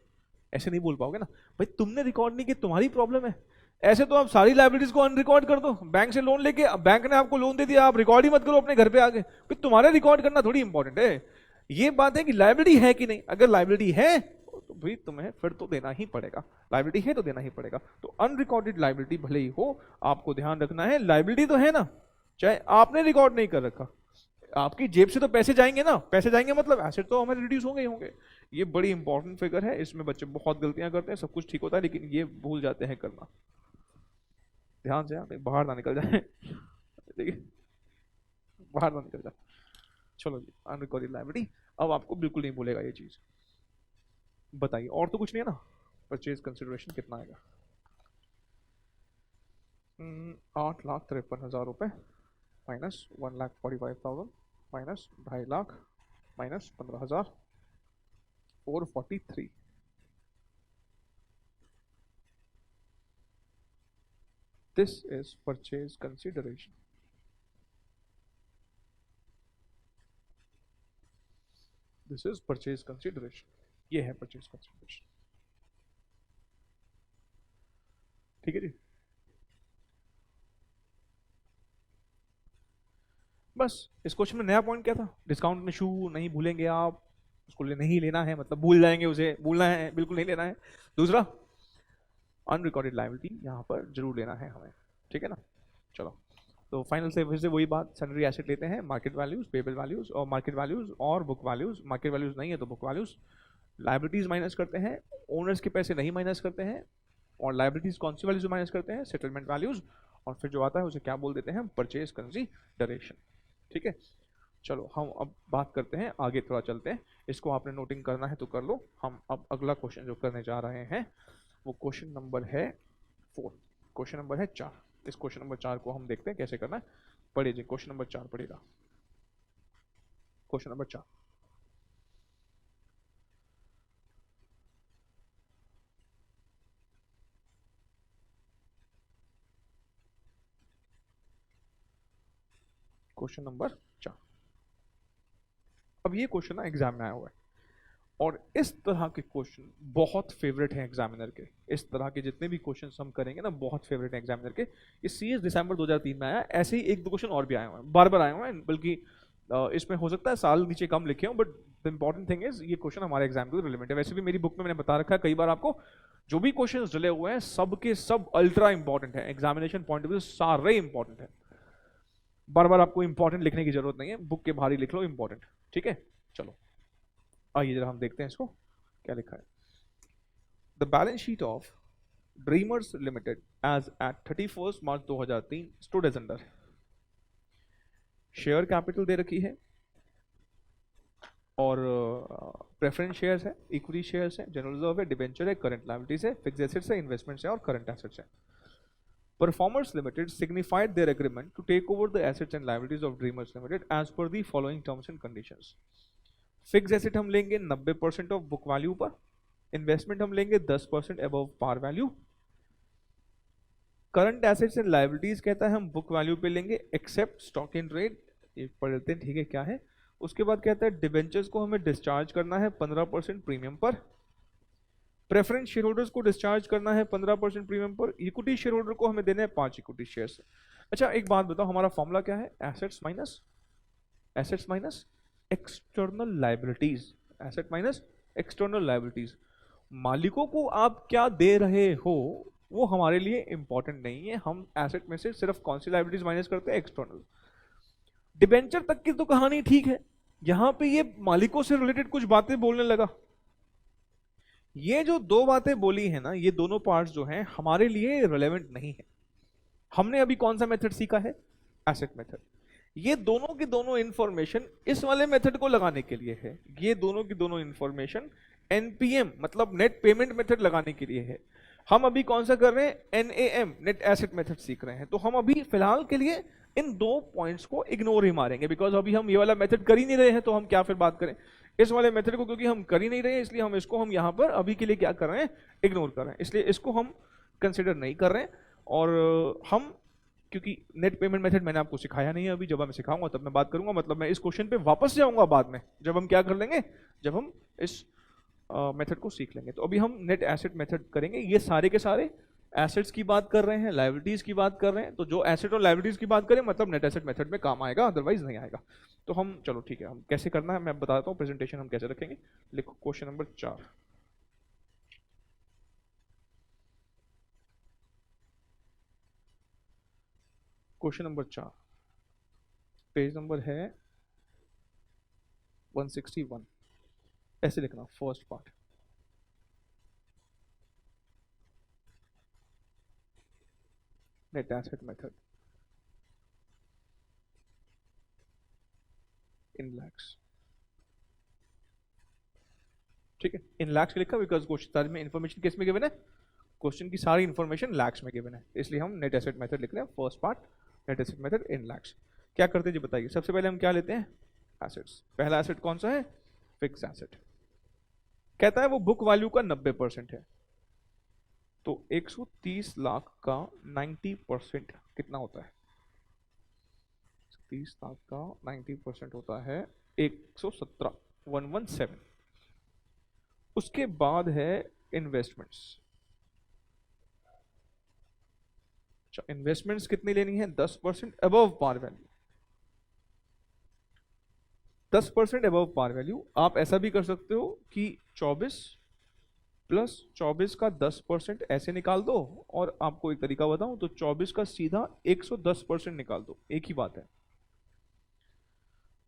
ऐसे नहीं बोल पाओगे ना भाई, तुमने रिकॉर्ड नहीं किया, तुम्हारी प्रॉब्लम है। ऐसे तो आप सारी लाइबिलिटीज को अनरिकॉर्ड कर दो, बैंक से लोन लेके, बैंक ने आपको लोन दे दिया, आप रिकॉर्ड ही मत करो अपने घर पे आके, भाई तुम्हारा रिकॉर्ड करना थोड़ी इंपॉर्टेंट है। ये बात है कि लाइबिलिटी है कि नहीं, अगर लाइबिलिटी है तो भाई तुम्हें फिर तो देना ही पड़ेगा, लाइबिलिटी है तो देना ही पड़ेगा। तो अनरिकॉर्डेड लाइबिलिटी भले ही हो, आपको ध्यान रखना है लाइबिलिटी तो है ना, चाहे आपने रिकॉर्ड नहीं कर रखा, आपकी जेब से तो पैसे जाएंगे ना, पैसे जाएंगे मतलब एसेट तो हमें रिड्यूस होंगे ही होंगे। ये बड़ी इंपॉर्टेंट फिगर है, इसमें बच्चे बहुत गलतियां करते हैं, सब कुछ ठीक होता है लेकिन ये भूल जाते हैं करना। ध्यान से आप बाहर ना निकल जाए देखिए, बाहर ना निकल जाए। चलो जी, अनरिकॉर्डेड लायबिलिटी अब आपको बिल्कुल नहीं भूलेगा ये चीज। बताइए, और तो कुछ नहीं है ना? परचेज कंसिडरेशन कितना आएगा? 8,53,000 रुपए minus 1,45,000 minus 2.5 lakh minus 15,000 443। This is purchase consideration. This is purchase consideration. ये है purchase consideration। ठीक है जी, बस इस क्वेश्चन में नया पॉइंट क्या था? डिस्काउंट में शू नहीं भूलेंगे आप, उसको नहीं लेना है, मतलब भूल जाएंगे उसे, भूलना है बिल्कुल नहीं लेना है। दूसरा, अनरिकॉर्डेड लायबिलिटी यहाँ पर जरूर लेना है हमें, ठीक है ना? चलो, तो फाइनल से फिर से वही बात, सन्ड्री एसेट लेते हैं, मार्केट वैल्यूज, पेबल वैल्यूज और मार्केट वैल्यूज और बुक वैल्यूज। मार्केट वैल्यूज नहीं है तो बुक वैल्यूज। लायबिलिटीज माइनस करते हैं, ओनर्स के पैसे नहीं माइनस करते हैं, और लायबिलिटीज कौन सी वैल्यूज माइनस करते हैं? सेटलमेंट वैल्यूज, और फिर जो आता है उसे क्या बोल देते हैं? Purchase consideration. ठीक है, चलो हम अब बात करते हैं, आगे थोड़ा चलते हैं। इसको आपने नोटिंग करना है तो कर लो। हम अब अगला क्वेश्चन जो करने जा रहे हैं वो क्वेश्चन नंबर है 4, क्वेश्चन नंबर है 4। इस क्वेश्चन नंबर 4 को हम देखते हैं कैसे करना है। पढ़िए जी, क्वेश्चन नंबर 4 पढ़िएगा, क्वेश्चन नंबर 4। Question number 4। अब ये क्वेश्चन ना एग्जाम में आया हुआ है, और इस तरह के क्वेश्चन बहुत फेवरेट हैं एग्जामिनर के। इस तरह के जितने भी क्वेश्चन हम करेंगे ना, बहुत फेवरेट हैं एग्जामिनर के। ये CS दिसंबर 2003 में आया, ऐसे ही 1-2 क्वेश्चन और भी आए हुए हैं, बार बार आए हुए हैं, बल्कि इसमें हो सकता है साल नीचे कम लिखे हो, but the important thing is ये क्वेश्चन हमारे एग्जाम के रिलेवेंट है। वैसे भी मेरी बुक में मैंने बता रखा है कई बार आपको, जो भी क्वेश्चन डले हुए हैं सब के सब अल्ट्रा इंपॉर्टेंट है, एग्जामिनेशन पॉइंट ऑफ व्यू सारे इंपॉर्टेंट है। बार बार आपको इंपॉर्टेंट लिखने की जरूरत नहीं है, बुक के बाहर ही लिख लो इंपॉर्टेंट। ठीक है, चलो आइए जरा हम देखते हैं इसको क्या लिखा है। The balance sheet of dreamers limited as at 31 March 2003 stood as under. Share capital दे रखी है और प्रेफरेंस शेयर्स है, इक्विटी शेयर्स है, जनरल रिजर्व है, डिबेंचर है, करंट लायबिलिटीज है, फिक्स्ड एसेट्स है, इन्वेस्टमेंट्स है और करंट एसेट्स है। Performers Limited signified their agreement to take over the assets and liabilities of Dreamers Limited as per the following terms and conditions. Fix asset हम लेंगे 90% of book value पर, investment हम लेंगे 10% above par value, current assets and liabilities कहता है हम book value पे लेंगे एक्सेप्ट स्टॉक इन ट्रेड, ये पढ़ लेते हैं ठीक है क्या है। उसके बाद कहता है डिबेंचर्स को हमें डिस्चार्ज करना है 15% प्रीमियम पर, प्रेफरेंस शेयर होल्डर्स को डिस्चार्ज करना है 15% प्रीमियम पर, इक्विटी शेयर होल्डर को हमें देने हैं 5 इक्विटी शेयर्स। अच्छा एक बात बताओ, हमारा फॉर्मूला क्या है? Assets minus external liabilities, asset minus external liabilities. मालिकों को आप क्या दे रहे हो वो हमारे लिए इंपॉर्टेंट नहीं है, हम एसेट में से सिर्फ कौन सी लायबिलिटीज माइनस करते हैं? एक्सटर्नल। डिबेंचर तक की तो कहानी ठीक है, यहां पे ये मालिकों से रिलेटेड कुछ बातें बोलने लगा। ये जो दो बातें बोली है ना, ये दोनों पार्ट्स जो हैं हमारे लिए रिलेवेंट नहीं है। हमने अभी कौन सा मेथड सीखा है? Asset method. ये दोनों की दोनों इंफॉर्मेशन इस वाले मेथड को लगाने के लिए है, ये दोनों की दोनों इंफॉर्मेशन एनपीएम मतलब नेट पेमेंट मेथड लगाने के लिए है। हम अभी कौन सा कर रहे हैं? एनएएम नेट एसेट मेथड सीख रहे हैं। तो हम अभी फिलहाल के लिए इन दो पॉइंट्स को इग्नोर ही मारेंगे, बिकॉज अभी हम ये वाला मेथड कर ही नहीं रहे हैं, तो हम क्या फिर बात करें इस वाले मेथड को, क्योंकि हम कर ही नहीं रहे हैं, इसलिए हम इसको हम यहाँ पर अभी के लिए क्या कर रहे हैं? इग्नोर कर रहे हैं, इसलिए इसको हम कंसिडर नहीं कर रहे हैं। और हम क्योंकि नेट पेमेंट मेथड मैंने आपको सिखाया नहीं है अभी, जब मैं सिखाऊंगा तब मैं बात करूंगा, मतलब मैं इस क्वेश्चन पे वापस जाऊंगा बाद में, जब हम क्या कर लेंगे, जब हम इस मेथड को सीख लेंगे। तो अभी हम नेट एसेट मेथड करेंगे। ये सारे के सारे एसेट्स की बात कर रहे हैं, लायबिलिटीज की बात कर रहे हैं, तो जो एसेट और लायबिलिटीज की बात करें मतलब नेट एसेट मेथड में काम आएगा, अदरवाइज नहीं आएगा। तो हम चलो ठीक है, हम कैसे करना है मैं बताता हूँ, प्रेजेंटेशन हम कैसे रखेंगे। लिखो question number 4। Question number 4 page number है 161। ऐसे लिखना first part. Net asset method in lakhs. ठीक है, इन लैक्स लिखा बिकॉज क्वेश्चन में इंफॉर्मेशन किस में गिवन है? क्वेश्चन की सारी इंफॉर्मेशन लैक्स में गिवन है, इसलिए हम नेट एसेट मेथड लिख रहे हैं। First part net asset method in lakhs. क्या करते हैं जी बताइए। सबसे पहले हम क्या लेते हैं? एसेट्स। पहला एसेट कौन सा है? Fix asset. कहता है वो बुक वैल्यू का 90% है, तो 130 लाख का 90% कितना होता है? 30 लाख का 90% होता है 117, 117। उसके बाद है इन्वेस्टमेंट्स। अच्छा, इन्वेस्टमेंट्स कितनी लेनी है? 10% above par value. 10% above par value. आप ऐसा भी कर सकते हो कि 24 प्लस 24 का 10% ऐसे निकाल दो, और आपको एक तरीका बताऊं तो 24 का सीधा 110% निकाल दो, एक ही बात है।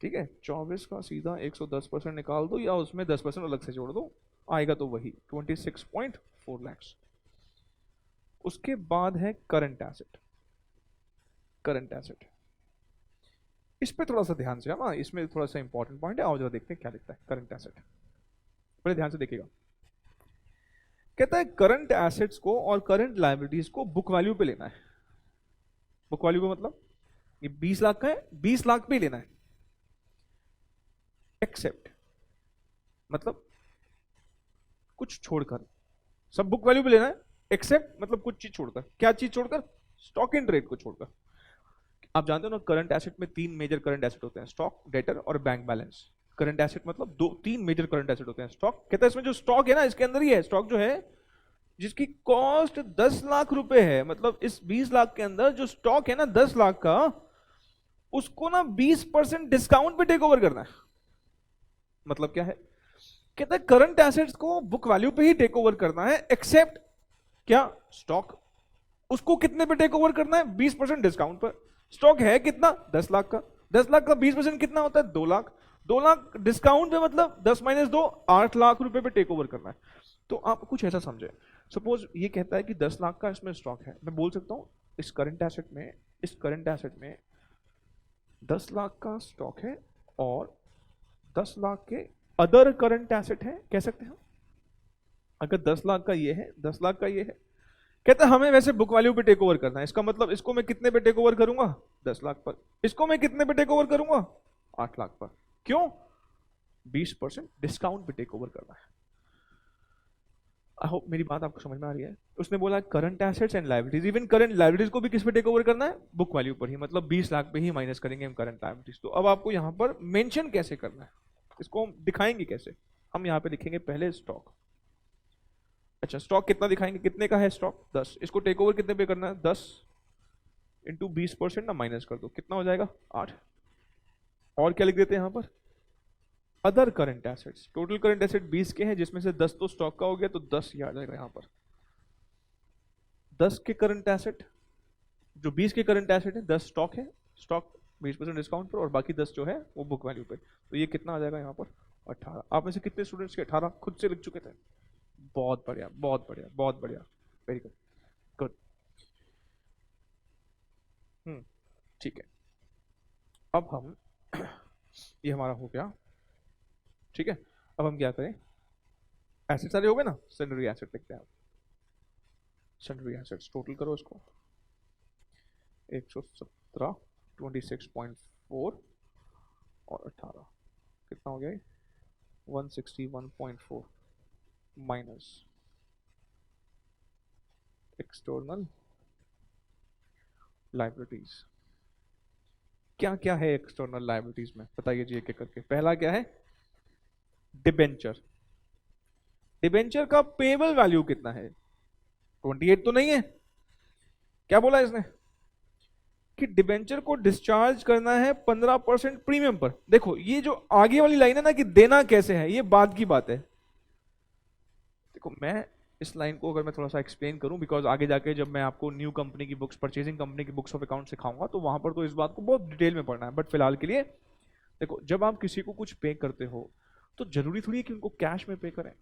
ठीक है, 24 का सीधा 110% निकाल दो, या उसमें 10% अलग से जोड़ दो, आएगा तो वही 26.4 लाख। उसके बाद है करंट एसेट। करंट एसेट इस पे थोड़ा सा ध्यान से, हाँ इसमें थोड़ा सा इंपॉर्टेंट पॉइंट है, आओ जरा देखते हैं क्या लिखता है करंट एसेट। बड़े ध्यान से देखिएगा। कहता है करंट एसेट्स को और करंट लायबिलिटीज को बुक वैल्यू पे लेना है। बुक वैल्यू का मतलब ये 20 लाख का है, 20 लाख पे लेना है, एक्सेप्ट मतलब कुछ छोड़कर। सब बुक वैल्यू पे लेना है, एक्सेप्ट मतलब कुछ चीज छोड़कर। क्या चीज छोड़कर? स्टॉक इन ट्रेड को छोड़कर। आप जानते हो ना करंट एसेट में 3 मेजर करंट एसेट होते हैं, स्टॉक, डेटर और बैंक बैलेंस। करंट एसेट मतलब 3 मेजर करंट एसेट होते हैं। स्टॉक कहता है इसमें जो स्टॉक है ना, इसके अंदर ही है स्टॉक जो है जिसकी कॉस्ट 10 लाख रुपए है, मतलब इस 20 लाख के अंदर जो स्टॉक है ना 10 लाख का, उसको ना 20% डिस्काउंट पे टेक ओवर करना है। मतलब क्या है? कहता है करंट एसेट्स को बुक वैल्यू पे ही टेक ओवर करना है, एक्सेप्ट क्या? स्टॉक। उसको कितने पे टेक ओवर करना है? 20% डिस्काउंट पर। स्टॉक है कितना? 10 लाख का। 10 लाख का 20% कितना होता है? 2 लाख। 2 लाख डिस्काउंट पे मतलब 10 माइनस 2, 8 लाख रुपए पे टेक ओवर करना है। तो आप कुछ ऐसा समझे, सपोज ये कहता है कि 10 लाख का इसमें स्टॉक है, मैं बोल सकता हूँ इस करंट एसेट में 10 लाख का स्टॉक है और 10 लाख के अदर करंट एसेट है, कह सकते हैं। अगर 10 लाख का ये है, 10 लाख का ये है, कहता है हमें वैसे बुक वैल्यू पे टेक ओवर करना है, इसका मतलब इसको मैं कितने पे टेक ओवर करूंगा, 10 लाख पर, इसको मैं कितने पे टेक ओवर करूंगा, 8 लाख पर। क्यों? 20% डिस्काउंट पे टेक ओवर करना है। आई होप मेरी बात आपको समझ में आ रही है। उसने बोला current assets and liabilities, even current liabilities को भी किस पे टेक ओवर करना है, बुक वैल्यू पर ही, मतलब 20 लाख पे ही माइनस करेंगे हम करंट लायबिलिटीज। तो अब आपको यहां पर मेंशन कैसे करना है, इसको हम दिखाएंगे कैसे, हम यहां पे लिखेंगे पहले स्टॉक। अच्छा, स्टॉक कितना दिखाएंगे, कितने का है स्टॉक, 10, इसको टेक ओवर कितने पे करना है, 10 इंटू 20% ना माइनस कर दो, कितना हो जाएगा, 8। और क्या लिख देते हैं यहां पर, other current assets. Total current asset 20 के हैं, जिसमें से 10 तो स्टॉक का हो गया, तो 10 ये आ जाएगा यहां पर। 10 के करंट एसेट, जो 20 के करंट एसेट है, 10 स्टॉक है, स्टॉक 20% डिस्काउंट पर, और बाकी 10 जो है वो बुक वैल्यू पे। तो ये कितना आ जाएगा यहाँ पर, 18। आप में से कितने स्टूडेंट्स के 18 खुद से लिख चुके थे? बहुत बढ़िया, बहुत बढ़िया, बहुत बढ़िया, वेरी गुड, गुड। ठीक है, अब हम ये हमारा हो गया, ठीक है। अब हम क्या करें, एसेट सारे हो गए ना, सन्ड्री एसेट लिखते हैं। सन्ड्री एसेट्स टोटल करो इसको, 117, 26.4 और 18 कितना हो गया, 161.4 माइनस एक्सटर्नल लायबिलिटीज। क्या क्या है एक्सटर्नल लायबिलिटीज में, बताइए जी एक एक करके। पहला क्या है, डिबेंचर। डिबेंचर का पेबल वैल्यू कितना है, 28 तो नहीं है। क्या बोला इसने कि डिबेंचर को डिस्चार्ज करना है 15% प्रीमियम पर। देखो ये जो आगे वाली लाइन है ना कि देना कैसे है, ये बाद की बात है। देखो मैं इस लाइन को अगर मैं थोड़ा सा एक्सप्लेन करूं, बिकॉज आगे जाके जब मैं आपको न्यू कंपनी की बुक्स, परचेजिंग कंपनी की बुक्स ऑफ अकाउंट सिखाऊंगा, तो वहां पर तो इस बात को बहुत डिटेल में पढ़ना है। बट फिलहाल के लिए देखो, जब आप किसी को कुछ पे करते हो तो जरूरी थोड़ी है कि उनको कैश में पे करें।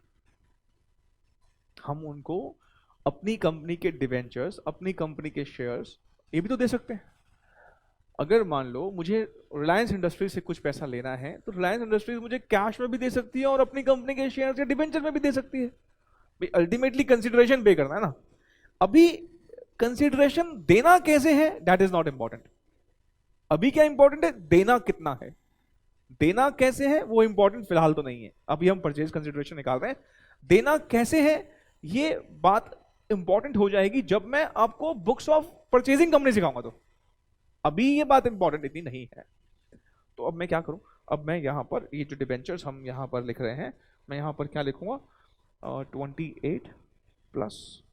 हम उनको अपनी कंपनी के डिवेंचर्स, अपनी कंपनी के शेयर्स, ये भी तो दे सकते हैं। अगर मान लो मुझे रिलायंस इंडस्ट्रीज से कुछ पैसा लेना है, तो रिलायंस इंडस्ट्रीज मुझे कैश में भी दे सकती है और अपनी कंपनी के शेयर या डिवेंचर में भी दे सकती है। भाई अल्टीमेटली कंसिडरेशन पे करना है ना। अभी कंसिडरेशन देना कैसे है, दैट इज नॉट इंपॉर्टेंट। अभी क्या इंपॉर्टेंट है, देना कितना है। देना कैसे है वो इंपॉर्टेंट फिलहाल तो नहीं है, अभी हम परचेज कंसिडरेशन निकाल रहे हैं। देना कैसे है ये बात इंपॉर्टेंट हो जाएगी जब मैं आपको बुक्स ऑफ परचेजिंग कंपनी सिखाऊंगा। तो अभी ये बात इंपॉर्टेंट इतनी नहीं है। तो अब मैं क्या करूं, अब मैं यहां पर ये जो डिबेंचर्स हम यहां पर लिख रहे हैं, मैं यहां पर क्या लिखूंगा, 28 प्लस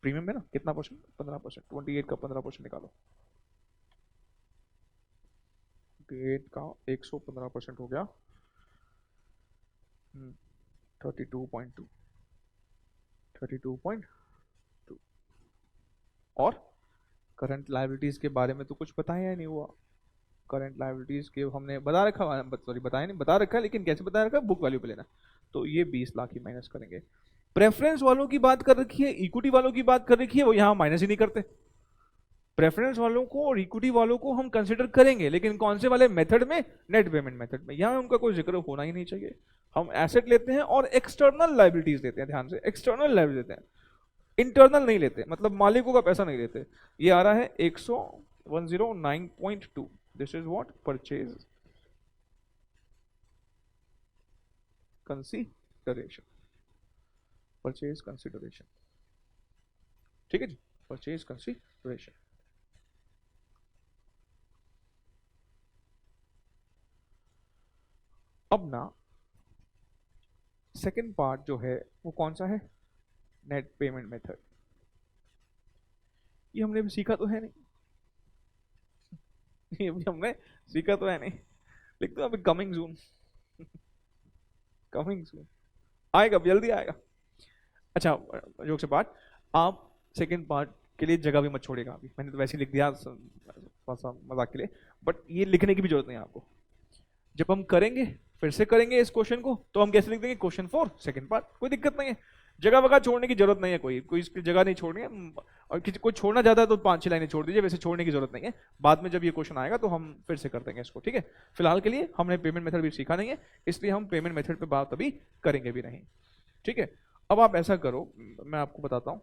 प्रीमियम है ना, कितना परसेंट, 15%। 28 का 15% निकालो, 28 का 115% हो गया 32.2, 32.2। और करंट लायबिलिटीज के बारे में तो कुछ बताया ही नहीं हुआ। करंट लायबिलिटीज के हमने बता रखा, सॉरी बताया नहीं, बता रखा है, लेकिन कैसे बता रखा है, बुक वैल्यू पे लेना। तो ये 20 लाख ही माइनस करेंगे। प्रेफरेंस वालों की बात कर रखी है, इक्विटी वालों की बात कर रखी है, वो यहां माइनस ही नहीं करते। प्रेफरेंस वालों को और इक्विटी वालों को हम कंसिडर करेंगे, लेकिन कौन से वाले मेथड में, नेट पेमेंट मेथड में। यहां उनका कोई जिक्र होना ही नहीं चाहिए। हम एसेट लेते हैं और एक्सटर्नल लायबिलिटीज लेते हैं, ध्यान से, एक्सटर्नल लायबिलिटी लेते हैं, इंटरनल नहीं लेते, मतलब मालिकों का पैसा नहीं लेते। ये आ रहा है 109.2, this is what, purchase consideration, purchase consideration, ठीक है जी, परचेज कंसीडरेशन। अब ना सेकंड पार्ट जो है वो कौन सा है, नेट पेमेंट मेथड। ये हमने भी सीखा तो है नहीं, ये भी हमने सीखा तो है नहीं। लिख दो अभी, कमिंग सून, कमिंग सून, आएगा, जल्दी आएगा। अच्छा जोक से बात, आप सेकंड पार्ट के लिए जगह भी मत छोड़ेगा। अभी मैंने तो वैसे ही लिख दिया थोड़ा सा मजाक के लिए, बट ये लिखने की भी जरूरत नहीं है आपको। जब हम करेंगे फिर से करेंगे इस क्वेश्चन को तो हम कैसे लिख देंगे, क्वेश्चन 4 सेकंड पार्ट, कोई दिक्कत नहीं है। जगह वगह छोड़ने की जरूरत नहीं है, कोई इसकी जगह नहीं छोड़नी है। और किसी कोई छोड़ना चाहता है तो 5-6 लाइनें छोड़ दीजिए, वैसे छोड़ने की जरूरत नहीं है। बाद में जब ये क्वेश्चन आएगा तो हम फिर से कर देंगे इसको, ठीक है। फिलहाल के लिए हमने पेमेंट मेथड भी सीखा नहीं है, इसलिए हम पेमेंट मेथड पे बात अभी करेंगे भी नहीं, ठीक है। अब आप ऐसा करो, मैं आपको बताता हूँ,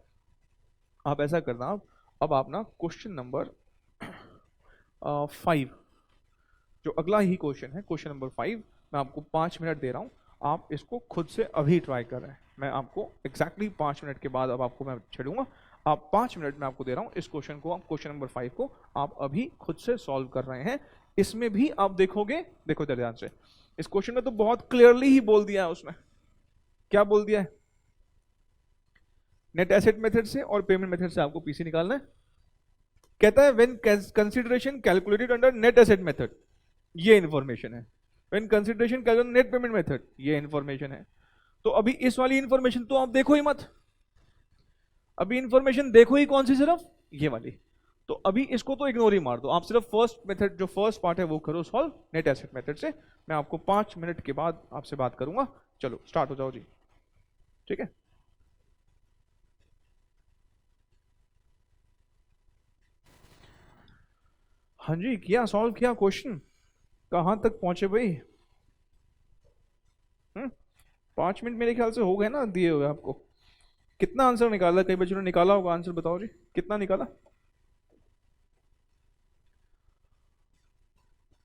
आप ऐसा करना, अब आप ना क्वेश्चन नंबर 5, जो अगला ही क्वेश्चन है, क्वेश्चन नंबर 5, मैं आपको 5 मिनट दे रहा हूँ, आप इसको खुद से अभी ट्राई कर रहे हैं। मैं आपको एग्जैक्टली 5 मिनट के बाद अब आपको मैं छेड़ूंगा। आप 5 मिनट में आपको दे रहा हूँ इस क्वेश्चन को, क्वेश्चन नंबर 5 को आप अभी खुद से सॉल्व कर रहे हैं। इसमें भी आप देखोगे, देखो इधर ध्यान से, इस क्वेश्चन में तो बहुत क्लियरली ही बोल दिया है उसमें, क्या बोल दिया है, नेट एसेट मेथड से और पेमेंट मेथड से आपको पीसी निकालना है। कहता है when consideration calculated under net asset method, ये इंफॉर्मेशन है। When consideration calculated net payment method, ये इंफॉर्मेशन है। तो अभी इस वाली इंफॉर्मेशन तो आप देखो ही मत, अभी इंफॉर्मेशन देखो ही कौन सी, सिर्फ ये वाली। तो अभी इसको तो इग्नोर ही मार दो, आप सिर्फ फर्स्ट मेथड, जो फर्स्ट पार्ट है वो करो सॉल्व नेट एसेट मेथड से। मैं आपको 5 मिनट के बाद आपसे बात करूंगा। चलो स्टार्ट हो जाओ जी, ठीक है। हाँ जी, किया सॉल्व किया क्वेश्चन, कहां तक पहुंचे भाई? 5 मिनट मेरे ख्याल से हो गए ना दिए हुए आपको। कितना आंसर निकाला, कई बच्चों ने निकाला होगा आंसर, बताओ जी कितना निकाला?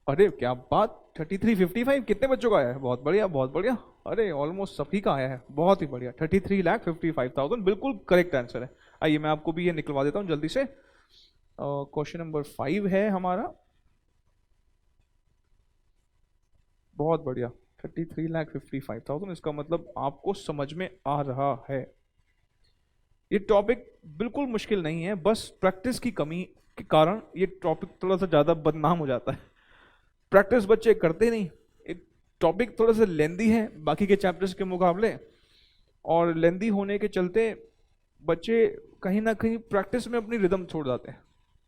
अरे क्या बात, 3355, कितने बच्चों का आया है? बहुत बढ़िया बहुत बढ़िया, अरे ऑलमोस्ट सभी का आया है, बहुत ही बढ़िया। 33,55,000 बिल्कुल करेक्ट आंसर है। आइए मैं आपको भी ये निकलवा देता हूँ जल्दी से। क्वेश्चन नंबर 5 है हमारा, बहुत बढ़िया, 33,55,000, इसका मतलब आपको समझ में आ रहा है। ये टॉपिक बिल्कुल मुश्किल नहीं है, बस प्रैक्टिस की कमी के कारण ये टॉपिक थोड़ा सा ज्यादा बदनाम हो जाता है। प्रैक्टिस बच्चे करते नहीं, एक टॉपिक थोड़ा सा लेंदी है बाकी के चैप्टर्स के मुकाबले, और लेंदी होने के चलते बच्चे कहीं ना कहीं प्रैक्टिस में अपनी रिदम छोड़ जाते हैं,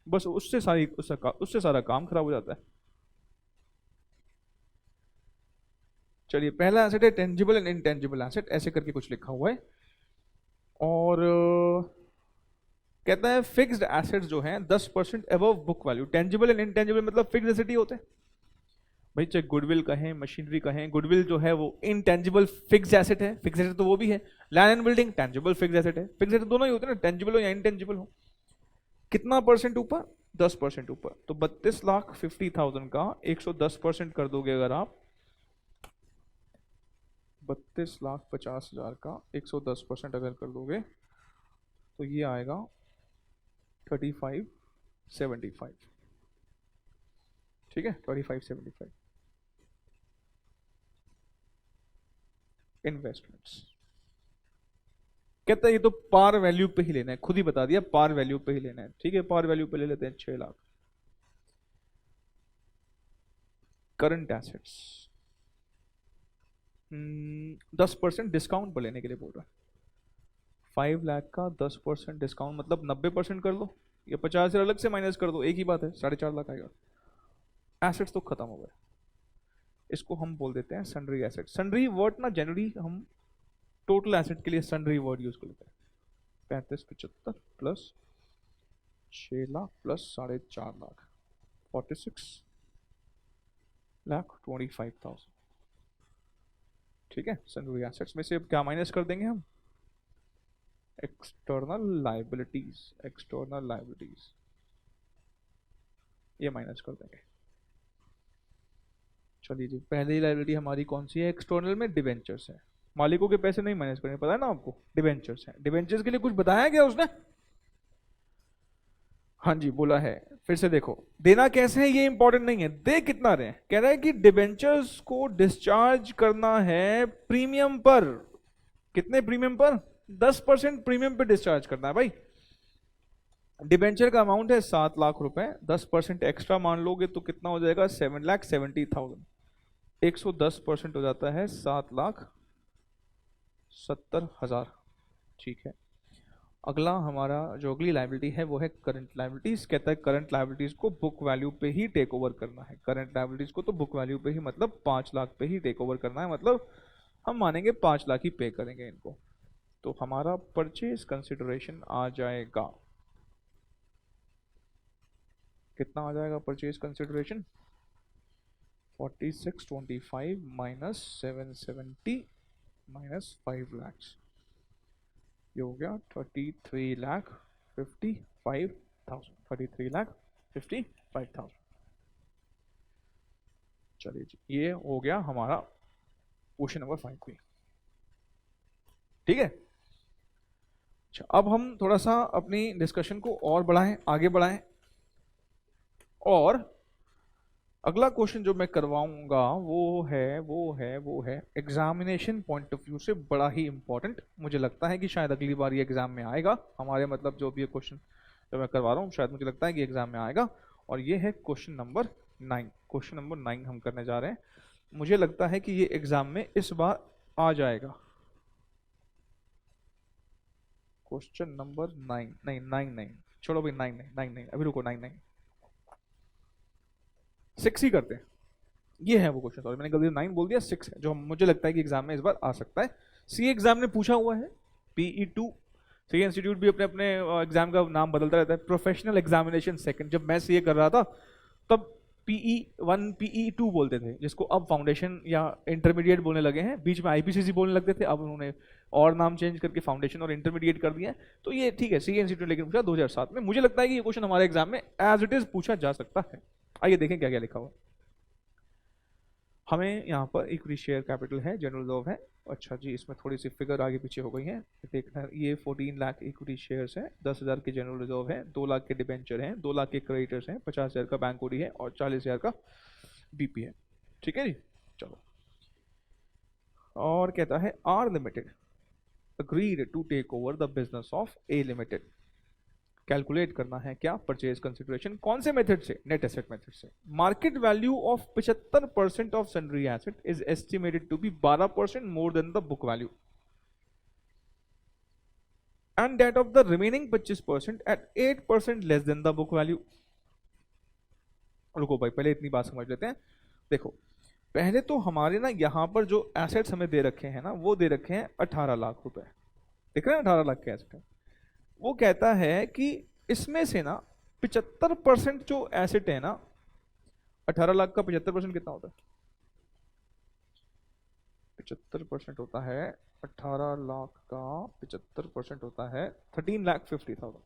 बस उससे सारा काम खराब हो जाता है। चलिए, पहला एसेट है टेंजिबल एंड इनटेंजिबल एसेट, ऐसे करके कुछ लिखा हुआ है। और कहता है फिक्स्ड एसेट्स जो हैं 10% above book value. Tangible and intangible मतलब फिक्स्ड एसेट ही होते हैं भाई, चाहे गुडविल कहें, मशीनरी कहें। गुडविल जो है वो इनटेंजिबल फिक्स्ड एसेट है, फिक्स्ड एसेट तो वो भी है। Land and building tangible fixed asset है, फिक्स्ड एसेट दोनों ही होते हैं ना, टेंजिबल हो या इनटेंजिबल हो। कितना परसेंट ऊपर? 10% ऊपर। तो 32,50,000 का 110% कर दोगे अगर आप, 32,50,000 का 110% अगर कर दोगे तो ये आएगा 3575, ठीक है, 3575। इन्वेस्टमेंट्स कहता है ये तो पार वैल्यू पे ही लेना है, खुद ही बता दिया पार वैल्यू पे ही लेना है, ठीक है। पार वैल्यू पे ले लेते हैं 6 लाख। करंट एसेट्स 10% डिस्काउंट पर लेने के लिए बोल रहा है। 5 लाख का 10% डिस्काउंट मतलब 90% कर लो, या 50 अलग से माइनस कर दो, एक ही बात है, 4.5 लाख आएगा। एसेट्स तो खत्म हो गए, इसको हम बोल देते हैं सन्ड्री एसेट। सन्ड्री वर्ड ना जनरली हम टोटल एसेट के लिए सन्ड्री वर्ड यूज कर लेते हैं। 3575 प्लस 6 लाख प्लस 4.5 लाख, 46,25,000, ठीक है। सन्ड्री एसेट्स में से अब क्या माइनस कर देंगे हम? एक्सटर्नल लाइबिलिटीज, एक्सटर्नल लाइबिलिटीज ये माइनस कर देंगे। चलिए जी, पहली लाइबिलिटी हमारी कौन सी है एक्सटर्नल में? डिवेंचर्स है। मालिकों के पैसे नहीं माइनस करने, पता है ना आपको, डिवेंचर्स है। डिवेंचर्स के लिए कुछ बताया गया उसने? हाँ जी बोला है, फिर से देखो, देना कैसे है ये इंपॉर्टेंट नहीं है, दे कितना रहे हैं। कह रहा है कि डिवेंचर्स को डिस्चार्ज करना है प्रीमियम पर। कितने प्रीमियम पर? 10% प्रीमियम पे डिस्चार्ज करना है भाई। डिबेंचर का अमाउंट है 7 लाख रुपए, 10% एक्स्ट्रा मान लोगे तो कितना हो जाएगा? 7,70,000। 110% हो जाता है 7,70,000, ठीक है। अगला हमारा जो अगली लाइबिलिटी है वो है करंट लाइबिलिटीज। कहता है करंट लाइबिलिटीज को बुक वैल्यू पे ही टेक ओवर करना है। करंट लाइबिलिटीज को तो बुक वैल्यू पे ही मतलब 5 लाख पे ही टेक ओवर करना है, मतलब हम मानेंगे 5 लाख ही पे करेंगे इनको। तो हमारा परचेज कंसिडरेशन आ जाएगा, कितना आ जाएगा purchase consideration? 4625 minus 770 minus 5 lakh, ये हो गया 33,55,000। 33,55,000। चलिए जी, ये हो गया हमारा क्वेश्चन नंबर 5 भी। ठीक है। अच्छा, अब हम थोड़ा सा अपनी डिस्कशन को और बढ़ाएं, आगे बढ़ाएं, और अगला क्वेश्चन जो मैं करवाऊंगा वो है एग्जामिनेशन पॉइंट ऑफ व्यू से बड़ा ही इंपॉर्टेंट। मुझे लगता है कि शायद अगली बार ये एग्जाम में आएगा हमारे, मतलब जो भी ये क्वेश्चन जो मैं करवा रहा हूँ शायद मुझे लगता है कि एग्जाम में आएगा। और ये है क्वेश्चन नंबर 9। क्वेश्चन नंबर 9 हम करने जा रहे हैं। मुझे लगता है कि ये एग्जाम में इस बार आ जाएगा। क्वेश्चन नंबर 9, नहीं 9 नहीं, छोड़ो भाई, 9 नहीं, 9 नहीं, अभी रुको, 9 नहीं, 6 ही करते हैं। ये है वो क्वेश्चन, सॉरी मैंने गलती से 9 बोल दिया, 6 है जो मुझे लगता है कि एग्जाम में इस बार आ सकता है। सी एग्जाम ने पूछा हुआ है, PE2। सी इंस्टीट्यूट भी अपने अपने एग्जाम का नाम बदलता रहता है। प्रोफेशनल एग्जामिनेशन सेकंड, जब मैं सीए कर रहा था तब PE1 PE2 बोलते थे, जिसको अब फाउंडेशन या इंटरमीडिएट बोलने लगे हैं। बीच में IPCC बोलने लगते थे, अब उन्होंने और नाम चेंज करके फाउंडेशन और इंटरमीडिएट कर दिया है। तो ये ठीक है, सी इंस्टीट्यूट लेकिन पूछा 2007 में। मुझे लगता है कि ये क्वेश्चन हमारे एग्जाम में एज इट इज पूछा जा सकता है। आइए देखें क्या क्या लिखा हुआ। हमें यहाँ पर इक्विटी शेयर कैपिटल है, जनरल रिजर्व है। अच्छा जी, इसमें थोड़ी सी फिगर आगे पीछे हो गई है, देखना है। ये 14 लाख इक्विटी शेयर्स है, 10,000 के जनरल रिजर्व है, 2 लाख के डिबेंचर हैं, 2 लाख के क्रेडिटर्स हैं, 50,000 का बैंक ओडी है और 40,000 का बीपी है। ठीक है जी, चलो। और कहता है R limited agreed to take over the business of A limited. Calculate करना है क्या परचेज कंसिडरेशन, कौन से मेथड से? नेट एसेट मेथड से। Market value of 75% of sundry asset is estimated to be 12% more than the book value and that of the remaining 25% at 8% less than the book value. रुको भाई, पहले इतनी बात समझ लेते हैं। देखो, पहले तो हमारे ना यहाँ पर जो एसेट्स हमें दे रखे हैं ना, वो दे रखे हैं 18 लाख रुपए। देख रहे हैं 18 लाख के एसेट है। वो कहता है कि इसमें से ना 75% जो एसेट है ना, 18 लाख का 75% कितना होता है? 75% होता है 18 लाख का 75% होता है 13,50,000।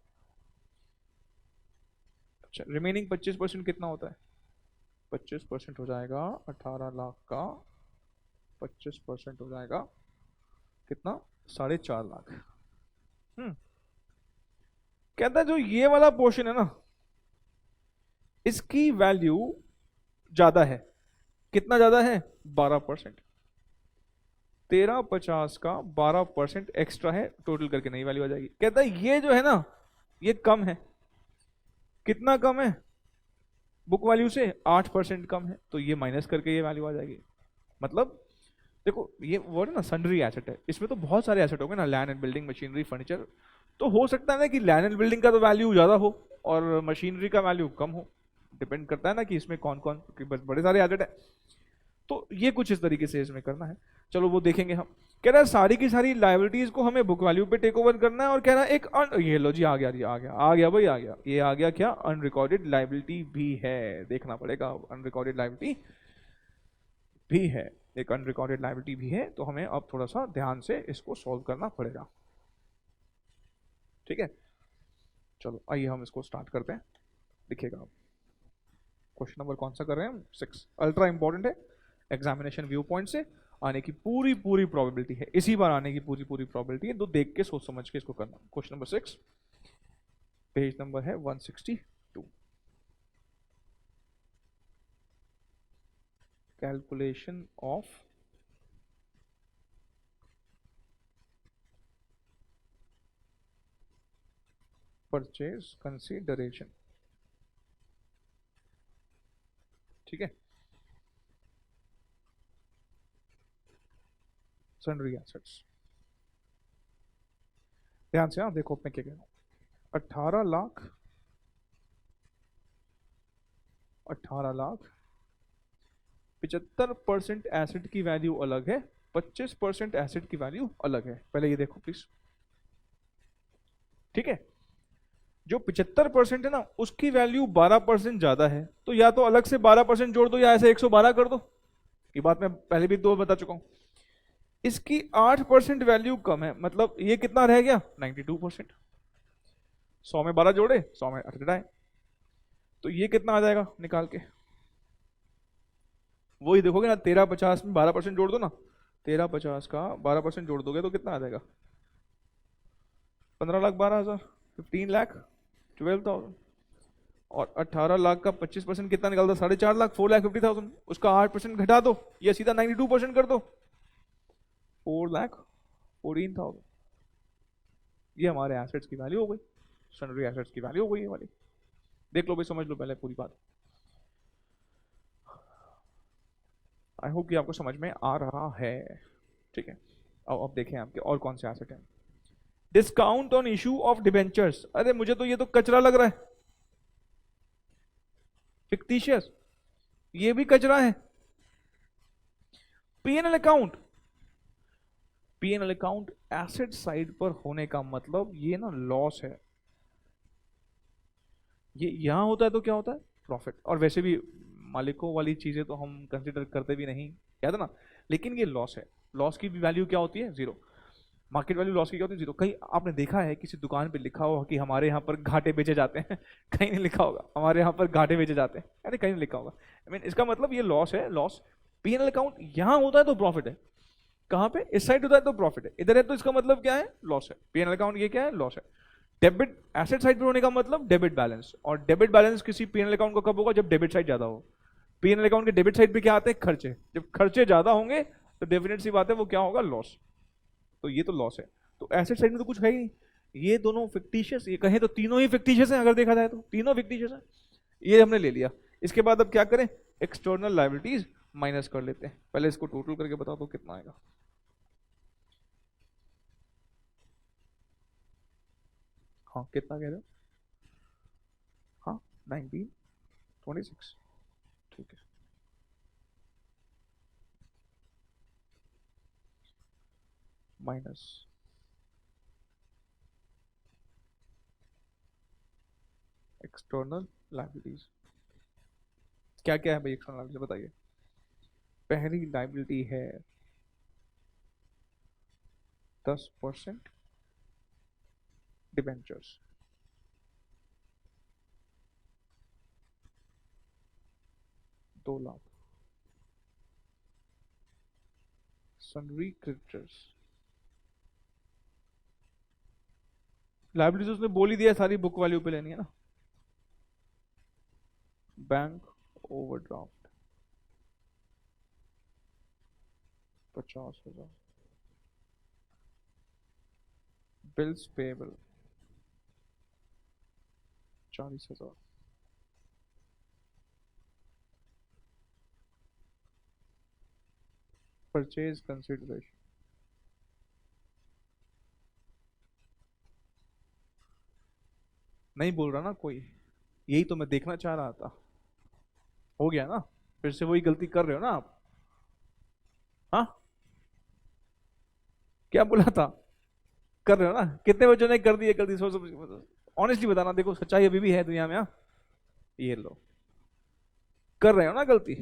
अच्छा, रिमेनिंग 25% कितना होता है? 25% हो जाएगा 18 लाख का 25% हो जाएगा कितना? 4.5 लाख। कहता है जो ये वाला पोर्शन है ना, इसकी वैल्यू ज्यादा है। कितना ज्यादा है? 12%। 1350 का 12% एक्स्ट्रा है, टोटल करके नई वैल्यू आ जाएगी। कहता है ये जो है ना, ये कम है। कितना कम है? बुक वैल्यू से 8% कम है, तो ये माइनस करके ये वैल्यू आ जाएगी। मतलब देखो, ये वर्ड है ना सन्ड्री एसेट है, इसमें तो बहुत सारे एसेट होंगे ना, land and building, machinery, furniture. तो हो सकता है ना कि लैंड एंड बिल्डिंग का तो वैल्यू ज्यादा हो और मशीनरी का वैल्यू कम हो। डिपेंड करता है ना कि इसमें कौन कौन, बस बड़े सारे एसेट है। तो ये कुछ इस तरीके से इसमें करना है। चलो वो देखेंगे हम। कह रहा है सारी की सारी लाइबिलिटीज को हमें बुक वैल्यू पे टेक ओवर करना है, और कह रहा है एक ये लो जी, आ गया, आ गया भाई, आ गया। ये आ गया क्या? अनरिकॉर्डेड लाइबिलिटी भी है, देखना पड़ेगा। अनरिकॉर्डेड लाइबिलिटी भी है, एक अनरिकॉर्डेड लाइबिलिटी भी है, तो हमें अब थोड़ा सा ध्यान से इसको सॉल्व करना पड़ेगा। ठीक है, चलो आइए हम इसको स्टार्ट करते हैं। दिखेगा अब क्वेश्चन नंबर कौन सा कर रहे हैं हम? 6। अल्ट्रा इंपॉर्टेंट है, एग्जामिनेशन व्यू पॉइंट से आने की पूरी पूरी प्रोबेबिलिटी है, इसी बार आने की पूरी पूरी प्रोबेबिलिटी है। तो देख के सोच समझ के इसको करना। क्वेश्चन नंबर 6, पेज नंबर है 162। Calculation of purchase consideration. ठीक है, सन्ड्री एसेट्स। ध्यान से, हाँ देखो मैं क्या कह रहा हूँ। 18 लाख, 18 लाख, 75% एसेट की वैल्यू अलग है, 25% एसेट की वैल्यू अलग है। पहले ये देखो प्लीज, ठीक है। जो 75% है ना, उसकी वैल्यू 12% ज्यादा है, तो या तो अलग से 12% जोड़ दो या ऐसे 112 कर दो। ये बात मैं पहले भी दो बता चुका हूं। इसकी 8% वैल्यू कम है, मतलब ये कितना रह गया 92%। 100 में 12 जोड़े, 100 में 8 घटाए, तो ये कितना आ जाएगा निकाल के। वही देखोगे ना, 1350 में 12% जोड़ दो ना, 1350 का 12% जोड़ दोगे तो कितना आ जाएगा, 15 लाख 12 हजार, 15 लाख 12,000। और 18 लाख का 25% कितना निकालता, 4.5 लाख, 4,50,000। उसका 8% घटा दो, या सीधा 92% कर दो, 4,14,000। ये हमारे एसेट्स की वैल्यू हो गई, सनरी एसेट्स की वैल्यू हो गई ये वाली। देख लो भाई, समझ लो पहले पूरी बात। आई होप कि आपको समझ में आ रहा है, ठीक है। अब देखें आपके और कौन से एसेट हैं। Discount on issue of debentures, अरे मुझे तो ये तो कचरा लग रहा है, फिक्टिशियस, ये भी कचरा है। PNL account, PNL account asset side पर होने का मतलब ये ना लॉस है। ये यहां होता है तो क्या होता है, प्रॉफिट। और वैसे भी मालिकों वाली चीजें तो हम कंसिडर करते भी नहीं, याद है ना। लेकिन ये लॉस है, लॉस की भी वैल्यू क्या होती है, जीरो। मार्केट वैल्यू लॉस की क्या होती है, जीरो। कहीं आपने देखा है किसी दुकान पे लिखा होगा कि हमारे यहाँ पर घाटे बेचे जाते हैं? कहीं नहीं लिखा होगा हमारे यहाँ पर घाटे बेचे जाते हैं, अरे कहीं नहीं लिखा होगा। आई मीन इसका मतलब ये लॉस है, लॉस। पीएनएल अकाउंट यहाँ होता है तो प्रॉफिट है, कहाँ पे, इस साइड होता है तो प्रॉफिट है, इधर है तो इसका मतलब क्या है, लॉस है। पीएनएल अकाउंट ये क्या है, लॉस है। डेबिट एसेट साइड पर होने का मतलब डेबिट बैलेंस, और डेबिट बैलेंस किसी पीएनएल अकाउंट को कब होगा, जब डेबिट साइड ज्यादा हो। पीएनएल अकाउंट के डेबिट साइड पे क्या आते हैं, खर्चे। जब खर्चे ज्यादा होंगे तो डेफिनेट सी बात है वो क्या होगा, लॉस। तो ये तो लॉस है। तो एसेट साइड में तो कुछ है ही नहीं, ये दोनों फिक्टिशियस, ये कहें तो तीनों ही फिक्टिशियस हैं, अगर देखा जाए तो तीनों फिक्टिशियस हैं। ये हमने ले लिया। इसके बाद अब क्या करें, एक्सटर्नल लायबिलिटीज माइनस कर लेते हैं। पहले इसको टोटल करके बता दो कितना आएगा। हाँ कितना कह रहे हो, हाँ 1926, ठीक है। माइनस एक्सटर्नल लायबिलिटीज, क्या क्या है भाई एक्सटर्नल लायबिलिटी बताइए। पहली लायबिलिटी है 10% डिबेंचर्स, 2 लाख। सनरी क्रेडिटर्स, लाइबिलिटीज उसने बोल ही दिया सारी बुक वैल्यू पे लेनी है ना। Bank overdraft 50,000, bills payable 40,000, purchase consideration, नहीं बोल रहा ना कोई, यही तो मैं देखना चाह रहा था। हो गया ना, फिर से वही गलती कर रहे हो ना आप। हाँ क्या बोला था, कर रहे हो ना, कितने बच्चों ने कर दिए गलती, सोच ऑनेस्टली बताना, देखो सच्चाई अभी भी है दुनिया में। हाँ ये लो, कर रहे हो ना गलती।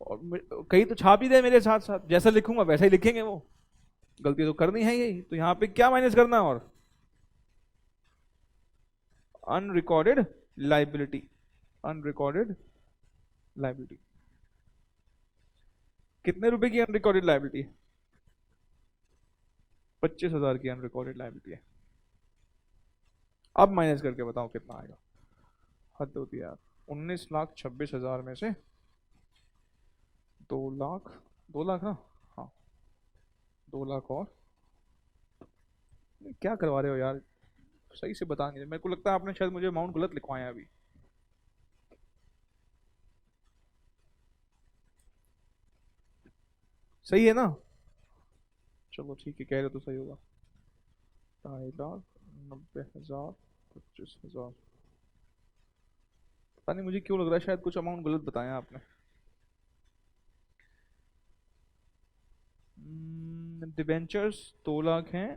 और कहीं तो छाप ही दे मेरे साथ साथ, जैसा लिखूंगा वैसा ही लिखेंगे वो। गलती तो करनी है यही, तो यहाँ पे क्या माइनस करना है, और अनरिकॉर्डेड लाइबिलिटी, अनरिकॉर्डेड लाइबिलिटी। कितने रुपए की अनरिकॉर्डेड लाइबिलिटी है, 25,000 की अनरिकॉर्डेड लाइबिलिटी है। अब माइनस करके बताओ कितना आएगा, हद होती है यार। 19,26,000 में से 2 लाख, 2 लाख ना, हाँ 2 लाख और, क्या करवा रहे हो यार, सही से बता नहीं, मेरे को लगता है आपने शायद मुझे अमाउंट गलत लिखवाया अभी। सही है ना, चलो ठीक है, कह रहे हो तो सही होगा। 2.5 लाख, 90,000, 25,000। पता नहीं मुझे क्यों लग रहा है शायद कुछ अमाउंट गलत बताया आपने। डिबेंचर्स 2 लाख हैं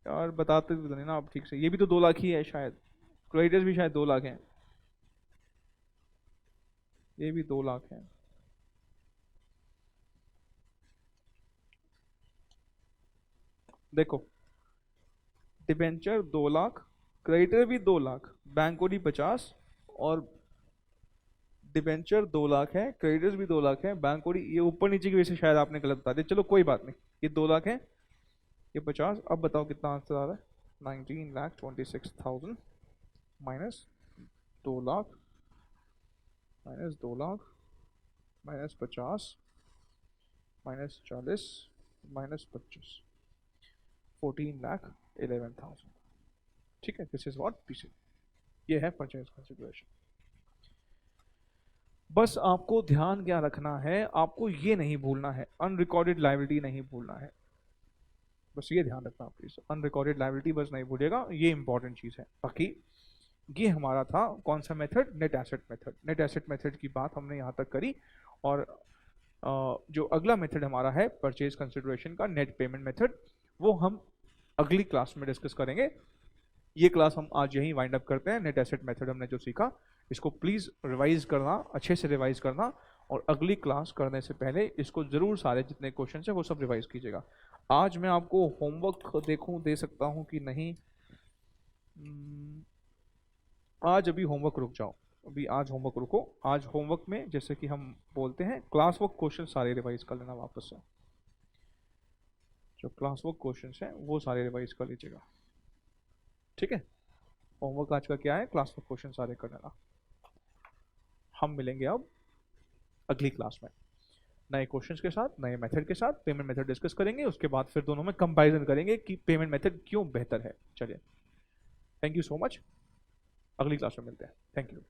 यार, बताते तो नहीं ना आप ठीक से। ये भी तो 2 लाख ही है शायद। क्रेडिटर्स भी शायद 2 लाख हैं। ये भी 2 लाख है। देखो, डिबेंचर 2 लाख, क्रेडिटर भी 2 लाख, बैंक ओडी 50, और डिबेंचर 2 लाख है, क्रेडिटर्स भी 2 लाख है, बैंक ओडी ये ऊपर नीचे की वजह से शायद आपने गलत बता दिया। चलो कोई बात नहीं, ये 2 लाख है, ये 50। अब बताओ कितना आंसर आ रहा है। 19,26,000 minus 2 lakh, minus 2 lakh, minus 50, minus 40, minus 25, 14,11,000। ठीक है, दिस इज व्हाट पीसी, ये है परचेज कंसिडरेशन। बस आपको ध्यान क्या रखना है, आपको ये नहीं भूलना है, अनरिकॉर्डेड लायबिलिटी नहीं भूलना है। बस ये ध्यान रखना प्लीज, अनरिकॉर्डेड लायबिलिटी बस नहीं भूलिएगा, ये इंपॉर्टेंट चीज है। बाकी ये हमारा था कौन सा method, net asset method. Net asset method की बात हमने यहाँ तक करी। और जो अगला मेथड हमारा है परचेज कंसिडरेशन का, नेट पेमेंट मेथड, वो हम अगली क्लास में डिस्कस करेंगे। ये क्लास हम आज यहीं वाइंड अप करते हैं। नेट एसेट मेथड हमने जो सीखा, इसको प्लीज़ रिवाइज करना, अच्छे से रिवाइज करना, और अगली क्लास करने से पहले इसको ज़रूर सारे जितने क्वेश्चन हैं वो सब रिवाइज कीजिएगा। आज मैं आपको होमवर्क देखूं दे सकता हूं कि नहीं। आज अभी होमवर्क रुक जाओ, अभी आज होमवर्क रुको। आज होमवर्क में जैसे कि हम बोलते हैं क्लास वर्क क्वेश्चन सारे रिवाइज कर लेना वापस से। जो क्लास वर्क क्वेश्चन हैं वो सारे रिवाइज कर लीजिएगा, ठीक है। होमवर्क आज का क्या है, क्लास वर्क क्वेश्चन सारे कर लेना। हम मिलेंगे अब अगली क्लास में नए क्वेश्चंस के साथ, नए मेथड के साथ। पेमेंट मेथड डिस्कस करेंगे, उसके बाद फिर दोनों में कंपैरिजन करेंगे कि पेमेंट मेथड क्यों बेहतर है। चलिए, थैंक यू सो मच, अगली क्लास में मिलते हैं। Thank you.